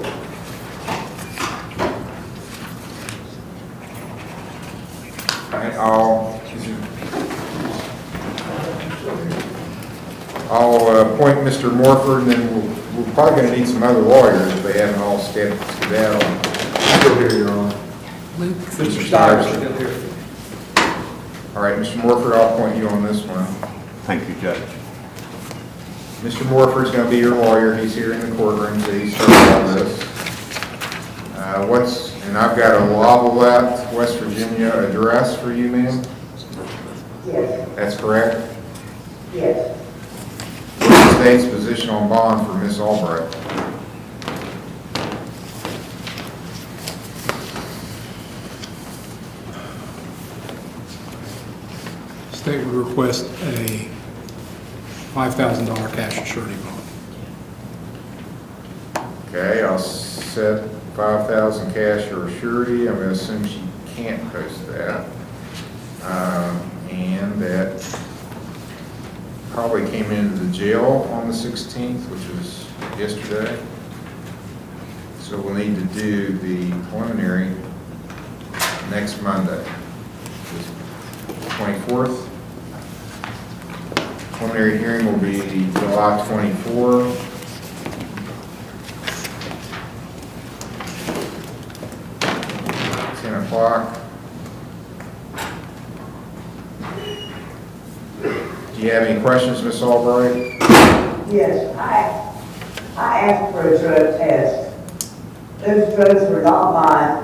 All right, I'll appoint Mr. Morford, and then we're probably going to need some other lawyers if they haven't all skedaddled. Still here, Your Honor. Mr. Stiers is still here. All right, Mr. Morford, I'll appoint you on this one. Thank you, Judge. Mr. Morford's going to be your lawyer. He's here in the courtroom, so he's starting all this. And I've got a Lavalette, West Virginia address for you, ma'am? Yes. That's correct? Yes. What's the state's position on bond for Ms. Albright? State would request a $5,000 cash surety bond. Okay, I'll set 5,000 cash or surety. I'm going to assume she can't post that. And that probably came into the jail on the 16th, which was yesterday. So we'll need to do the preliminary next Monday, the 24th. Preliminary hearing will be July 24. O'clock. Do you have any questions, Ms. Albright? Yes, I asked for a drug test. Those drugs were not mine.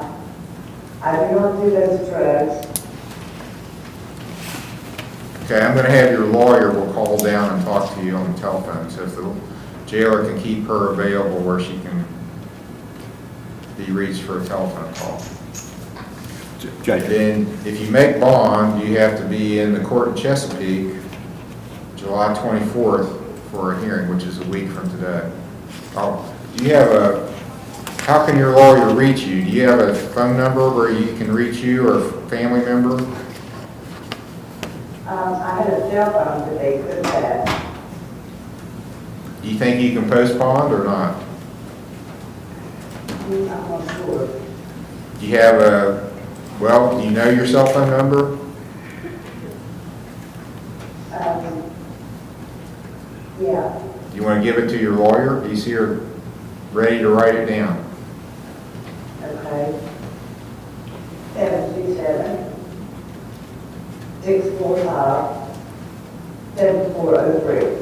I do not do those drugs. Okay, I'm going to have your lawyer will call down and talk to you on the telephone, so if the jailer can keep her available where she can be reached for a telephone call. Then, if you make bond, you have to be in the court in Chesapeake July 24th for a hearing, which is a week from today. Oh, do you have how can your lawyer reach you? Do you have a phone number where you can reach you or a family member? I had a cell phone that they couldn't have. Do you think you can post bond or not? I'm not sure. Do you have do you know your cell phone number? Yeah. Do you want to give it to your lawyer? Do you see her ready to write it down? Okay. 727 645 7403.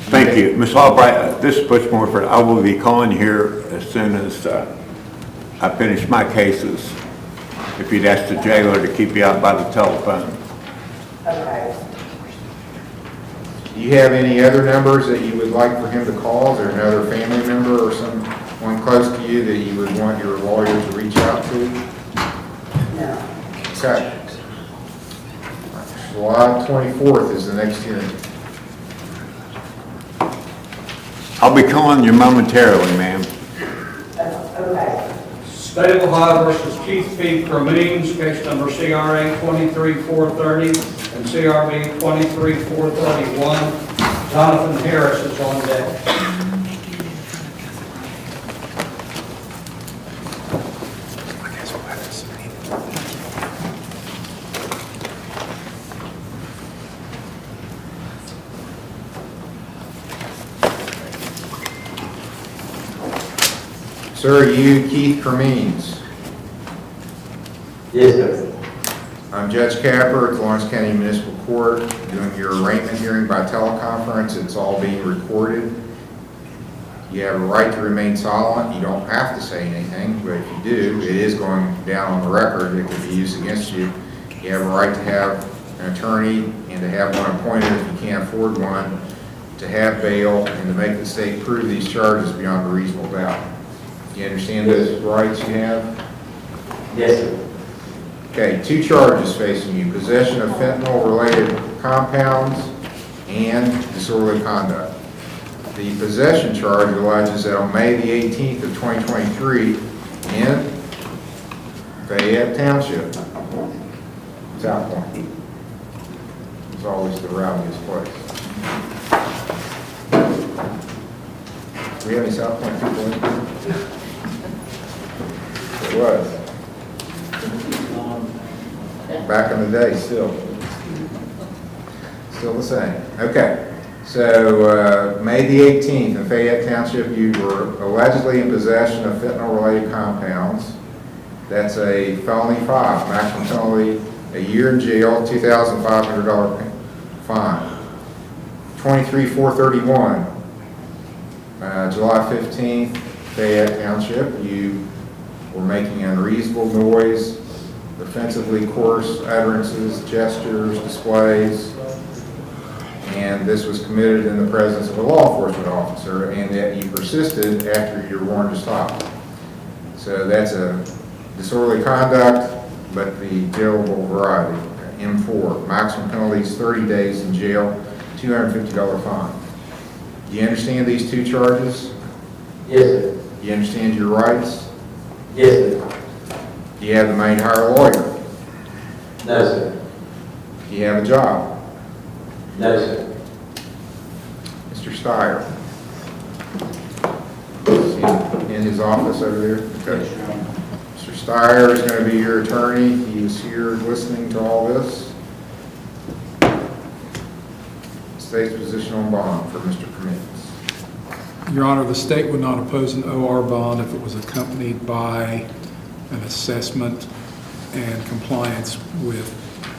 Thank you. Ms. Albright, this is Butch Morford. I will be calling here as soon as I finish my cases. If you'd ask the jailer to keep you out by the telephone. Okay. Do you have any other numbers that you would like for him to call? Is there another family member or someone close to you that you would want your lawyer to reach out to? No. Okay. July 24th is the next hearing. I'll be calling you momentarily, ma'am. Okay. State of Ohio versus Keith P. Cremines, case number CRA 23430 and CRB 23431. Jonathan Harris is on deck. Sir, are you Keith Cremines? Yes, sir. I'm Judge Capper at the Lawrence County Municipal Court, doing your arraignment hearing by teleconference. It's all being recorded. You have a right to remain silent. You don't have to say anything, but if you do, it is going down on the record. It could be used against you. You have a right to have an attorney and to have one appointed if you can't afford one, to have bail, and to make the state prove these charges beyond a reasonable doubt. Do you understand those rights you have? Yes, sir. Okay, two charges facing you: possession of fentanyl-related compounds and disorderly conduct. The possession charge alleges that on May the 18th of 2023 in Fayette Township, South Point, it's always the rowdiest place. Do we have any South Point people in here? It was. Back in the day, still the same. Okay, so May the 18th in Fayette Township, you were allegedly in possession of fentanyl-related compounds. That's a felony 5, maximum penalty a year in jail, $2,500 fine. 23-431, July 15th, Fayette Township, you were making unreasonable noise, offensively coarse utterances, gestures, displays, and this was committed in the presence of a law enforcement officer, and that you persisted after you were warned to stop. So that's a disorderly conduct, but the jailable variety, M4. Maximum penalty is 30 days in jail, $250 fine. Do you understand these two charges? Yes, sir. Do you understand your rights? Yes, sir. Do you have the money to hire a lawyer? No, sir. Do you have a job? No, sir. Mr. Steyer? Is he in his office over there? Okay. Mr. Steyer is going to be your attorney. He is here listening to all this. state's position on bond for Mr. Cremins. Your Honor, the state would not oppose an OR bond if it was accompanied by an assessment and compliance with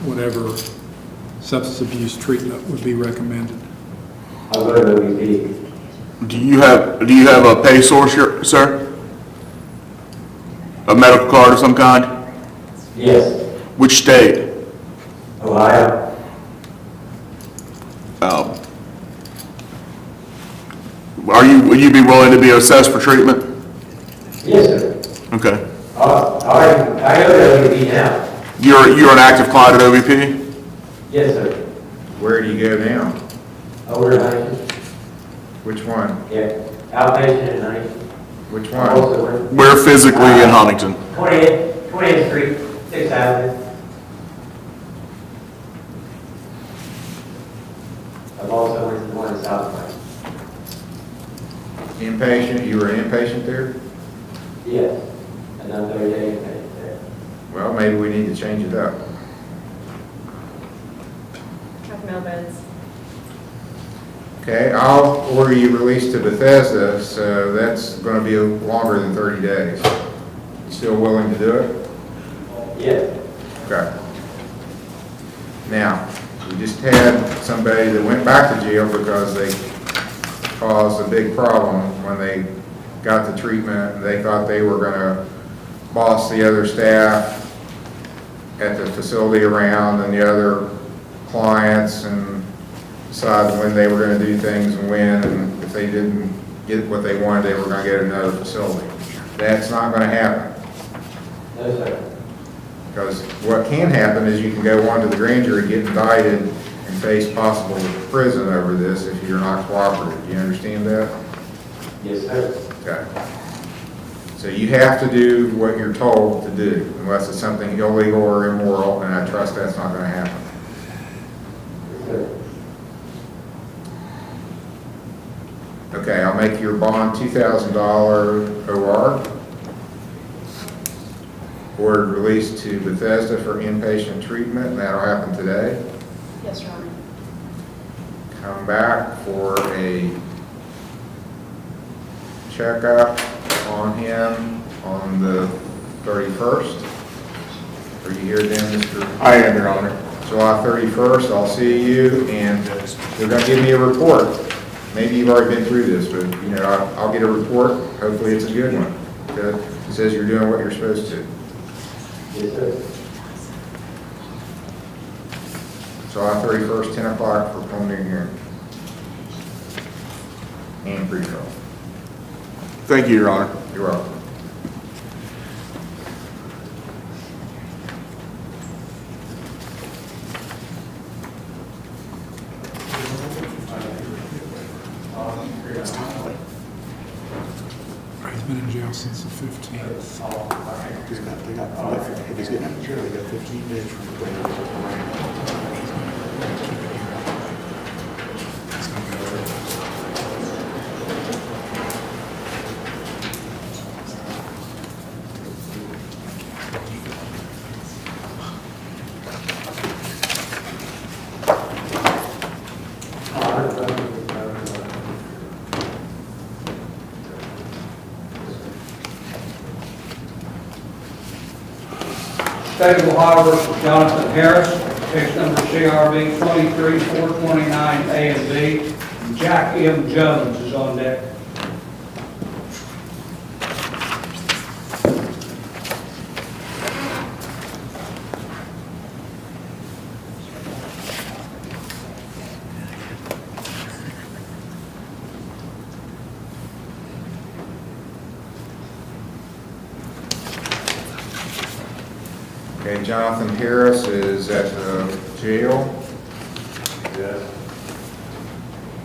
whatever substance abuse treatment would be recommended. I'll go to OVP. Do you have a pay source, sir? A medical card of some kind? Yes. Which state? Ohio. Would you be willing to be assessed for treatment? Yes, sir. Okay. I go to OVP now. You're an active client at OVP? Yes, sir. Where do you go now? Over to Huntington. Which one? Yeah. Outpatient at Huntington. Which I'm one? also working. Where physically in Huntington? 20th Street, 6th Avenue. I've also went to the one in South Point. Inpatient, you were an inpatient there? Yes. And I'm 30 days there. Well, maybe we need to change it up. Have mail beds. Okay, I'll order you released to Bethesda, so that's going to be longer than 30 days. You still willing to do it? Yes. Okay. Now, we just had somebody that went back to jail because they caused a big problem when they got the treatment and they thought they were going to boss the other staff at the facility around and the other clients and decide when they were going to do things and when, and if they didn't get what they wanted, they were going to get another facility. That's not going to happen. No, sir. Because what can happen is you can go on to the grand jury, get indicted, and face possible prison over this if you're not cooperative. Do you understand that? Yes, sir. Okay. So you have to do what you're told to do, unless it's something illegal or immoral, and I trust that's not going to happen. Yes, sir. Okay, I'll make your bond $2,000 OR. Ordered released to Bethesda for inpatient treatment, and that'll happen today. Yes, Your Honor. Come back for a checkup on him on the 31st. Are you here then, Mr.? I am, Your Honor. July 31st, I'll see you, and they're going to give me a report. Maybe you've already been through this, but you know, I'll get a report. Hopefully it's a good one. Okay? It says you're doing what you're supposed to. Yes, sir. July 31st, 10 o'clock for preliminary hearing. And pre-trial. Thank you, Your Honor. You're welcome. He's been in jail since the 15th. If he's getting out of jail, they got 15 days from the State of Ohio versus Jonathan Harris, case number CRB 23429A and B. Jack M. Jones is on deck. Okay, Jonathan Harris is at the jail. Yes.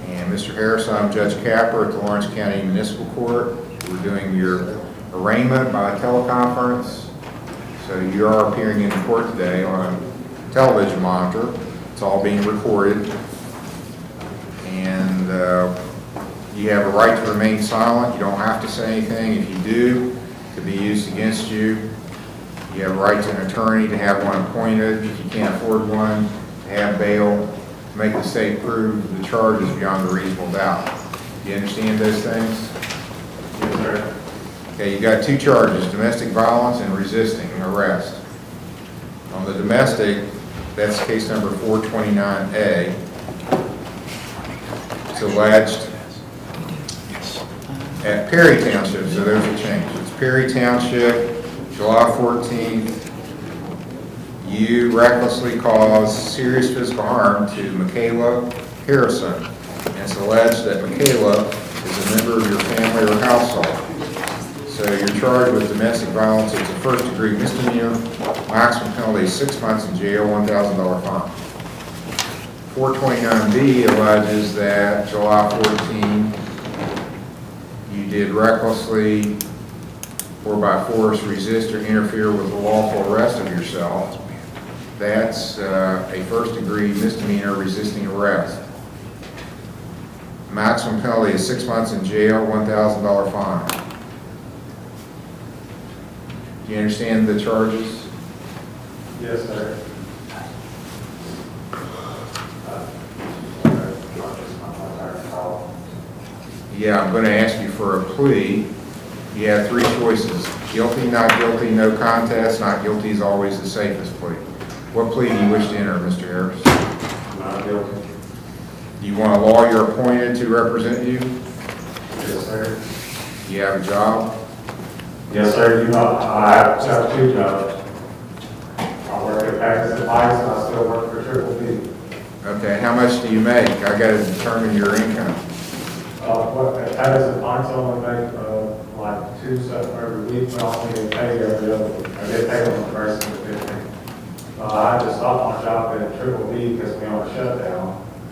And Mr. Harris, I'm Judge Capper at the Lawrence County Municipal Court. We're doing your arraignment by teleconference. So you are appearing in court today on a television monitor. It's all being recorded. And you have a right to remain silent. You don't have to say anything. If you do, it could be used against you. You have a right to an attorney, to have one appointed. If you can't afford one, to have bail. make the state prove the charges beyond a reasonable doubt. Do you understand those things? Yes, sir. Okay, you got two charges, domestic violence and resisting arrest. On the domestic, that's case number 429A. It's alleged at Perry Township, so there's a change. It's Perry Township, July 14th. You recklessly caused serious physical harm to Michaela Harrison. And it's alleged that Michaela is a member of your family or household. So you're charged with domestic violence. It's a first-degree misdemeanor. Maximum penalty is 6 months in jail, $1,000 fine. 429B alleges that July 14, you did recklessly or by force resist or interfere with the lawful arrest of yourself. That's a first-degree misdemeanor, resisting arrest. Maximum penalty is 6 months in jail, $1,000 fine. Do you understand the charges? Yes, sir. Yeah, I'm going to ask you for a plea. You have three choices: guilty, not guilty, no contest. Not guilty is always the safest plea. What plea do you wish to enter, Mr. Harris? Not guilty. Do you want a lawyer appointed to represent you? Yes, sir. Do you have a job? Yes, sir. You know, I have two jobs. I work at Packers and Pipes, and I still work for Triple B. Okay, how much do you make? I got to determine your income. What, at Packers and Pipes, I only make, like 2 cents every week, but I only get paid every other week. I get paid on the first and the 15th. I just stopped my job at Triple B because we on a shutdown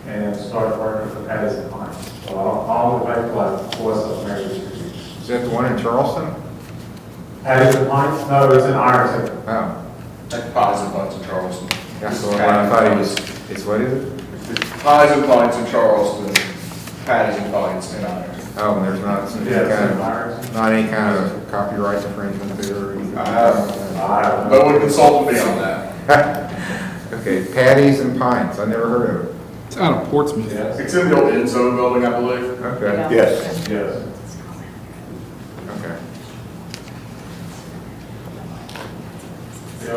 and started working for Packers and Pipes. So I only make like 4 cents every week. Is that the one in Charleston? Packers and Pipes? No, it's in Ironton. Oh. Like pies and pints in Charleston. That's the one I thought it was. It's what is it? It's pies and pints in Charleston, patties and pints in Ironton. Oh, and there's not any kind of copyright infringement there? Or anything? I have, but would consult me on that. Okay, patties and pints. I never heard of it. It's out of Portsmouth. Yes. It's in the old Enzo building, I believe. Okay. Yeah. Yes. Yes. Okay. Yeah,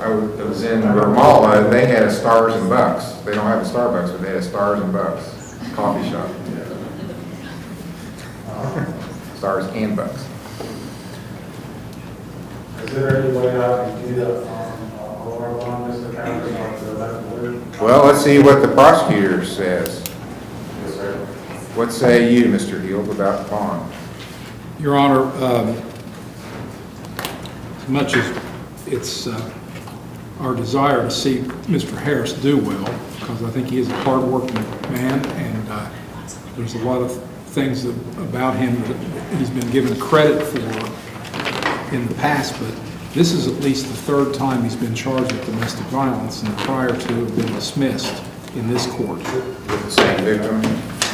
I was in Ramallah. They had a Stars and Bucks. They don't have a Starbucks, but they had a Stars and Bucks coffee shop. Stars and Bucks. Is there any way I can do that on Mr. County or the left? Well, let's see what the prosecutor says. Yes, sir. What say you, Mr. Heald, about the bond? Your Honor, as much as it's our desire to see Mr. Harris do well, because I think he is a hard-working man, and there's a lot of things about him that he's been given credit for in the past, but this is at least the third time he's been charged with domestic violence, and prior to have been dismissed in this court. With the same victim?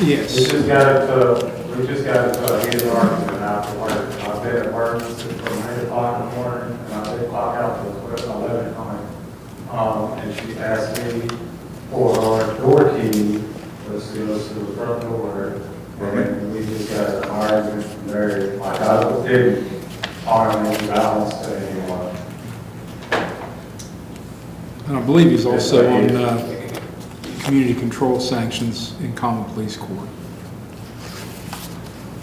Yes. We just got into a heated argument after work. I've been at work from 8 o'clock in the morning, and I did clock out till 11 at night. And she asked me for our door key, which goes to the front door, and we just got an argument from there. Like, I didn't harm any violence to anyone. And I believe he's also on community control sanctions in common police court.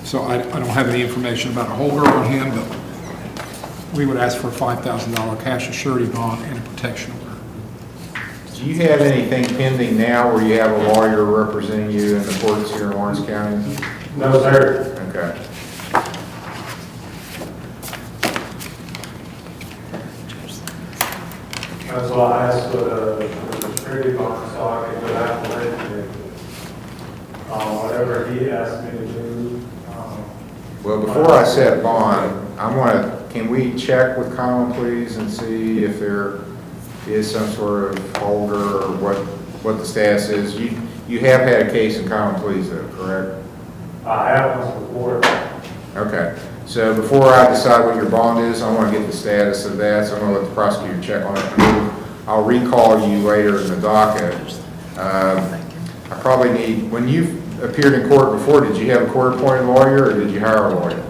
So I don't have any information about a holder on him, but we would ask for a $5,000 cash or surety bond and a protection order. Do you have anything pending now where you have a lawyer representing you in the courts here in Lawrence County? No, sir. Okay. That's why I asked for the security bond, so I could go back to it. Whatever he asked me to do. Well, before I set bond, can we check with Colin, please, and see if there is some sort of holder or what the status is? You have had a case in Colin, please, though, correct? I have once before. Okay. So before I decide what your bond is, I want to get the status of that, so I'm going to let the prosecutor check on it. I'll recall you later in the docket I probably need, when you appeared in court before, did you have a court-appointed lawyer or did you hire a lawyer?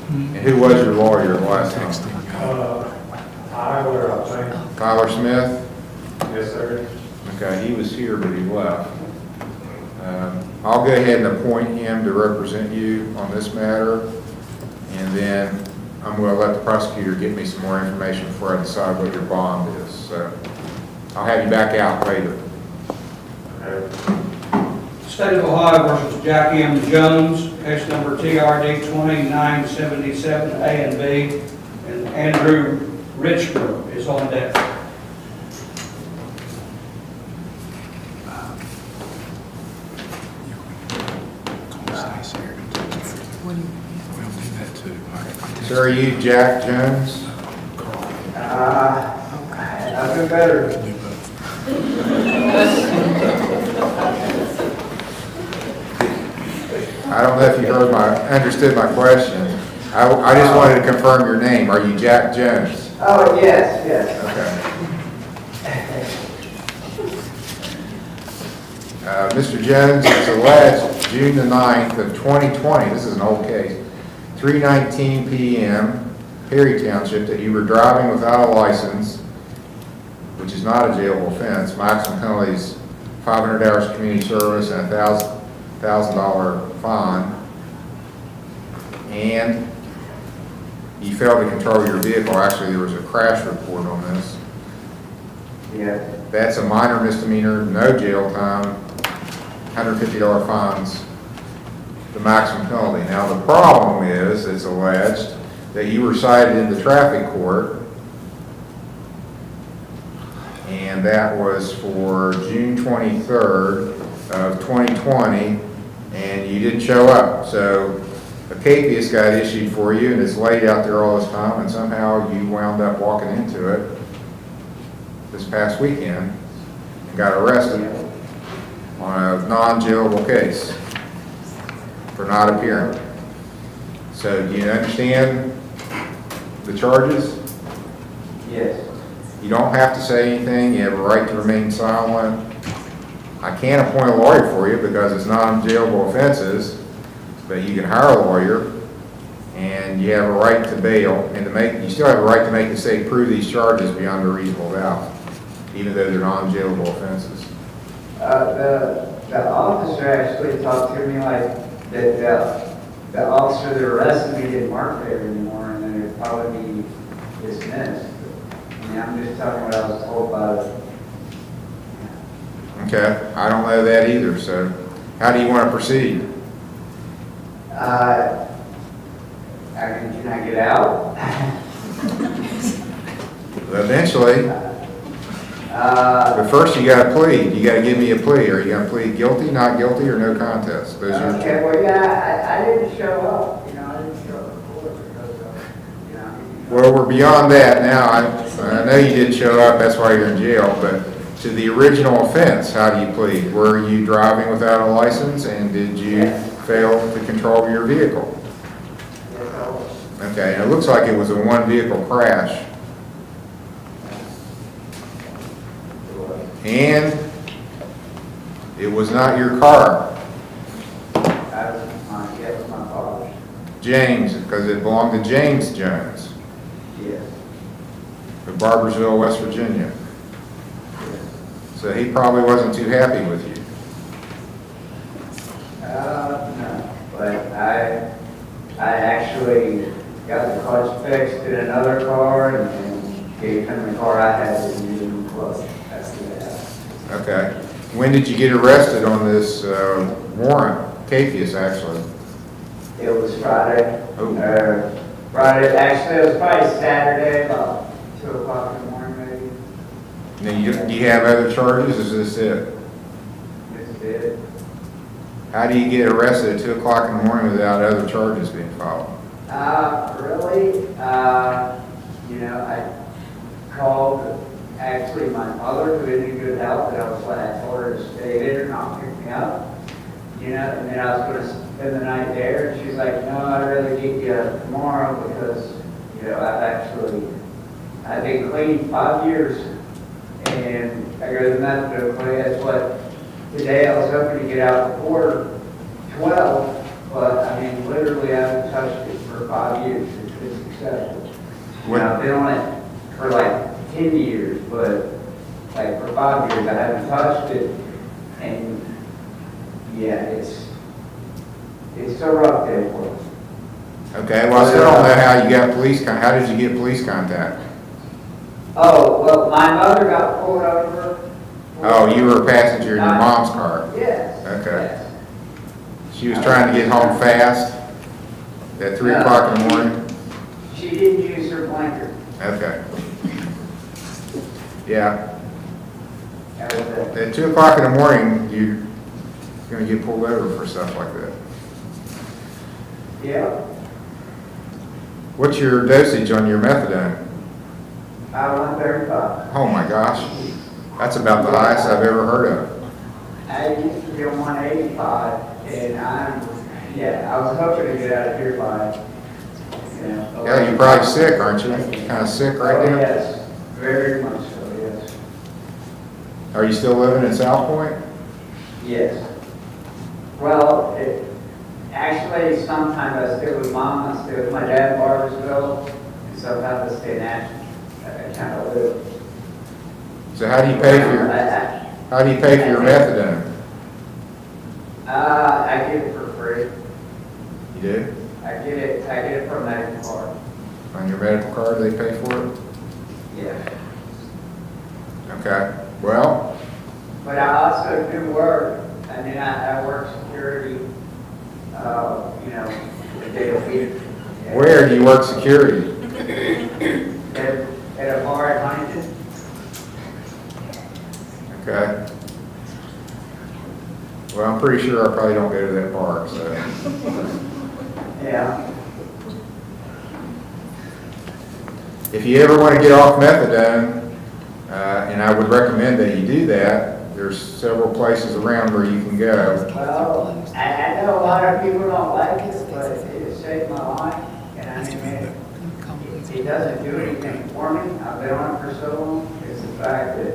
And who was your lawyer last time? Tyler, I think. Tyler Smith? Yes, sir. Okay, he was here, but he left. I'll go ahead and appoint him to represent you on this matter, and then I'm going to let the prosecutor get me some more information before I decide what your bond is. So I'll have you back out later. State of Ohio versus Jackie M. Jones, case number TRD 2977 A and B, and Andrew Richburg is on deck. Sir, are you Jack Jones? I've been better. I don't know if you understood my question. I just wanted to confirm your name. Are you Jack Jones? Oh, yes, yes. Okay. Mr. Jones, it's alleged June the 9th of 2020, this is an old case, 3:19 p.m., Perry Township, that you were driving without a license, which is not a jailable offense. Maximum penalty is 500 hours community service and a $1,000 fine. And you failed to control your vehicle. Actually, there was a crash report on this. Yeah. That's a minor misdemeanor, no jail time, $150 fines, the maximum penalty. Now, the problem is, it's alleged, that you were cited in the traffic court, and that was for June 23rd of 2020, and you didn't show up. So a capias got issued for you, and it's laid out there all this time, and somehow you wound up walking into it this past weekend and got arrested on a non-jailable case for not appearing. So do you understand the charges? Yes. You don't have to say anything. You have a right to remain silent. I can't appoint a lawyer for you because it's non-jailable offenses, but you can hire a lawyer, and you have a right to bail, and you still have a right to make the state prove these charges beyond a reasonable doubt, even though they're non-jailable offenses. The officer actually talked to me like that the officer that arrested me didn't work there anymore, and then it'd probably be dismissed. I mean, I'm just telling you what I was told by the... Okay, I don't know that either, so how do you want to proceed? Can I get out? Eventually. But first you got to plead. You got to give me a plea. Are you going to plead guilty, not guilty, or no contest? Those are Okay, well, yeah, I didn't show up, I didn't show up before because Well, we're beyond that now. I know you did show up, that's why you're in jail, but to the original offense, how do you plead? Were you driving without a license, and did you fail to control your vehicle? Okay, and it looks like it was a one-vehicle crash. And it was not your car. it was my father's. James, because it belonged to James Jones Yes. of Barbersville, West Virginia. So he probably wasn't too happy with you. No, but I actually got the clutch fixed in another car and gave him the car I had and didn't clutch. That's the way. Okay. When did you get arrested on this warrant? Capias, actually. It was Friday. Oh. Friday, actually, it was probably Saturday, about 2 o'clock in the morning, maybe. Now, do you have other charges? Is this it? This is it. How do you get arrested at 2 o'clock in the morning without other charges being filed? Really, I called actually my mother, who isn't in good health, and I told her to stay there and not pick me up, and then I was going to spend the night there, and she's like, no, I'd rather get you tomorrow because, I've been clean 5 years, and I go to the methadone clinic. That's what, today I was hoping to get out before 12, but I mean, literally I haven't touched it for 5 years. It's successful. You know, I've been on it for like 10 years, but like for 5 years I haven't touched it. And yeah, it's so rough there for us. Okay, well, I still don't know how you got how did you get police contact? Oh, well, my mother got pulled over. Oh, you were a passenger in your mom's car? Yes. Okay. Yes. She was trying to get home fast at 3 o'clock in the morning? She didn't use her blinker. Okay. Yeah. That was it. At 2 o'clock in the morning, you're going to get pulled over for stuff like that. Yeah. What's your dosage on your methadone? 135. Oh my gosh. That's about the highest I've ever heard of. I used to be on 185, and I was hoping to get out of here by, Yeah, you're probably sick, aren't you? Kind of sick right now? Yes, very much so, yes. Are you still living in South Point? Yes. Well, actually, sometimes I stay with Mom, I stay with my dad in Barbersville, and sometimes I stay in Ashland. I kind of live. So how do you pay for your methadone? I get it for free. You do? I get it from medical card. On your medical card, they pay for it? Yeah. Okay. Well, But I also do work. I mean, I work security, a day a week. where do you work security? At a bar at Huntington. Okay. Well, I'm pretty sure I probably don't go to that park, so. Yeah. If you ever want to get off methadone, and I would recommend that you do that, there's several places around where you can go. Well, I know a lot of people don't like it, but it saved my life. And I mean, it doesn't do anything for me. I've been on it for so long. It's the fact that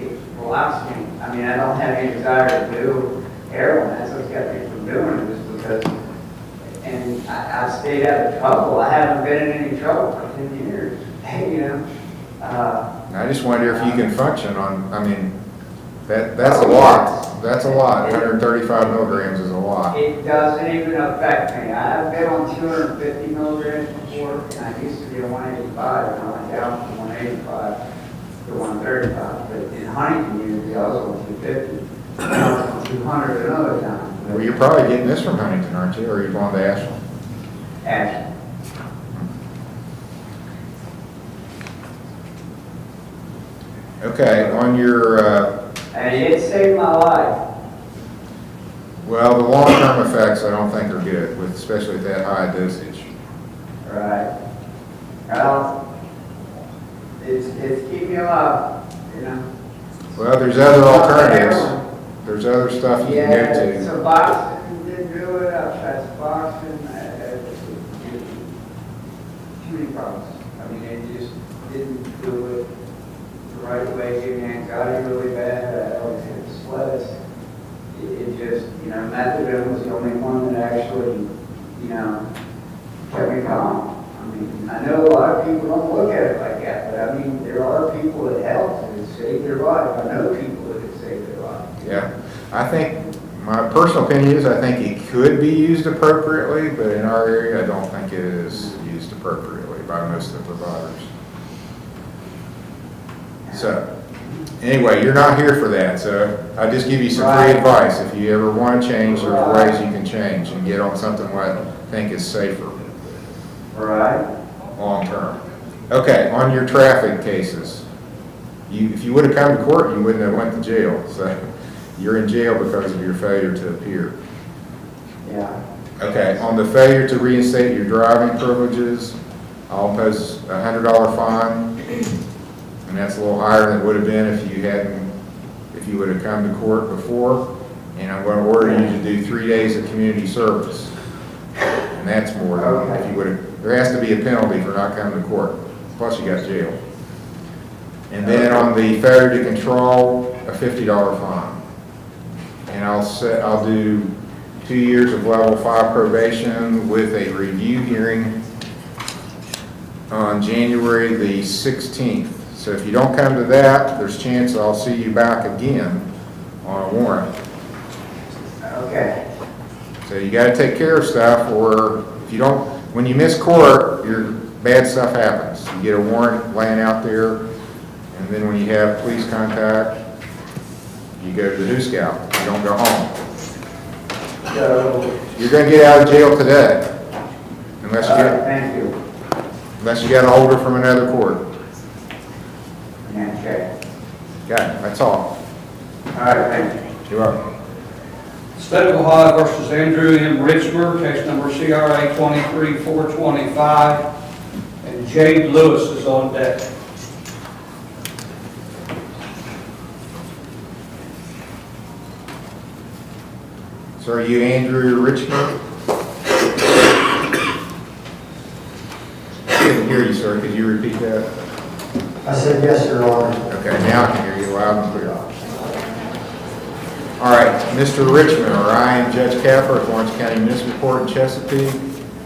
it relaxes me. I mean, I don't have any desire to do heroin. That's what's got me from doing it, is because, and I stayed out of trouble. I haven't been in any trouble for 10 years, I just wonder if you can function on, I mean, that's a lot. That's a lot. 135 milligrams is a lot. It doesn't even affect me. I've been on 250 milligrams before, and I used to be on 185, and I went down from 185 to 135. But in Huntington, usually I was on 250. I was on 200 another time. Well, you're probably getting this from Huntington, aren't you? Or are you going to Ashland? Ashland. Okay, on your, And it saved my life. well, the long-term effects I don't think are good, especially at that high dosage. Right. Well, it's keeping me alive, Well, there's other alternatives. There's other stuff you can Yeah, go to. so boxing didn't do it. I've tried boxing. Too many problems. I mean, it just didn't do it the right way. Gave me anxiety really bad. I always had sweats. It just, methadone was the only one that actually, kept me calm. I mean, I know a lot of people don't look at it like that, but I mean, there are people that help and it saved their life. I know people that it saved their life. Yeah, I think, my personal opinion is I think it could be used appropriately, but in our area, I don't think it is used appropriately by most of the providers. So, anyway, you're not here for that, so I just give you some free advice. If you ever want to change, there's ways you can change and get on something what I think is safer. Right. Long term. Okay, on your traffic cases, if you would have come to court, you wouldn't have went to jail. So you're in jail because of your failure to appear. Yeah. Okay, on the failure to reinstate your driving privileges, I'll impose a $100 fine, and that's a little higher than it would have been if you would have come to court before. And I'm going to order you to do 3 days of community service, and that's more than if you would have. There has to be a penalty for not coming to court. Plus, you got jail. And then on the failure to control, a $50 fine. And I'll do 2 years of level 5 probation with a review hearing on January the 16th. So if you don't come to that, there's a chance I'll see you back again on a warrant. Okay. So you gotta take care of stuff, or if you don't, when you miss court, your bad stuff happens. You get a warrant laying out there, and then when you have police contact, you go to the New Scout. You don't go home. So, You're gonna get out of jail today, unless thank you. you got a holder from another court. Okay. Okay, that's all. All right, thank you. You're welcome. State of Ohio versus Andrew M. Richmer, case number CRA 23425, and Jade Lewis is on deck. So are you Andrew Richmond? I couldn't hear you, sir. Could you repeat that? I said, yes, Your Honor. Okay, now I can hear you loud and clear. All right, Mr. Richmond, or I am Judge Capper of Lawrence County Municipal Court in Chesapeake.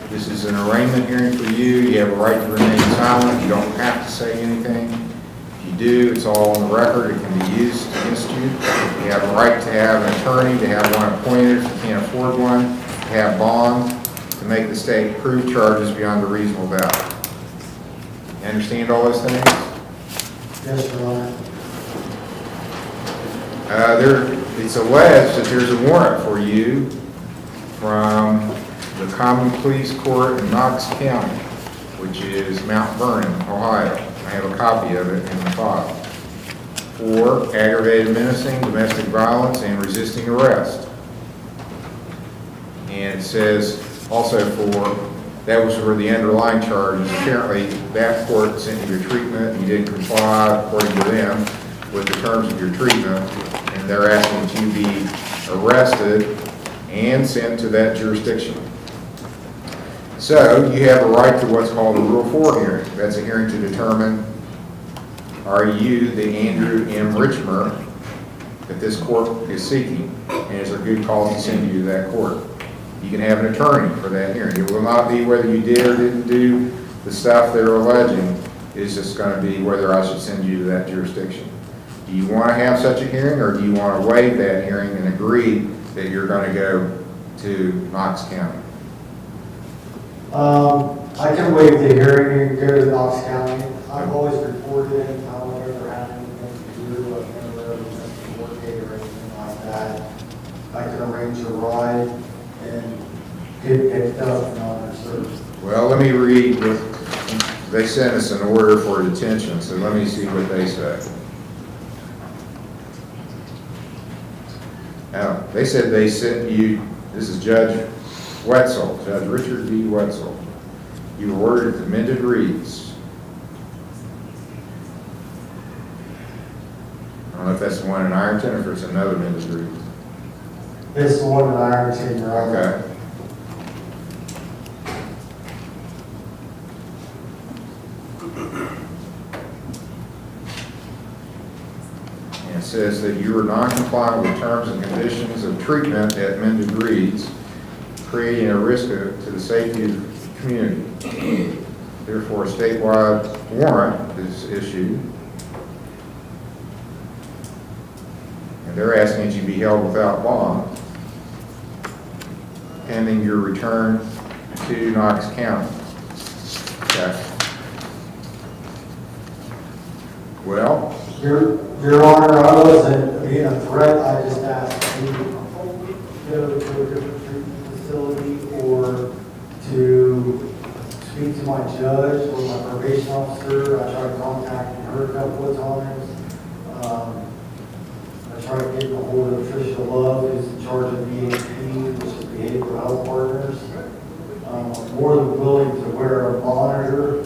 This is an arraignment hearing for you. You have a right to remain silent. You don't have to say anything. If you do, it's all on the record. It can be used against you. You have a right to have an attorney, to have one appointed if you can't afford one, to have bond, to make the state prove charges beyond a reasonable doubt. You understand all those things? Yes, Your Honor. It's alleged that there's a warrant for you from the Common Pleas Court in Knox County, which is Mount Vernon, Ohio. I have a copy of it in the file. For aggravated menacing, domestic violence, and resisting arrest. And it says also that was for the underlying charges. Apparently, that court sent you to treatment, and you didn't comply, according to them, with the terms of your treatment, and they're asking that you be arrested and sent to that jurisdiction. So, you have a right to what's called a Rule 4 hearing. That's a hearing to determine, are you the Andrew M. Richmer that this court is seeking, and is there good cause to send you to that court? You can have an attorney for that hearing. It will not be whether you did or didn't do the stuff they're alleging. It's just going to be whether I should send you to that jurisdiction. Do you want to have such a hearing, or do you want to waive that hearing and agree that you're going to go to Knox County? I can waive the hearing and go to Knox County. I've always reported it. I don't ever have anything to do. I've never ever missed a work day or anything like that. I can arrange a ride and get picked up and all that service. Well, let me read what they sent us an order for detention, so let me see what they say. Now, they said they sent you, this is Judge Wetzel, Judge Richard B. Wetzel. You were ordered to amended reads. I don't know if that's the one in Ironton or if it's another amended read. It's the one in Ironton, Your Honor. Okay. And it says that you are non-compliant with terms and conditions of treatment at amended reads, creating a risk to the safety of the community. Therefore, a statewide warrant is issued. And they're asking that you be held without bond, pending your return to Knox County. Okay. Well, Your Honor, I wasn't being a threat. I just asked to go to a different treatment facility or to speak to my judge or my probation officer. I tried contacting her a couple of times. I tried getting a hold of Tricia Love, who's in charge of BHP, which is Behavioral Health Partners. I'm more than willing to wear a monitor,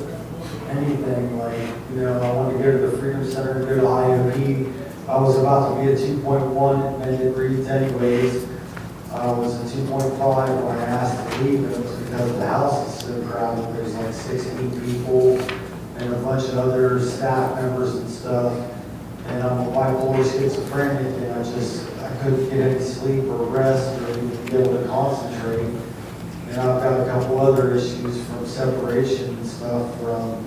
anything like, I want to go to the Freedom Center, go to IOP. I was about to be a 2.1 amended reads anyways. I was a 2.5 when I asked to leave. It was because the house is so crowded. There's like 16 people and a bunch of other staff members and stuff. And I'm a bipolar schizophrenic, and I couldn't get any sleep or rest or even be able to concentrate. And I've got a couple other issues from separation and stuff from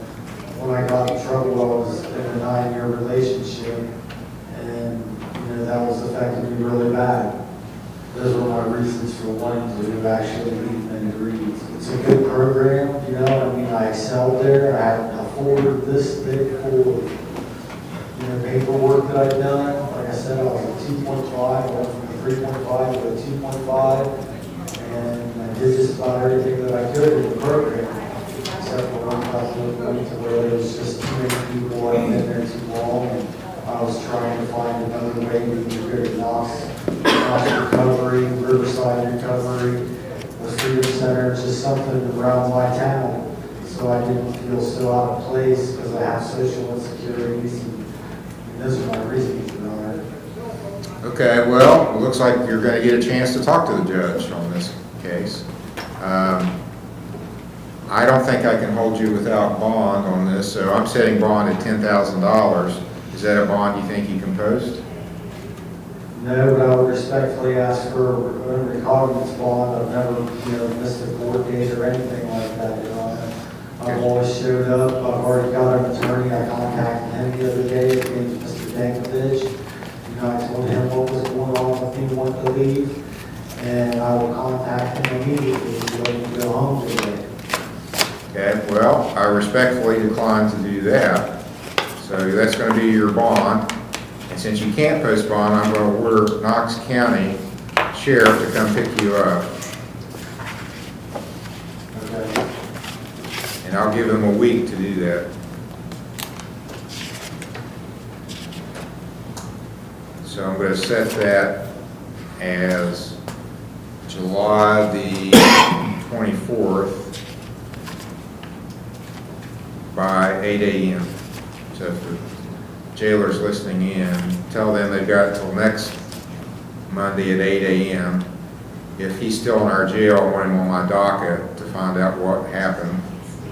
when I got in trouble. I was in a 9-year relationship, and that was affecting me really bad. Those were my reasons for wanting to actually leave Men's. It's a good program, I excelled there. I had a folder this thick full of paperwork that I'd done. Like I said, I was a 2.5. I went from a 3.5 to a 2.5, and I did just about everything that I could in the program, except for one point to where there was just too many people. I'd been there too long, and I was trying to find another way to be good at Knox recovery, Riverside recovery, the Freedom Center, just something around my town, so I didn't feel so out of place because I have social insecurities. And those are my reasons, Your Honor. Okay, well, it looks like you're going to get a chance to talk to the judge on this case. I don't think I can hold you without bond on this, so I'm setting bond at $10,000. Is that a bond you think you can post? No, but I would respectfully ask for a recognizance bond. I've never, missed a court date or anything like that, Your Honor. I've always showed up. I've already got an attorney. I contacted him the other day. His name is Mr. Dankovich. I told him what was going on with me, wanted to leave, and I will contact him immediately to let him go home today. Okay, well, I respectfully decline to do that. So that's going to be your bond. And since you can't post bond, I'm going to order Knox County Sheriff to come pick you up. Okay. And I'll give them a week to do that. So I'm going to set that as July the 24th by 8 a.m. So if the jailer's listening in, tell them they've got until next Monday at 8 a.m. If he's still in our jail, I want him on my docket to find out what happened,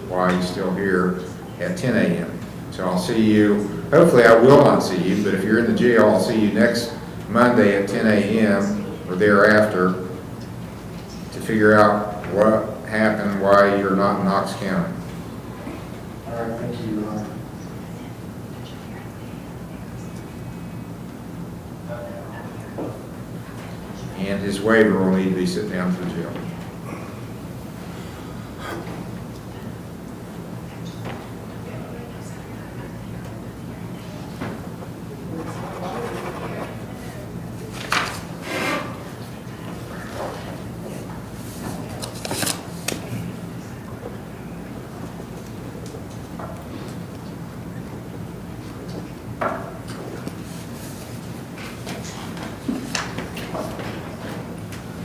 why he's still here at 10 a.m. So I'll see you, hopefully I will not see you, but if you're in the jail, I'll see you next Monday at 10 a.m. or thereafter to figure out what happened, why you're not in Knox County. All right, thank you, Your Honor. And his waiver will need to be sent down to the jail.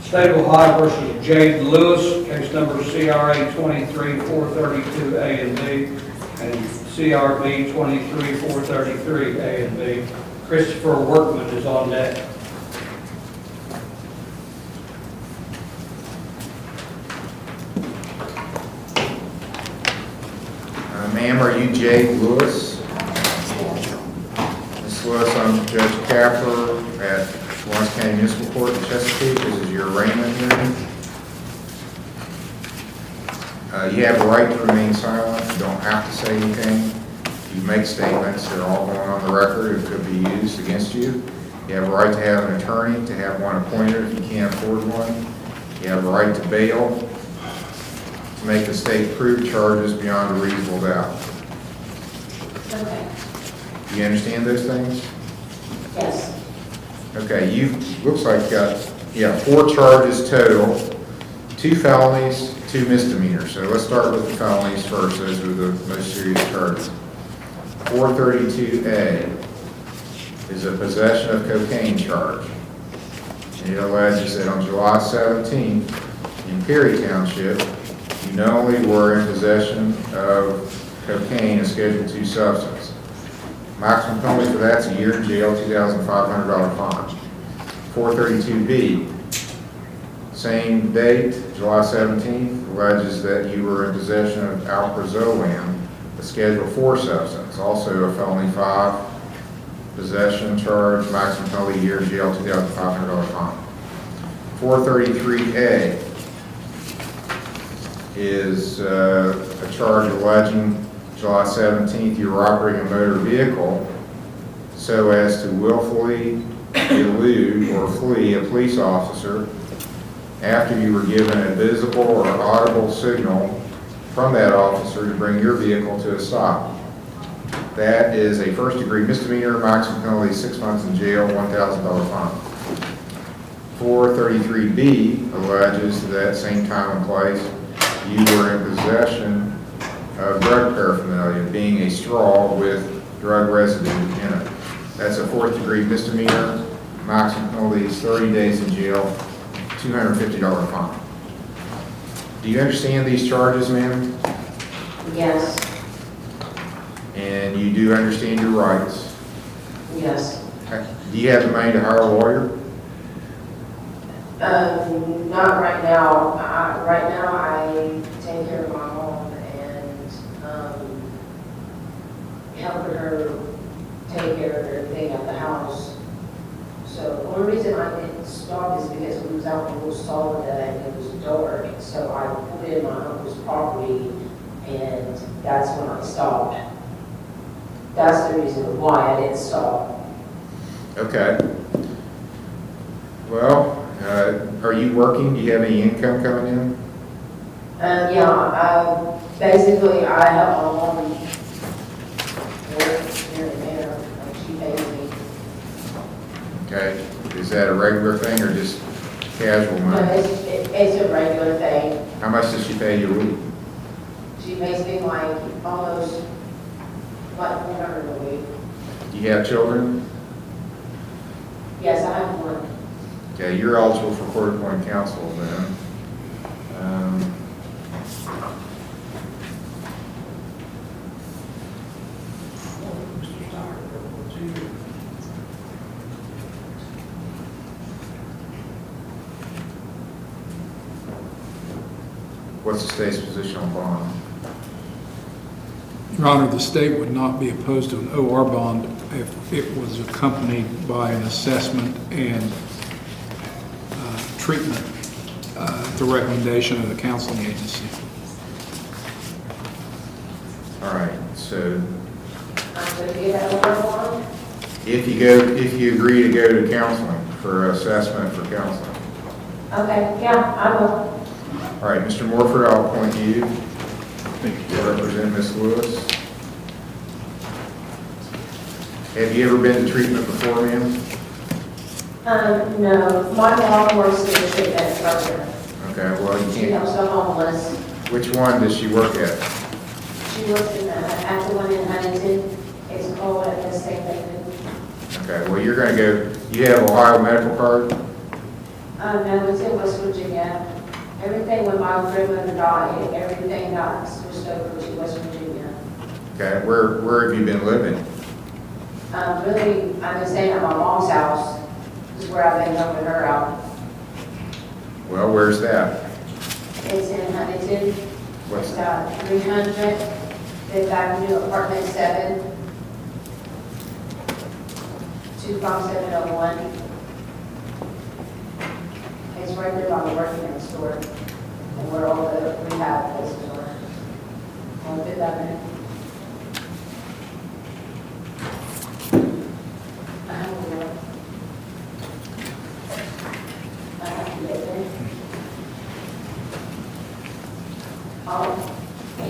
State of Ohio versus Jade Lewis, case number CRA 23-432A and B, and CRB 23-433A and B. Christopher Workman is on deck. Ma'am, are you Jade Lewis? Ms. Lewis, I'm Judge Capper at Lawrence County Municipal Court in Chesapeake. This is your arraignment hearing. You have a right to remain silent. You don't have to say anything. You make statements. They're all going on the record. It could be used against you. You have a right to have an attorney, to have one appointed if you can't afford one. You have a right to bail, to make the state prove charges beyond a reasonable doubt. Okay. Do you understand those things? Yes. Okay, looks like you got 4 charges total, 2 felonies, 2 misdemeanors. So let's start with the felonies first. Those are the most serious charges. 432A is a possession of cocaine charge. And it alleges that on July 17th in Perry Township, you knowingly were in possession of cocaine, a Schedule II substance. Maximum penalty for that's a year in jail, $2,500 fine. 432B, same date, July 17th, alleges that you were in possession of alprazolam, a Schedule 4 substance, also a felony 5, possession charge, maximum penalty year in jail, $2,500 fine. 433A is a charge alleging July 17th you were operating a motor vehicle so as to willfully elude or flee a police officer after you were given a visible or audible signal from that officer to bring your vehicle to a stop. That is a first-degree misdemeanor, maximum penalty 6 months in jail, $1,000 fine. 433B alleges that same time and place you were in possession of drug paraphernalia, being a straw with drug residue in it. That's a 4th-degree misdemeanor, maximum penalty is 30 days in jail, $250 fine. Do you understand these charges, ma'am? Yes, And you do understand your rights? yes. Do you have the money to hire a lawyer? Not right now. Right now, I take care of my mom and helping her take care of everything at the house. So the only reason I didn't stop is because we was out in Little Solid and it was dark. So I pulled in my uncle's property and that's when I stopped. That's the reason why I didn't stop. Okay. Well, are you working? Do you have any income coming in? Yeah, basically I help my mom here and there, like she pays me. Okay. Is that a regular thing or just casual No, money? it's a regular thing. How much does she pay you a week? She pays me like almost like $400 a week. Do you have children? Yes, I have one. Okay, you're eligible for court-appointed counsel then. What's the state's position on bond? Your Honor, the state would not be opposed to an OR bond if it was accompanied by an assessment and treatment at the recommendation of the counseling agency. All right, so I'm going to get that over one. if you agree to go to counseling for assessment for counseling. Okay, yeah, I will. All right, Mr. Morford, I'll appoint you to represent Ms. Lewis. Have you ever been to treatment before, ma'am? No, my mom works in the treatment program. Okay, well, you She can't. helps the homeless. Which one does she work at? She works in at the one in Huntington. It's called at the same thing. Okay, well, you're going to go, you have Ohio medical card? No, it's in West Virginia. Everything when my grandmother died, everything got switched over to West Virginia. Okay, where have you been living? Really, I've been staying at my mom's house. This is where I've been helping her out. Well, where's that? It's in Huntington. What's It's got 300, Fifth Avenue, apartment 7, 25701. It's right there by the workman store, and where all the rehab places are. On Fifth Avenue. I have to go. I have to get there.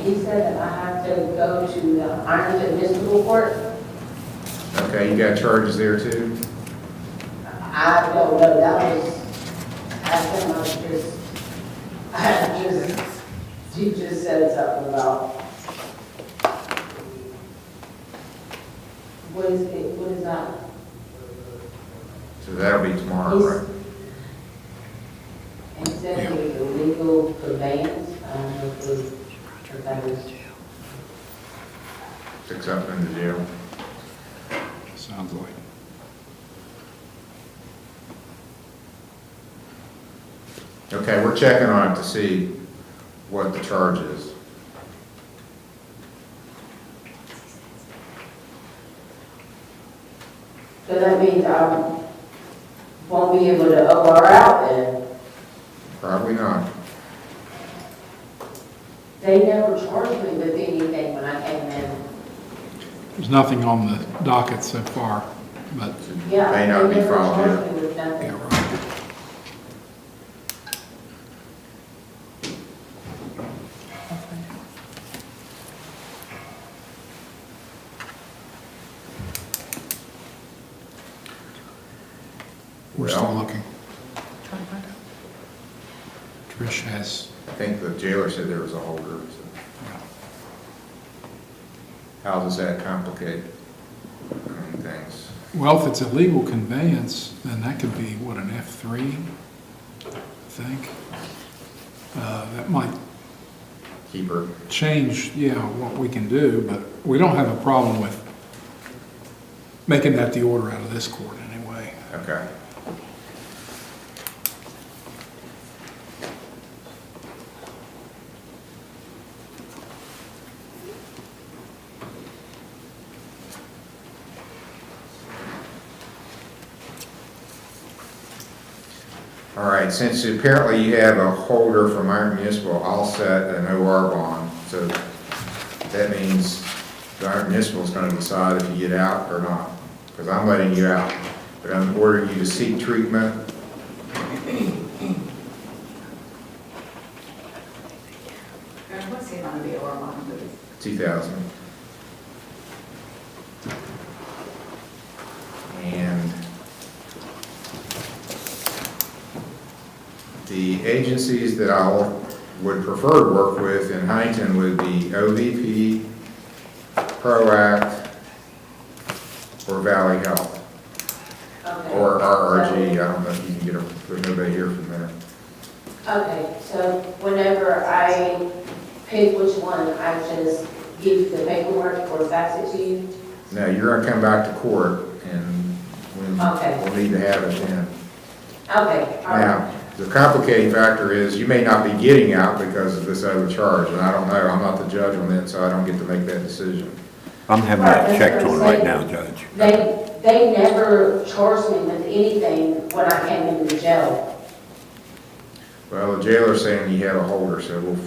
He said that I have to go to the Ironton Municipal Court. Okay, you got charges there too? I don't know, that was, she just said something about, what is that? So that'll be tomorrow, right? And it said it was illegal conveyance, I don't know if that is. Six up in the jail. Sounds like. Okay, we're checking on it to see what the charge is. So that means I won't be able to owe her out then. Probably not. They never charged me with anything when I came in. There's nothing on the docket so far, but Yeah, May they not be never filed charged yet. me with nothing. yeah, right. We're still Well- looking. Trish has, I think the jailer said there was a holder. So. How does that complicate things? well, if it's a legal conveyance, then that could be, what, an F3, I think? That might Keep her. change, yeah, what we can do, but we don't have a problem with making that the order out of this court anyway. Okay. All right, since apparently you have a holder from Iron Municipal, I'll set an OR bond. So that means the Iron Municipal is going to decide if you get out or not, because I'm letting you out. But I'm ordering you to seek treatment. What's the amount of the OR bond, please? 2,000. And the agencies that I would prefer to work with in Huntington would be OVP, ProAct, or Valley Health, Okay. or RRG. I don't know if you can get a, there's nobody here from there. Okay, so whenever I pick which one, I just give the paperwork or fax it to you? No, you're gonna come back to court and Okay. we'll need to have it then. Okay, all right. Now, the complicating factor is you may not be getting out because of this overcharge, and I don't know, I'm not the judge on that, so I don't get to make that decision. I'm having Right, that that's checked what on I'm right saying. now, Judge. They never charged me with anything when I came into the jail. Well, the jailer's saying you have a holder, so we'll,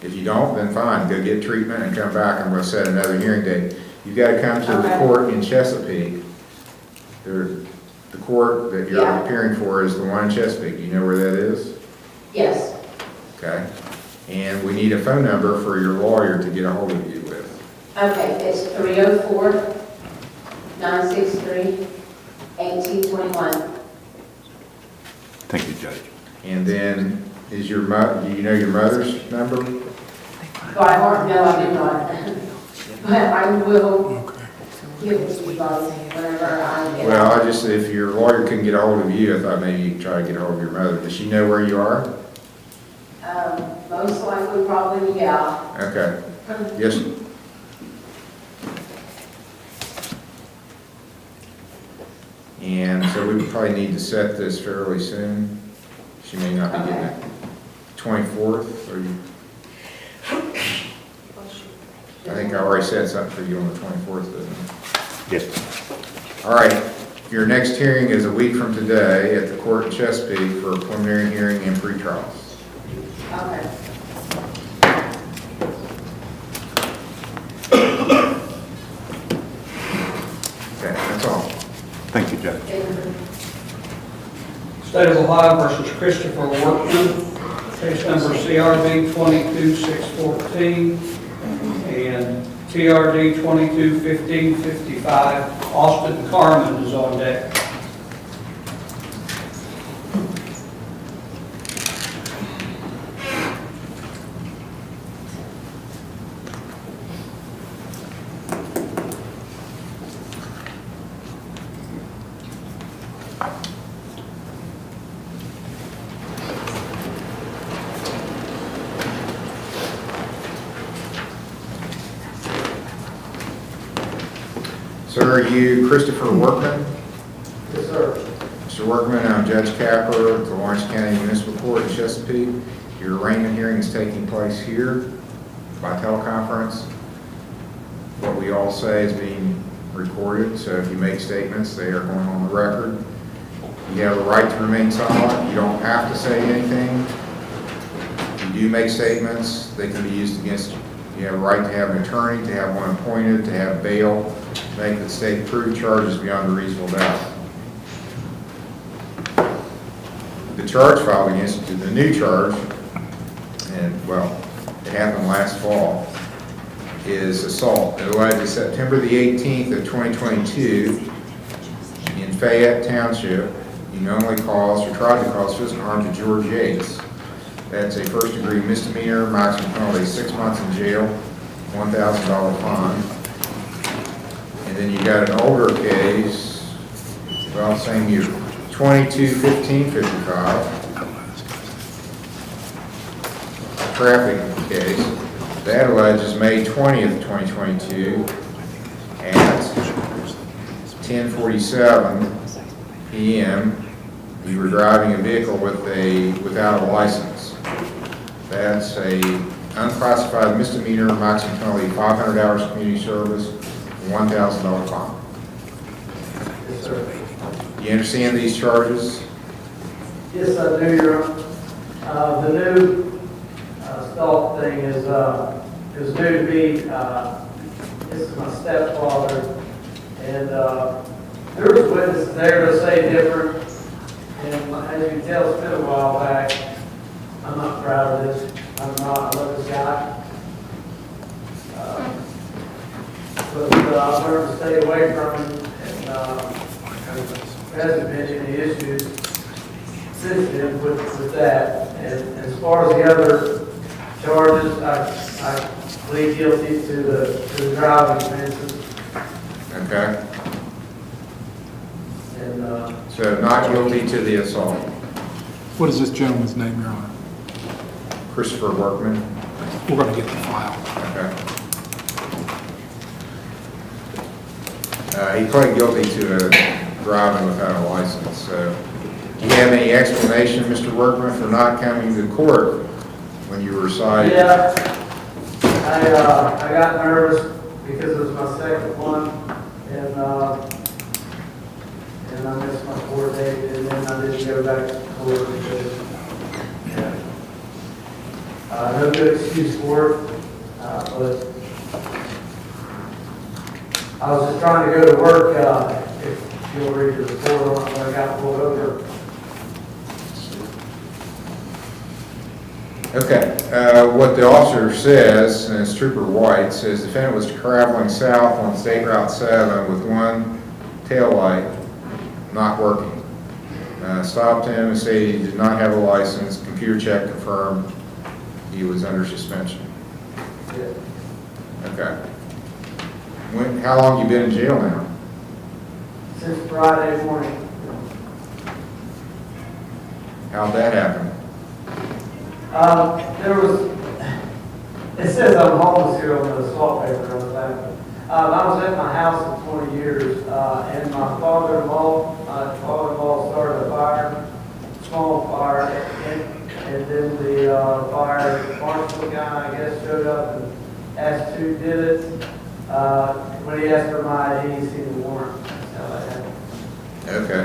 if you don't, then fine, go get treatment and come back, and we'll set another hearing date. You've got to come to the Okay. court in Chesapeake. The court that you're Yeah. appearing for is the one in Chesapeake. You know where that is? Yes, Okay. And we need a phone number for your lawyer to get a hold of you with. okay, it's 304-963-1821. Thank you, Judge. And then, is your do you know your mother's number? By heart, no, I do not. But I will give it to you guys whenever I get Well, out. I just, if your lawyer couldn't get a hold of you, I thought maybe you could try to get a hold of your mother. Does she know where you are? Most likely, probably, yeah. Okay. Yes. And so we probably need to set this fairly soon. She may not be getting it. 24th, or you? I think I already said something for you on the 24th, didn't I? Yes. All right, your next hearing is a week from today at the court in Chesapeake for a preliminary hearing and pretrials. Okay. Okay, that's all. Thank you, Judge. State of Ohio versus Christopher Workman, case number CRB 22614 and TRD 221555. Austin Carmen is on deck. Sir, are you Christopher Workman? Yes, sir. Mr. Workman, I'm Judge Capper at the Lawrence County Municipal Court in Chesapeake. Your arraignment hearing is taking place here by teleconference. What we all say is being recorded, so if you make statements, they are going on the record. You have a right to remain silent. You don't have to say anything. If you do make statements, they can be used against you. You have a right to have an attorney, to have one appointed, to have bail, to make the state prove charges beyond a reasonable doubt. The charge filed against you, the new charge, and well, it happened last fall, is assault. It alleges September the 18th of 2022 in Fayette Township, you knowingly caused or tried to cause physical harm to George Yates. That's a first-degree misdemeanor, maximum penalty 6 months in jail, $1,000 fine. And then you got an older case, well, same year, 22-15-55, traffic case. That alleges May 20th, 2022 at 10:47 p.m. You were driving a vehicle without a license. That's a unclassified misdemeanor, maximum penalty 500 hours community service, $1,000 fine. Yes, sir. Do you understand these charges? Yes, I do, Your Honor. The new stalk thing is new to me. This is my stepfather, and there was witnesses there to say different. And as you can tell, it's been a while back. I'm not proud of this. I'm not. I love this guy. But I've learned to stay away from him, and there hasn't been any issues since then with that. And as far as the other charges, I plead guilty to the driving offenses. Okay. And So not guilty to the assault. What is this gentleman's name, Your Honor? Christopher Workman. We're going to get the file. Okay. He pled guilty to driving without a license. So, do you have any explanation, Mr. Workman, for not coming to court when you were cited? yeah, I got nervous because it was my second one, and I missed my court date, and then I didn't go back to court because, no good excuse for it, but I was just trying to go to work, if you'll read the report on it, when I got pulled over. Okay. What the officer says, and it's Trooper White, says the defendant was traveling south on State Route 7 with one tail light not working. Stopped him and said he did not have a license. Computer check confirmed he was under suspension. Yeah. Okay. How long you been in jail now? Since Friday morning. How'd that happen? It says I'm homeless here on the assault paper on the back. I was at my house for 20 years, and my father-in-law started a fire, small fire, and then the fire marshal guy, I guess, showed up and asked who did it. When he asked for my ID, he seen the warrant. That's how that happened. Okay.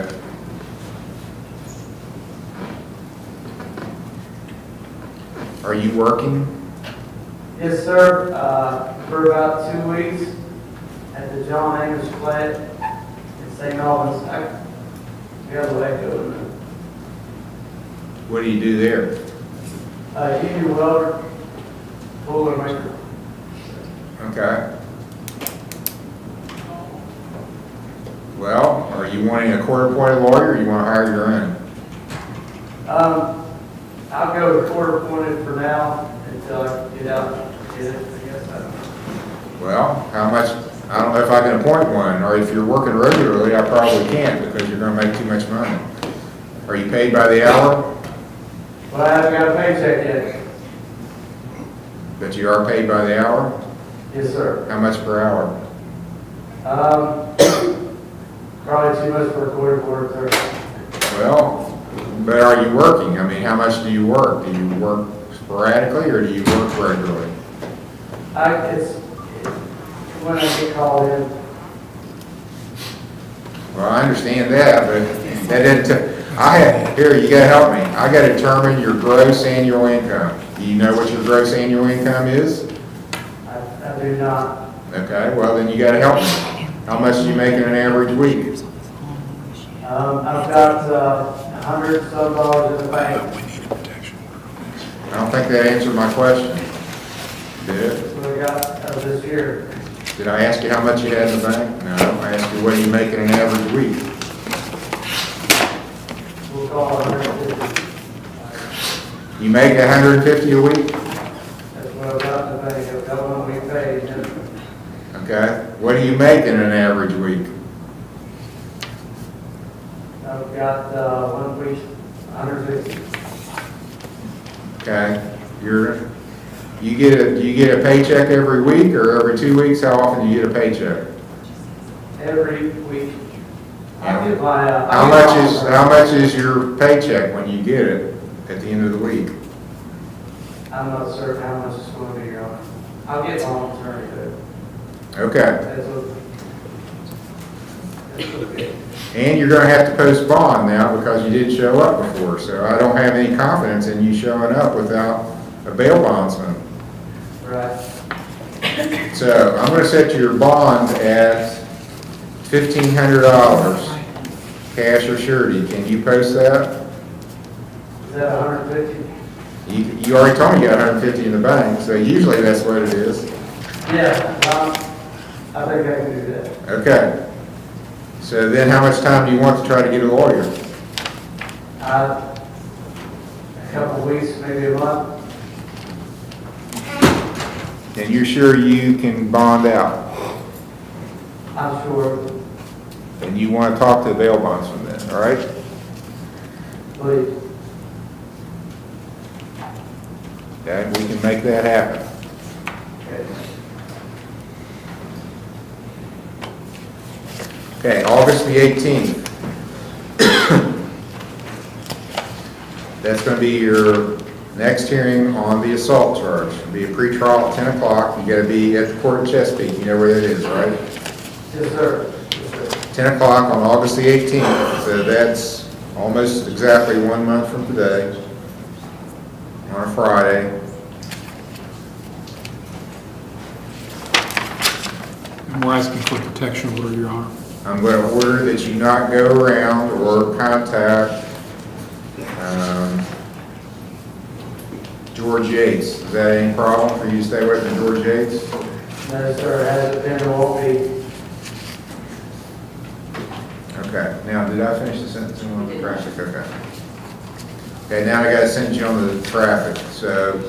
Are you working? Yes, sir. For about 2 weeks at the John Amos plant in St. Albans. I gotta let go. What do you do there? Union welder, boiler maker. Okay. Well, are you wanting a court-appointed lawyer, or you want to hire your own? I'll go with court appointed for now until I get out and get it. I guess I don't know. Well, how much, I don't know if I can appoint one, or if you're working regularly, I probably can't, because you're going to make too much money. Are you paid by the hour? Well, I haven't got a paycheck yet. But you are paid by the hour? Yes, sir. How much per hour? Probably too much for a court reporter, sir. Well, but are you working? I mean, how much do you work? Do you work sporadically, or do you work regularly? It's when I get called in. Well, I understand that, but that didn't, here, you gotta help me. I gotta determine your gross annual income. Do you know what your gross annual income is? I do not. Okay, well, then you gotta help me. How much do you make in an average week? I've got, $100 some in the bank. I don't think that answered my question. Did it? That's what I got this year. Did I ask you how much you had in the bank? No, I asked you what do you make in an average week? We'll call it 150. You make 150 a week? That's what I've got in the bank. I've got one we paid. Okay. What do you make in an average week? I've got, one week, 150. Okay. Do you get a paycheck every week or every 2 weeks? How often do you get a paycheck? Every week. I get my, How much is your paycheck when you get it at the end of the week? I'm not certain how much it's going to be, Your Honor. I'll get my own attorney to. Okay. That's okay. And you're gonna have to post bond now because you didn't show up before, so I don't have any confidence in you showing up without a bail bondsman. Right. So I'm gonna set your bond at $1,500, cash or surety. Can you post that? Is that 150? You already told me you got 150 in the bank, so usually that's what it is. Yeah, I think I can do that. Okay. So then how much time do you want to try to get a lawyer? A couple of weeks, maybe a month. And you're sure you can bond out? I'm sure. And you want to talk to the bail bondsman then, all right? Please. Okay, we can make that happen. Okay, August the 18th. That's going to be your next hearing on the assault charge. It'll be a pretrial at 10 o'clock. You got to be at the court in Chesapeake. You know where that is, right? Yes, sir. 10 o'clock on August the 18th. So that's almost exactly 1 month from today, on a Friday. And we're asking for protection order, Your Honor. I'm going to order that you not go around or contact George Yates. Is that any problem for you to stay away from George Yates? No, sir, it hasn't been or won't be. Okay, now, did I finish the sentencing on the traffic? Okay. Okay, now I got to sentence you on the traffic, so,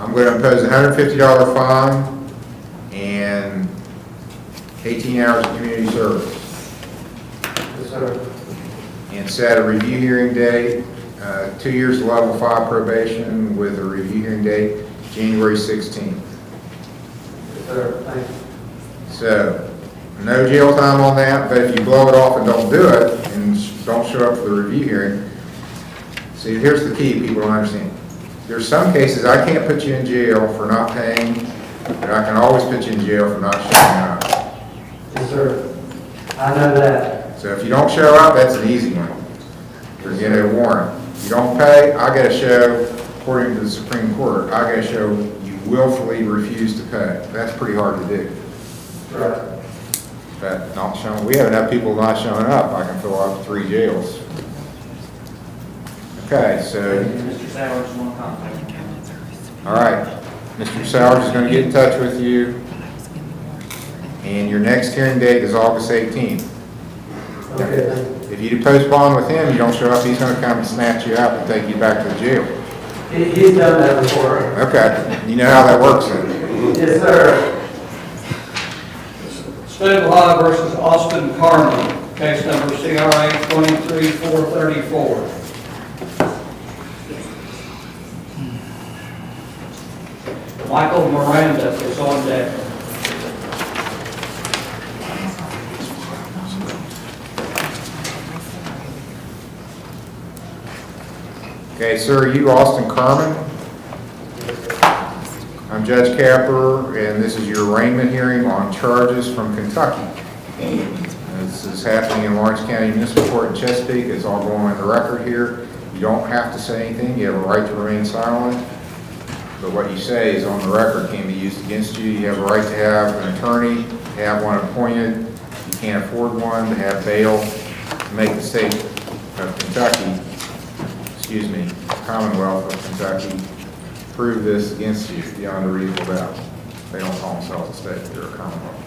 I'm going to impose a $150 fine and 18 hours of community service. Yes, sir. And set a review hearing date, 2 years of level 5 probation with a review hearing date, January 16th. Yes, sir. Thank you. So, no jail time on that, but if you blow it off and don't do it, and don't show up for the review hearing, see, here's the key people don't understand. There's some cases I can't put you in jail for not paying, but I can always put you in jail for not showing up. Yes, sir. I know that. So if you don't show up, that's an easy one. You're getting a warrant. If you don't pay, I gotta show, according to the Supreme Court, I gotta show you willfully refuse to pay. That's pretty hard to do. Right. But not showing, we have enough people not showing up, I can fill up 3 jails. Okay, so, Mr. Sowers, one contact. all right. Mr. Sowers is gonna get in touch with you. And your next hearing date is August 18th. Okay. If you postpone with him, you don't show up, he's gonna come and snatch you up and take you back to the jail. He's done that before. Okay, you know how that works then. Yes, sir. State of Ohio versus Austin Carmen, case number CRA 23434. Michael Miranda is on deck. Okay, sir, are you Austin Carmen? I'm Judge Capper, and this is your arraignment hearing on charges from Kentucky. This is happening in Lawrence County Municipal Court in Chesapeake. It's all going on the record here. You don't have to say anything. You have a right to remain silent. But what you say is on the record can be used against you. You have a right to have an attorney, to have one appointed. You can't afford one, to have bail, to make the state of Kentucky, Commonwealth of Kentucky, prove this against you beyond a reasonable doubt. They don't call themselves a state, they're a Commonwealth.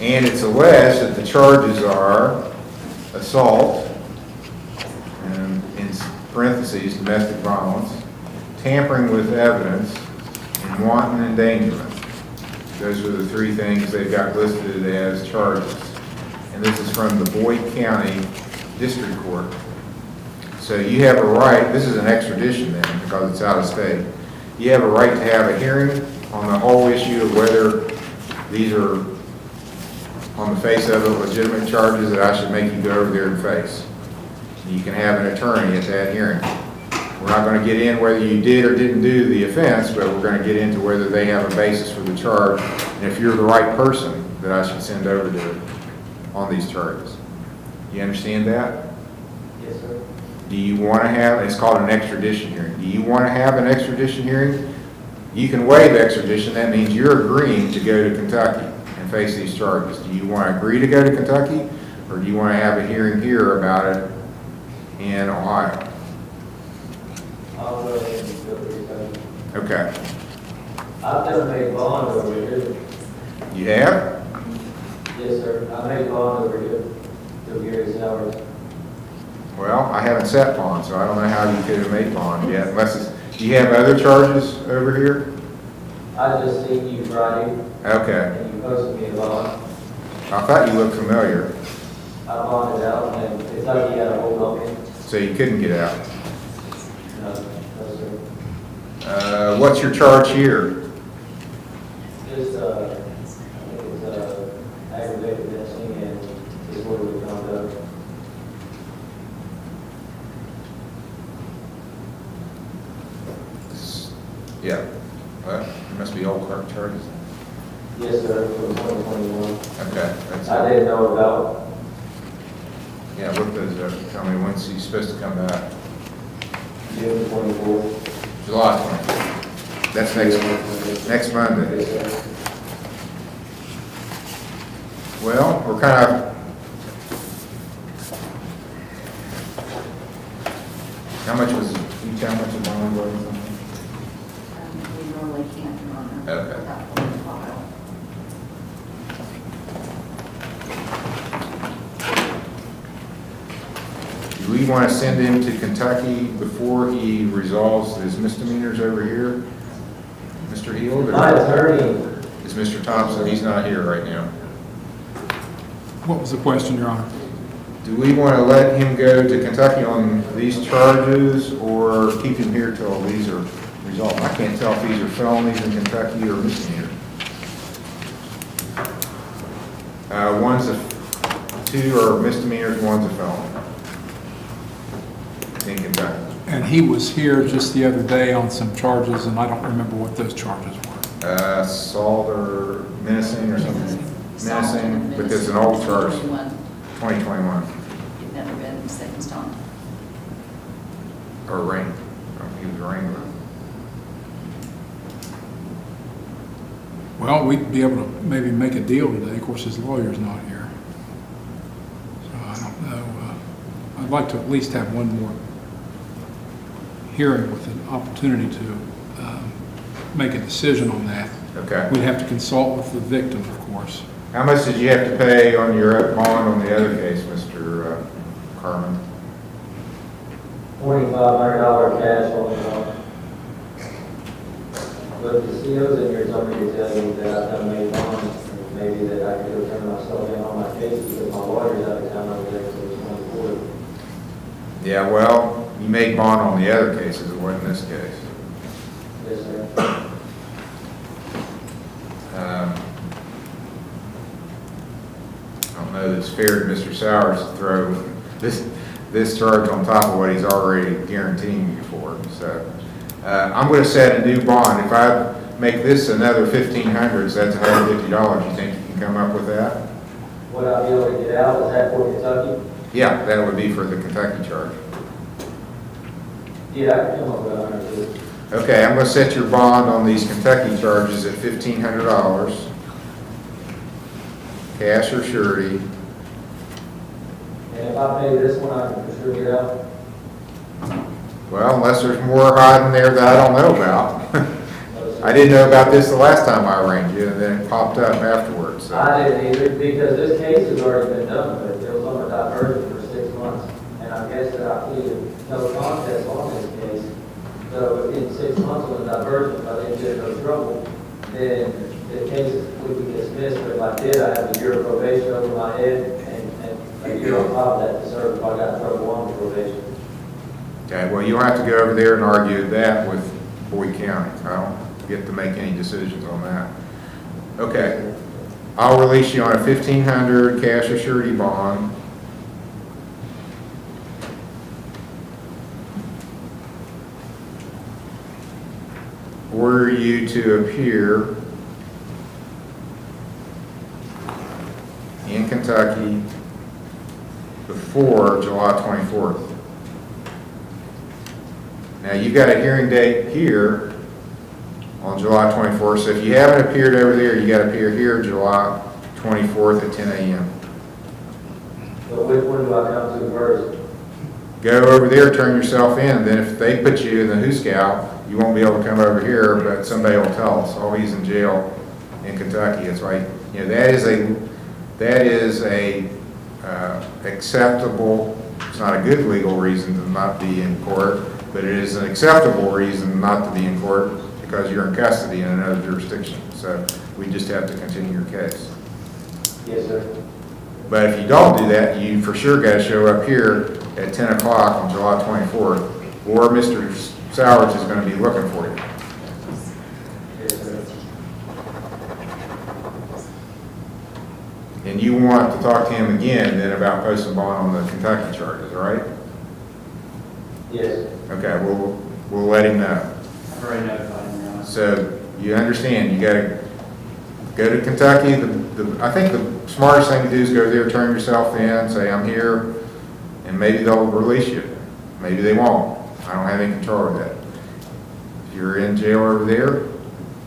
And it's alleged that the charges are assault, and in parentheses, domestic violence, tampering with evidence, and wanton endangerment. Those are the three things they've got listed as charges. And this is from the Boyd County District Court. So you have a right, this is an extradition then, because it's out of state. You have a right to have a hearing on the whole issue of whether these are, on the face of it, legitimate charges that I should make you go over there and face. You can have an attorney at that hearing. We're not going to get in whether you did or didn't do the offense, but we're going to get into whether they have a basis for the charge, and if you're the right person that I should send over to on these charges. You understand that? Yes, sir. Do you want to have, it's called an extradition hearing. Do you want to have an extradition hearing? You can waive extradition. That means you're agreeing to go to Kentucky and face these charges. Do you want to agree to go to Kentucky, or do you want to have a hearing here about it in Ohio? I'll go ahead and go to Kentucky. Okay. I've never made bond over here. You have? Yes, sir. I made bond over here through Gary's hours. Well, I haven't set bond, so I don't know how you could have made bond yet, unless it's, do you have other charges over here? I just seen you Friday. Okay. And you posted me a bond. I thought you looked familiar, I bonded out and Kentucky had a hold on me. so you couldn't get out. No, no, sir. What's your charge here? Just, I think it's, aggravated missing and disorderly conduct. Yeah. Well, it must be old clerk charges. Yes, sir, from 2021. Okay. That's I it. didn't know about. Yeah, look those up. Tell me when's he supposed to come back. June 24th. July 24th. That's next Monday. Yes, sir. Well, we're kind of, how much was, can you tell how much the bond was? We normally can't run Okay. without pulling the file. Do we want to send him to Kentucky before he resolves his misdemeanors over here? Mr. Heald? My attorney, Is Mr. Thompson, he's not here right now. What was the question, Your Honor? Do we want to let him go to Kentucky on these charges or keep him here till these are resolved? I can't tell if these are felonies in Kentucky or misdemeanors. Two are misdemeanors, one's a felony in Kentucky. And he was here just the other day on some charges, and I don't remember what those charges were. Assault or menacing or something? Menacing, because an old charge, 2021, You've never been sentenced on. or arraigned. He was arraigned. Well, we'd be able to maybe make a deal today. Of course, his lawyer's not here. So I don't know. I'd like to at least have one more hearing with an opportunity to make a decision on that. Okay. We'd have to consult with the victim, of course. How much did you have to pay on your bond on the other case, Mr. Carmen? $2,500 cash on the bond. But the CO's in here told me to tell you that I've done made bonds, and maybe that I could go turn myself in on my case because my lawyer's out of town over there until the 24th. Yeah, well, you made bond on the other cases, it wasn't this case. Yes, sir. I don't know that it's fair to Mr. Sowers to throw this charge on top of what he's already guaranteeing you for. So I'm going to set a new bond. If I make this another $1,500, that's $150. You think you can come up with that? Would I be able to get out? Is that for Kentucky? Yeah, that would be for the Kentucky charge. Yeah, I can come up with $150. Okay, I'm going to set your bond on these Kentucky charges at $1,500. Cash or surety. And if I pay this one, I can sure get out? Well, unless there's more hiding there that I don't know about. I didn't know about this the last time I arranged it, and then it popped up afterwards. So. I didn't either, because this case has already been done, but it was on a diversion for 6 months. And I guess that I pleaded no contest on this case. So in 6 months on the diversion, if I didn't get in no trouble, then the case would be dismissed. But if I did, I have a year of probation over my head and a year on top of that to serve if I got in trouble on the probation. Okay, well, you'll have to go over there and argue that with Boyd County. I don't get to make any decisions on that. Okay, I'll release you on a $1,500 cash or surety bond. Order you to appear in Kentucky before July 24th. Now, you've got a hearing date here on July 24th, so if you haven't appeared over there, you got to appear here July 24th at 10 a.m. But which one do I come to first? Go over there, turn yourself in, then if they put you in the Hooskow, you won't be able to come over here, but somebody will tell us, oh, he's in jail in Kentucky. It's like, you know, that is a acceptable, it's not a good legal reason to not be in court, but it is an acceptable reason not to be in court because you're in custody in another jurisdiction. So we just have to continue your case. Yes, sir. But if you don't do that, you for sure got to show up here at 10 o'clock on July 24th, or Mr. Sowers is going to be looking for you. Yes, sir. And you want to talk to him again then about posting bond on the Kentucky charges, all right? Yes. Okay, we'll let him know. I've already notified him now. So you understand, you got to go to Kentucky. I think the smartest thing to do is go there, turn yourself in, say, I'm here, and maybe they'll release you. Maybe they won't. I don't have any control of that. If you're in jail over there,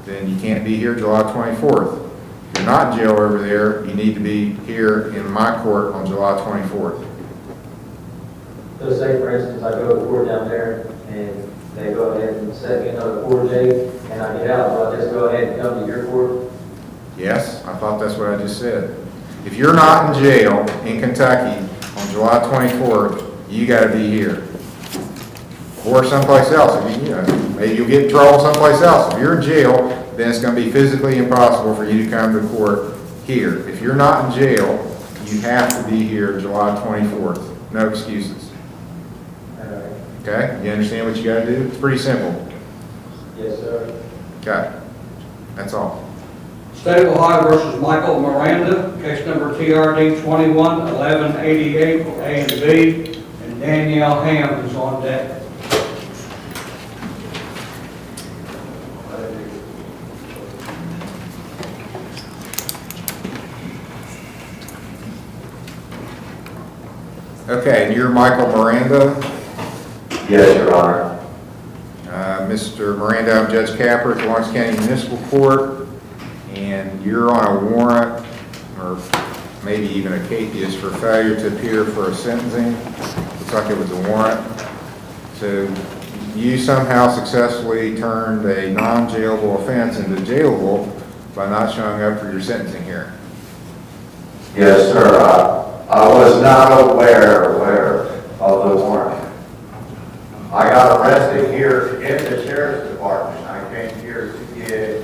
then you can't be here July 24th. If you're not in jail over there, you need to be here in my court on July 24th. So say, for instance, I go to court down there and they go ahead and set me another court date and I get out, so I just go ahead and come to your court? Yes, I thought that's what I just said. If you're not in jail in Kentucky on July 24th, you got to be here. Or someplace else. I mean, you know, maybe you'll get in trouble someplace else. If you're in jail, then it's going to be physically impossible for you to come to court here. If you're not in jail, you have to be here July 24th. No excuses. Okay? You understand what you got to do? It's pretty simple. Yes, sir. Okay. That's all. State of Ohio versus Michael Miranda, case number TRD 21-1188, A and B, and Danielle Ham is on deck. Okay, and you're Michael Miranda? Yes, Your Honor. Mr. Miranda, I'm Judge Capper at the Lawrence County Municipal Court, and you're on a warrant, or maybe even a capias, for failure to appear for a sentencing. Looks like it was a warrant. So you somehow successfully turned a non-jailable offense into jailable by not showing up for your sentencing hearing. Yes, sir. I was not aware of the warrant. I got arrested here in the sheriff's department. I came here to get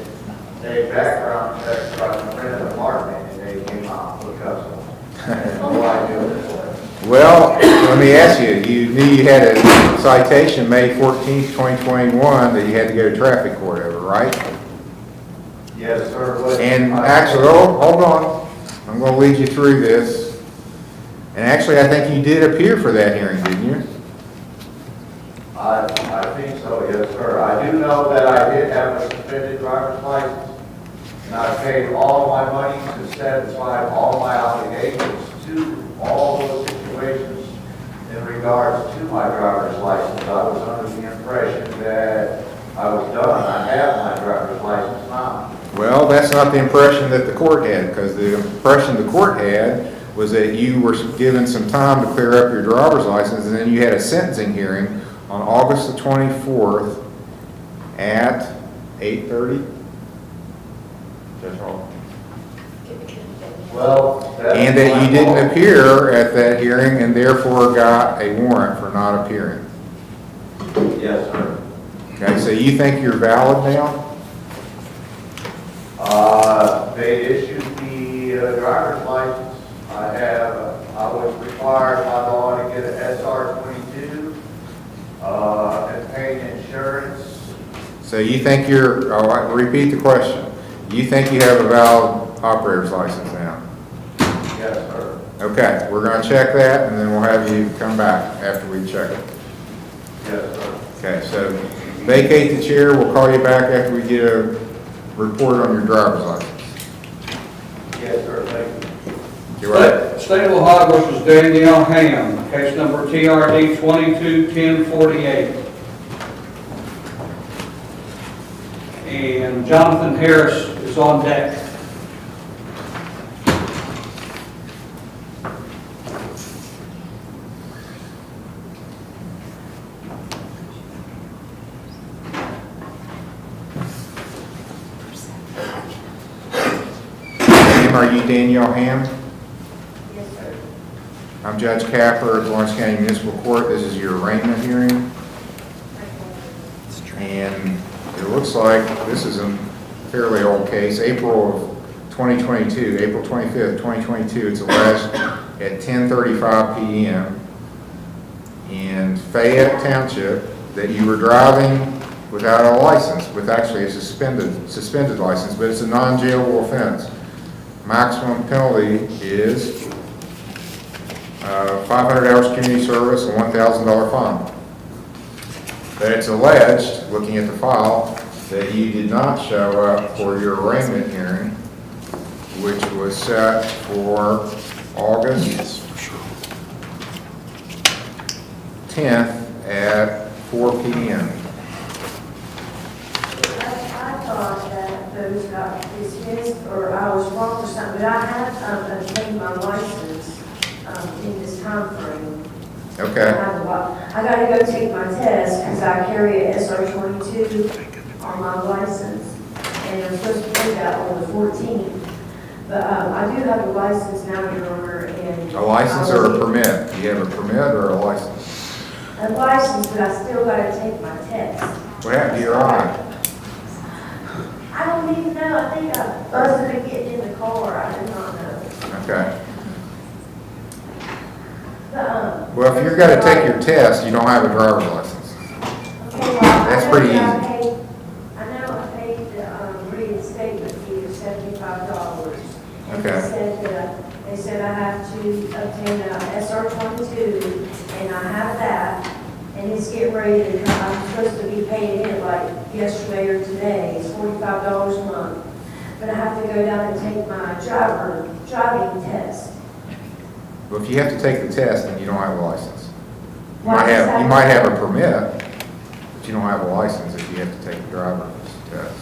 a background check so I can rent an apartment, and they came out with custom. I had no idea what this was. Well, let me ask you, you knew you had a citation May 14th, 2021 that you had to go to traffic court over, right? Yes, sir. And actually, hold on. I'm going to lead you through this. And actually, I think you did appear for that hearing, didn't you? I think so, yes, sir. I do know that I did have a suspended driver's license, and I paid all my money to satisfy all my obligations to all those situations in regards to my driver's license. I was under the impression that I was done. I have my driver's license now. Well, that's not the impression that the court had, because the impression the court had was that you were given some time to clear up your driver's license, and then you had a sentencing hearing on August the 24th at 8:30? Judge Hall? Well, And that you didn't appear at that hearing and therefore got a warrant for not appearing. Yes, sir. Okay, so you think you're valid now? They issued the driver's license. I was required by law to get an SR-22, and paid insurance. So you think I'll repeat the question. You think you have a valid operator's license now? Yes, sir. Okay, we're going to check that, and then we'll have you come back after we check it. Yes, sir. Okay, so vacate the chair. We'll call you back after we get a report on your driver's license. Yes, sir, thank you. You're right. State of Ohio versus Danielle Ham, case number TRD 221048. And Jonathan Harris is on deck. Are you Danielle Ham? Yes, sir. I'm Judge Capper of Lawrence County Municipal Court. This is your arraignment hearing. And it looks like this is a fairly old case, April of 2022, April 25th, 2022. It's alleged at 10:35 p.m. in Fayette Township that you were driving without a license, with actually a suspended license, but it's a non-jailable offense. Maximum penalty is 500 hours community service and $1,000 fine. But it's alleged, looking at the file, that you did not show up for your arraignment hearing, which was set for August 10th at 4 p.m. I thought that those got dismissed, or I was wrong or something, but I have obtained my license in this time frame. Okay. I gotta go take my test, because I carry a SR-22 on my license, and I'm supposed to do that on the 14th. But I do have a license now, Your Honor, and... A license or a permit? Do you have a permit or a license? A license, but I still gotta take my test. What happened to your eye? I don't even know, I think I busted it getting in the car, I do not know. Okay. Well, if you're going to take your test, you don't have a driver's license. That's pretty easy. I know I paid the reinstatement fee of $75. And Okay. they said I have to obtain a SR-22, and I have that, and it's getting ready to, I'm supposed to be paying it like yesterday or today, it's $45 a month. But I have to go down and take my driving test. Well, if you have to take the test, then you don't have a license. You Why is that? might have a permit, but you don't have a license if you have to take the driver's test.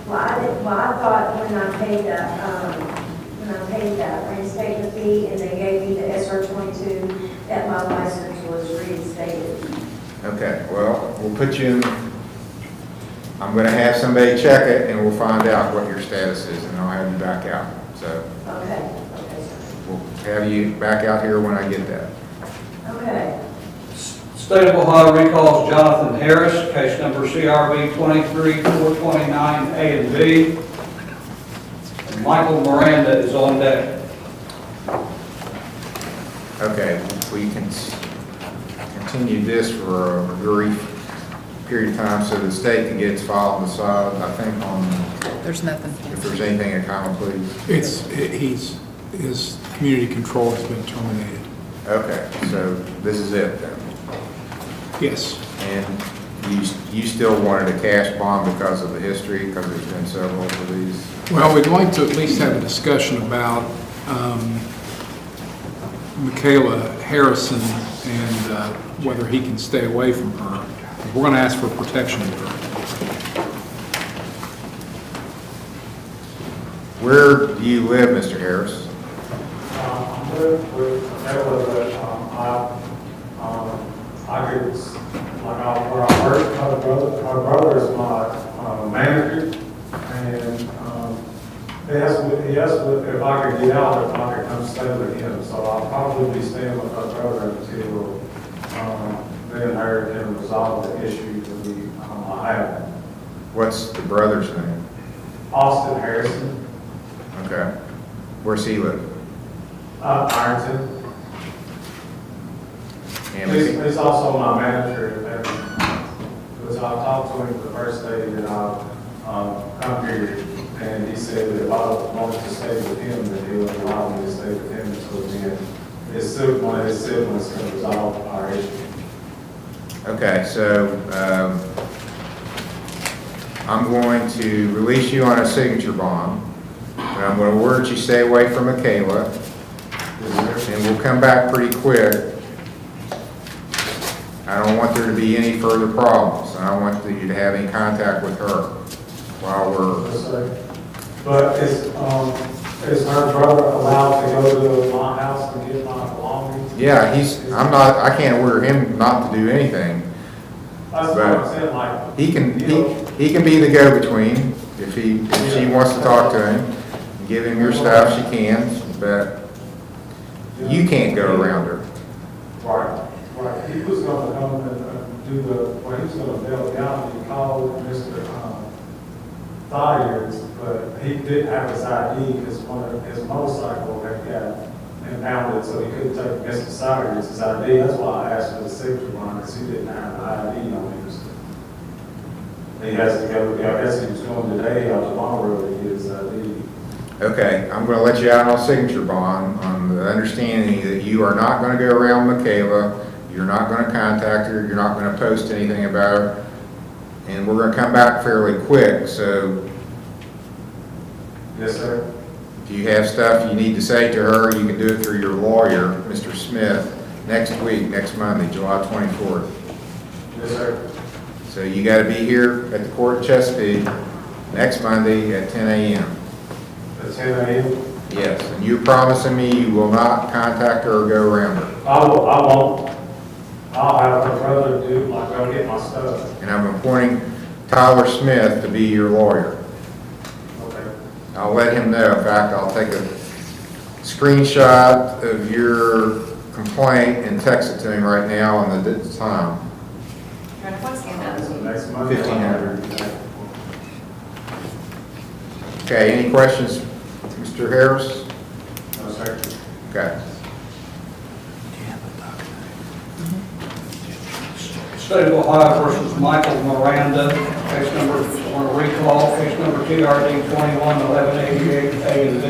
Well, I thought when I paid that reinstatement fee and they gave me the SR-22, that my license was reinstated. Okay, well, we'll put you in, I'm going to have somebody check it and we'll find out what your status is and I'll have you back out. So Okay. we'll have you back out here when I get that. Okay. State of Ohio recalls Jonathan Harris, case number CRB 23429A and B. And Michael Miranda is on deck. Okay, we can continue this for a brief period of time so the state can get its file and decide, I think, on There's nothing. if there's anything in common, please. His community control has been terminated. Okay, so this is it then. Yes. And you still wanted a cash bond because of the history, because there's been several of these? Well, we'd like to at least have a discussion about Michaela Harrison and whether he can stay away from her. We're going to ask for protection of her. Where do you live, Mr. Harris? I live with Michaela, but I could, like, where I work, her brother is my manager, and he asked if I could get out, if I could come stay with him. So I'll probably be staying with her brother until me and her can resolve the issue that we have. What's the brother's name? Austin Harrison, Okay. Where's he live? Ironton. And He's also my manager, and because I talked to him the first day that I come here, and he said that if I wanted to stay with him, that he would allow me to stay with him until then. One of his siblings can resolve our issue. Okay, so I'm going to release you on a signature bond, and I'm going to order that you stay away from Michaela, and we'll come back pretty quick. I don't want there to be any further problems. I don't want you to have any contact with her while we're... Yes, sir. But is her brother allowed to go to my house and get my belongings? Yeah, I can't order him not to do anything. That's what I'm saying, like. He can be the go-between if she wants to talk to him. Give him your stuff, she can, but you can't go around her. Right. He was gonna come and do he was gonna bail me out, and he called Mr. Thyers, but he didn't have his ID, because his motorcycle had got impounded, so he couldn't take Mr. Thyers' ID. That's why I asked for the signature line, because he didn't have the ID on him. He has to go, I guess he was going today or tomorrow to get his ID. Okay, I'm going to let you out on a signature bond on the understanding that you are not going to go around Michaela, you're not going to contact her, you're not going to post anything about her, and we're going to come back fairly quick, so... Yes, sir. If you have stuff you need to say to her, you can do it through your lawyer, Mr. Smith, next week, next Monday, July 24th. Yes, sir. So you got to be here at the court in Chesapeake next Monday at 10 a.m. At 10 a.m.? Yes, and you're promising me you will not contact her or go around her. I won't. I'll have her brother go get my stuff. And I'm appointing Tyler Smith to be your lawyer. Okay. I'll let him know. In fact, I'll take a screenshot of your complaint and text it to him right now on the time. Next Monday. 1500. Okay, any questions, Mr. Harris? No, sir. Okay. State of Ohio versus Michael Miranda, case number, on a recall, case number TRD 21-1188, A and B,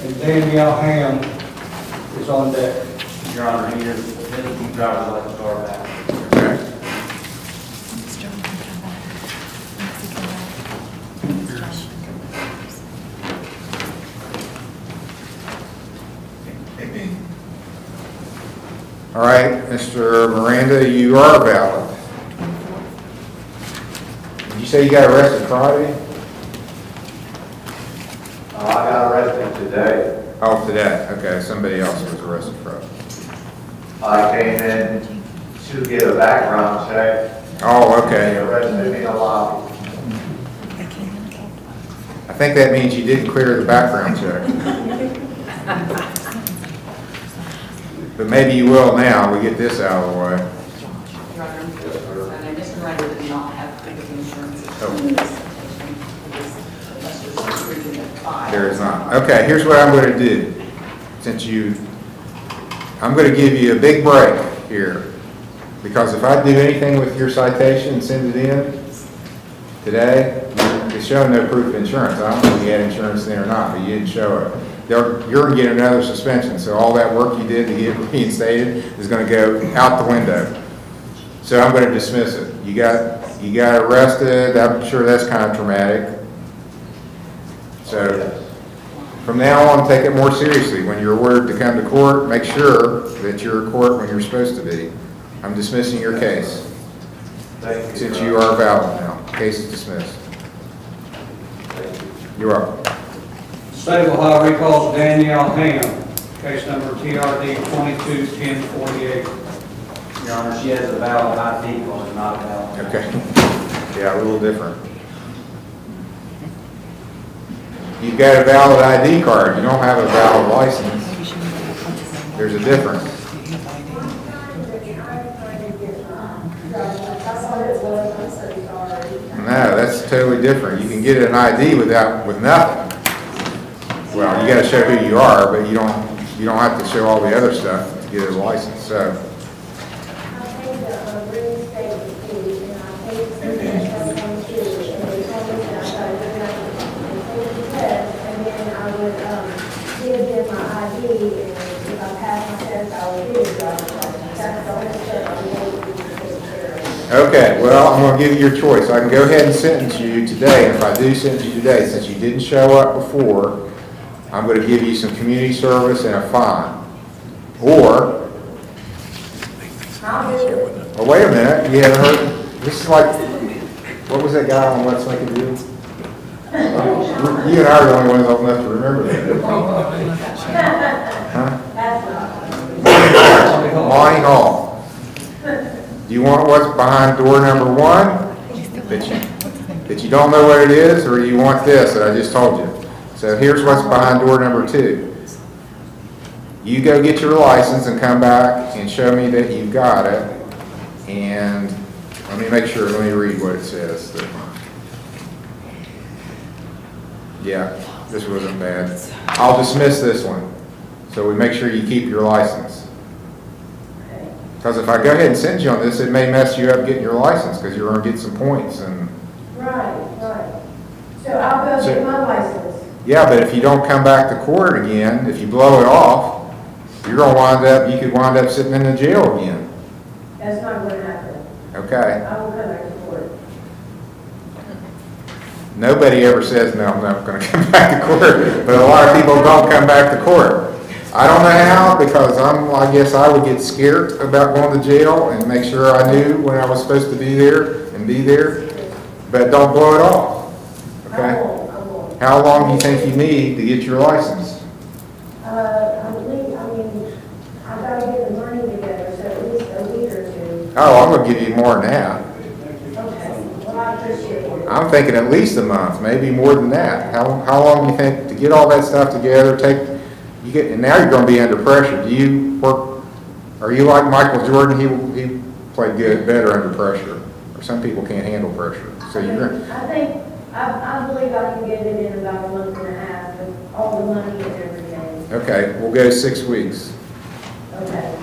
and Danielle Ham is on deck. Your Honor, he is, his driver's license are back. Okay. All right, Mr. Miranda, you are valid. Did you say you got arrested Friday? I got arrested today. Oh, today. Okay, somebody else was arrested Friday. I came in to get a background check. Oh, They okay. arrested me in the lobby. I think that means you didn't clear the background check. But maybe you will now, we get this out of the way. Your Honor, and Mr. Ryder did not have proof of insurance. There is not. Okay, here's what I'm going to do. I'm going to give you a big break here. Because if I do anything with your citation and send it in today, it's showing no proof of insurance. I don't know if you had insurance in there or not, but you didn't show it. You're going to get another suspension. So all that work you did to get reinstated is going to go out the window. So I'm gonna dismiss it. You got arrested, I'm sure that's kind of traumatic. So, from now on, take it more seriously. When you're ordered to come to court, make sure that you're at court when you're supposed to be. I'm dismissing your case. Thank you. Since you are valid now. Case is dismissed. You're welcome. State of Ohio recalls Danielle Ham, case number TRD 221048. Your Honor, she has a valid ID, but not a valid. Okay. Yeah, a little different. You've got a valid ID card. You don't have a valid license. There's a difference. No, that's totally different. You can get an ID with nothing. Well, you got to show who you are, but you don't have to show all the other stuff to get a license. So. Okay, well, I'm going to give you your choice. I can go ahead and sentence you today, and if I do sentence you today, since you didn't show up before, I'm going to give you some community service and a fine. Or, oh, wait a minute, you haven't heard, this is like, what was that guy on Let's Make a Deal? You and I are the only ones old enough to remember that. Huh? Monty Hall. Do you want what's behind door number 1 that you don't know what it is, or do you want this that I just told you? So here's what's behind door number 2. You go get your license and come back and show me that you've got it. And let me make sure, let me read what it says. Yeah, this wasn't bad. I'll dismiss this one. So we make sure you keep your license. Because if I go ahead and send you on this, it may mess you up getting your license because you're going to get some points. And Right. So I'll go get my license. yeah, but if you don't come back to court again, if you blow it off, you're going to you could wind up sitting in the jail again. That's not going to happen. Okay. I will come back to court. Nobody ever says, no, I'm not going to come back to court. But a lot of people don't come back to court. I don't know how, because I guess I would get scared about going to jail and make sure I knew when I was supposed to be there and be there. But don't blow it off. Okay? I won't. How long do you think you need to get your license? I've got to get the money together, so at least a week or 2. Oh, I'm going to give you more than that. Okay. Well, I appreciate it. I'm thinking at least a month, maybe more than that. How long do you think to get all that stuff together? And now you're going to be under pressure. Do you work? Are you like Michael Jordan? He played better under pressure. Or some people can't handle pressure. So I believe I can get it in about a month and a half with all the money and everything. okay. We'll go 6 weeks. Okay.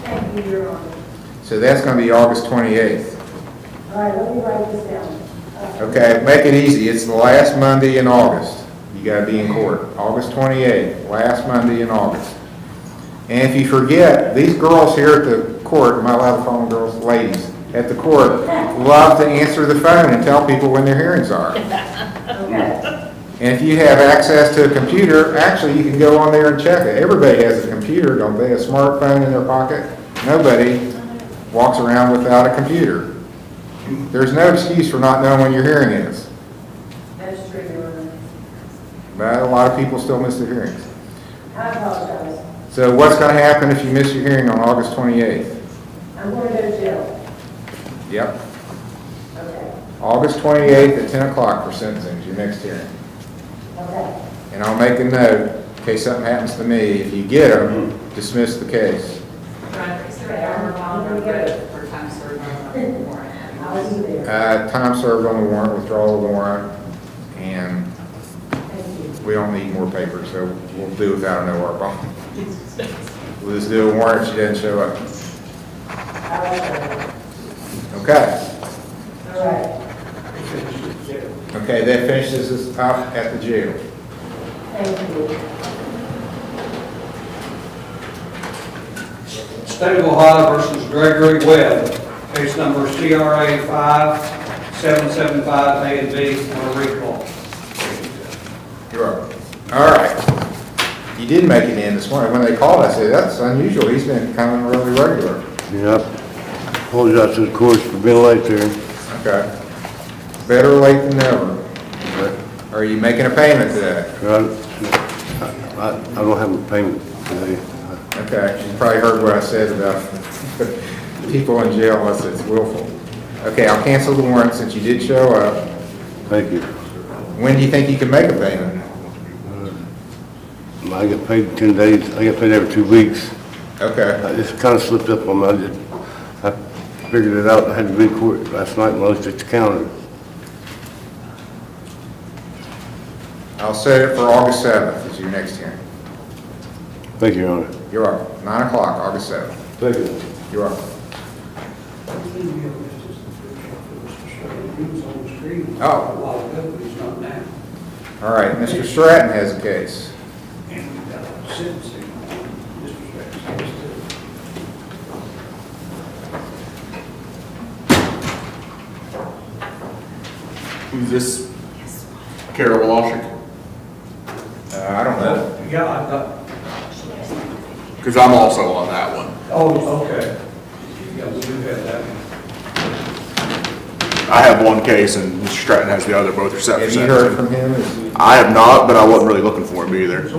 Thank you, Your Honor. So that's going to be August 28th. All right, let me write this down. Okay, make it easy. It's the last Monday in August. You got to be in court. August 28th, last Monday in August. And if you forget, these girls here at the court, am I allowed to call them girls? Ladies at the court, love to answer the phone and tell people when their hearings are. Okay. And if you have access to a computer, actually you can go on there and check it. Everybody has a computer, don't they? A smartphone in their pocket. Nobody walks around without a computer. There's no excuse for not knowing when your hearing is. That's true, Your Honor. But a lot of people still miss their hearings. I apologize. So what's going to happen if you miss your hearing on August 28th? I'm going to go to jail. Yep. Okay. August 28th at 10 o'clock for sentencing is your next hearing. Okay. And I'll make a note in case something happens to me. If you get them, dismiss the case. For time served on the warrant. I'll see you there. Time served on the warrant, withdrawal of the warrant, and we don't need more paper, so we'll do without an OR bond. We'll just do a warrant if she doesn't show up. Okay. All right. Okay, that finishes us up at the jail. Thank you. State of Ohio versus Gregory Webb, Case number CRA 5775 A and B on a recall. You're up. All right. You did make it in this morning. When they called, I said, that's unusual. He's been coming really regular. Yep. Apologize to the courts for being late there. Okay. Better late than never. Are you making a payment today? I don't have a payment today. Okay. You probably heard what I said about people in jail unless it's willful. Okay, I'll cancel the warrant since you did show up. Thank you. When do you think you can make a payment? I get paid in 10 days. I get paid every 2 weeks. Okay. I just kind of slipped up on that. I figured it out. I had to be in court last night and I looked at the calendar. I'll set it for August 7th as your next hearing. Thank you, Your Honor. You're welcome. 9 o'clock, August 7th. Thank you. You're welcome. Oh. All right, Mr. Stratton has a case. Who's this? Carol Washik? I don't know. Yeah, I thought. Because I'm also on that one. Oh, okay. Yeah, we do have that one. I have one case and Mr. Stratton has the other, both are set for Have you sentencing. heard from him? I have not, but I wasn't really looking for him either.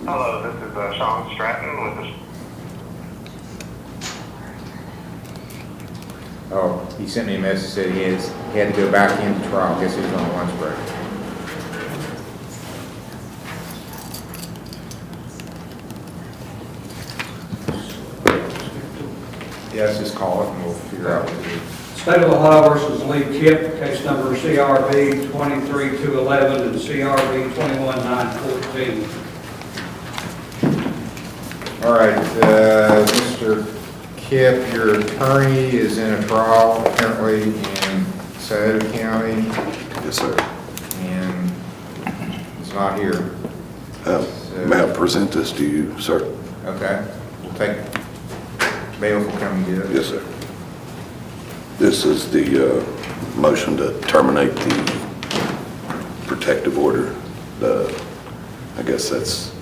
Hello, this is Sean Stratton with the... Oh, he sent me a message, said he had to go back into trial. I guess he was on a lunch break. Yeah, let's just call it and we'll figure out what to do. State of Ohio versus Lee Kipp, case number CRB 23211 and CRB 21914. All right, Mr. Kipp, your attorney is in a trial currently in Sauter County. Yes, sir. And it's not here. May I present this to you, sir? Okay, we'll take, bailiff will come and get it. Yes, sir. This is the motion to terminate the protective order. I guess that's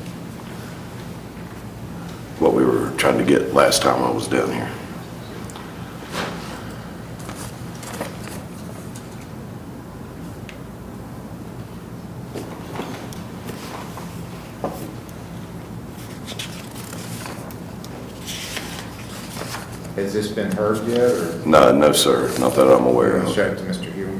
what we were trying to get last time I was down here. Has this been heard yet, or? No, sir, not that I'm aware of. Check to Mr. Hewitt.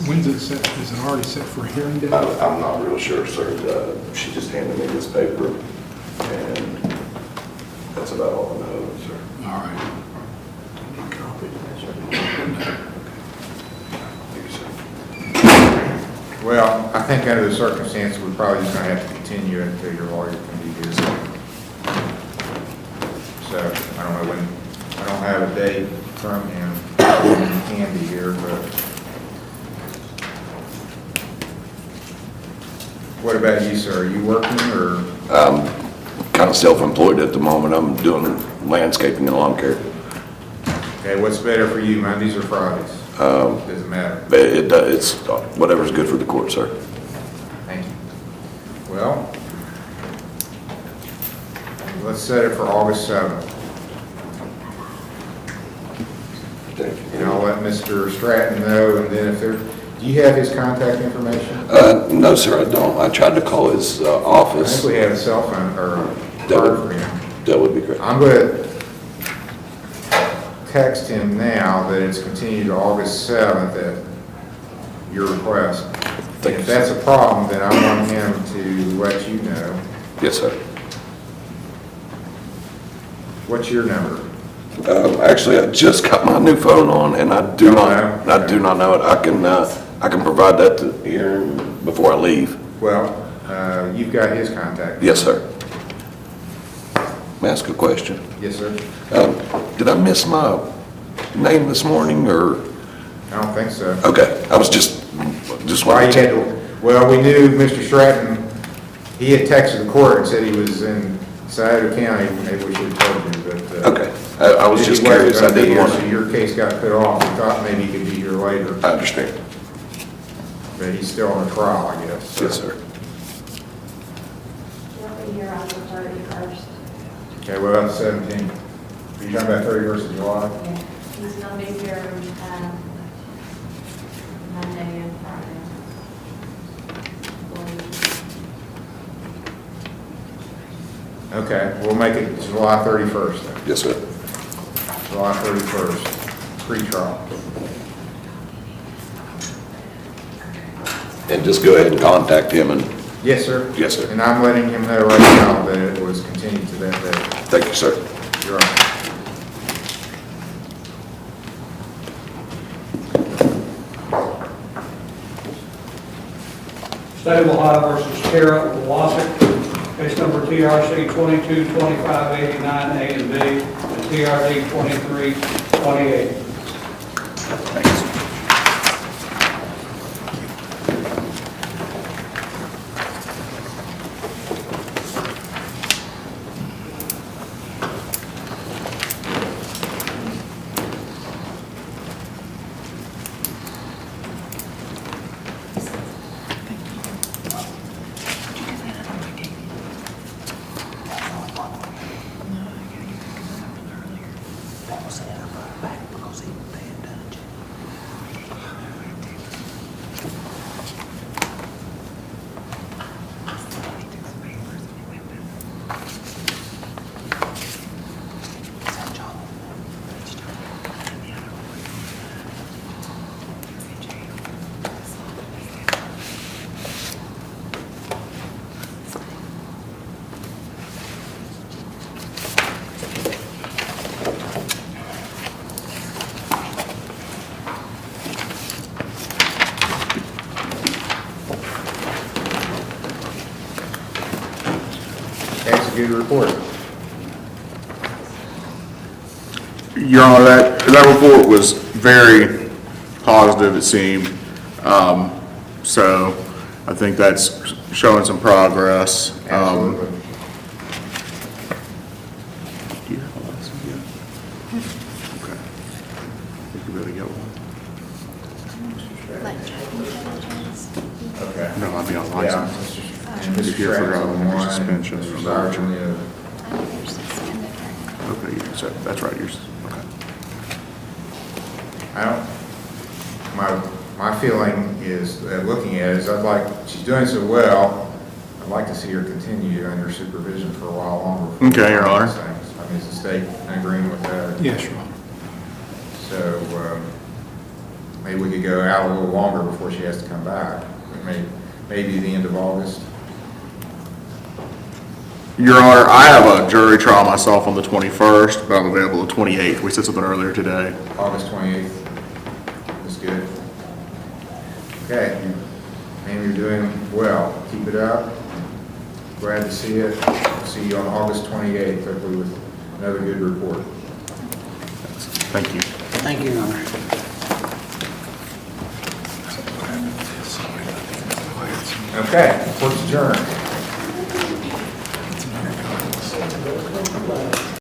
When's it set, is it already set for a hearing date? I'm not real sure, sir. She just handed me this paper, and that's about all I know, sir. All right. Well, I think under the circumstances, we're probably just gonna have to continue it until your lawyer can be here. So, I don't know when, I don't have a date from him, when he can be here, but. What about you, sir? Are you working, or? I'm kind of self-employed at the moment. I'm doing landscaping and lawn care. Okay, what's better for you, Mondays or Fridays? Doesn't matter. It's whatever's good for the court, sir. Thank you. Well, let's set it for August 7th. And I'll let Mr. Stratton know, and then if there, do you have his contact information? No, sir, I don't. I tried to call his I office. think we have a cell phone or a card for him. That would be great. I'm going to text him now that it's continued to August 7th at your request. If that's a problem, then I want him to let you know. Yes, sir. What's your number? Actually, I just got my new phone on, and I do not know it. I can provide that to here before I leave. Well, you've got his contact. Yes, sir. May I ask a question? Yes, sir. Did I miss my name this morning, or? I don't think so. Okay, I was just Why wanted you to. had to, well, we knew Mr. Stratton, he had texted the court and said he was in Scioto County. Maybe we should have told you, but. Okay, I was just curious. I didn't want So to. your case got put off. We thought maybe he could be here later, I understand. but he's still on a trial, I guess. So. Yes, sir. He'll be here on the 31st. Okay, what about the 17th? Are you talking about 31st of July? Yeah, he's gonna be here, Monday and Friday. Okay, we'll make it July 31st then. Yes, sir. July 31st, pre-trial. And just go ahead and contact him and. Yes, sir. Yes, sir. And I'm letting him know right now that it was continued to that day. Thank you, sir. You're right. State of Ohio versus Tara Wassick, case number TRC 222589A and B, and TRD 2328. Execute report. Your Honor, that report was very positive, it seemed. So I think that's showing some progress. Absolutely. Do you have a license yet? Okay. I think you better get one. Okay. No, I mean on Yeah. license. Mr. If you're for Stratton's on driving one, suspension Mr. or Sires on larger. the other. Okay, so that's right, yours, okay. I don't, my feeling is, looking at it, is she's doing so well, I'd like to see her continue under supervision for a while longer. Okay, Your Honor. I mean, is the state in agreement with that? Yes, Your Honor. So, maybe we could go out a little longer before she has to come back. Maybe the end of August. Your Honor, I have a jury trial myself on the 21st, but I'm available the 28th. We said something earlier today. August 28th is good. Okay, ma'am, you're doing well. Keep it up. Glad to see it. See you on August 28th, hopefully with another good report. Thank you. Thank you, Your Honor. Okay, court's adjourned.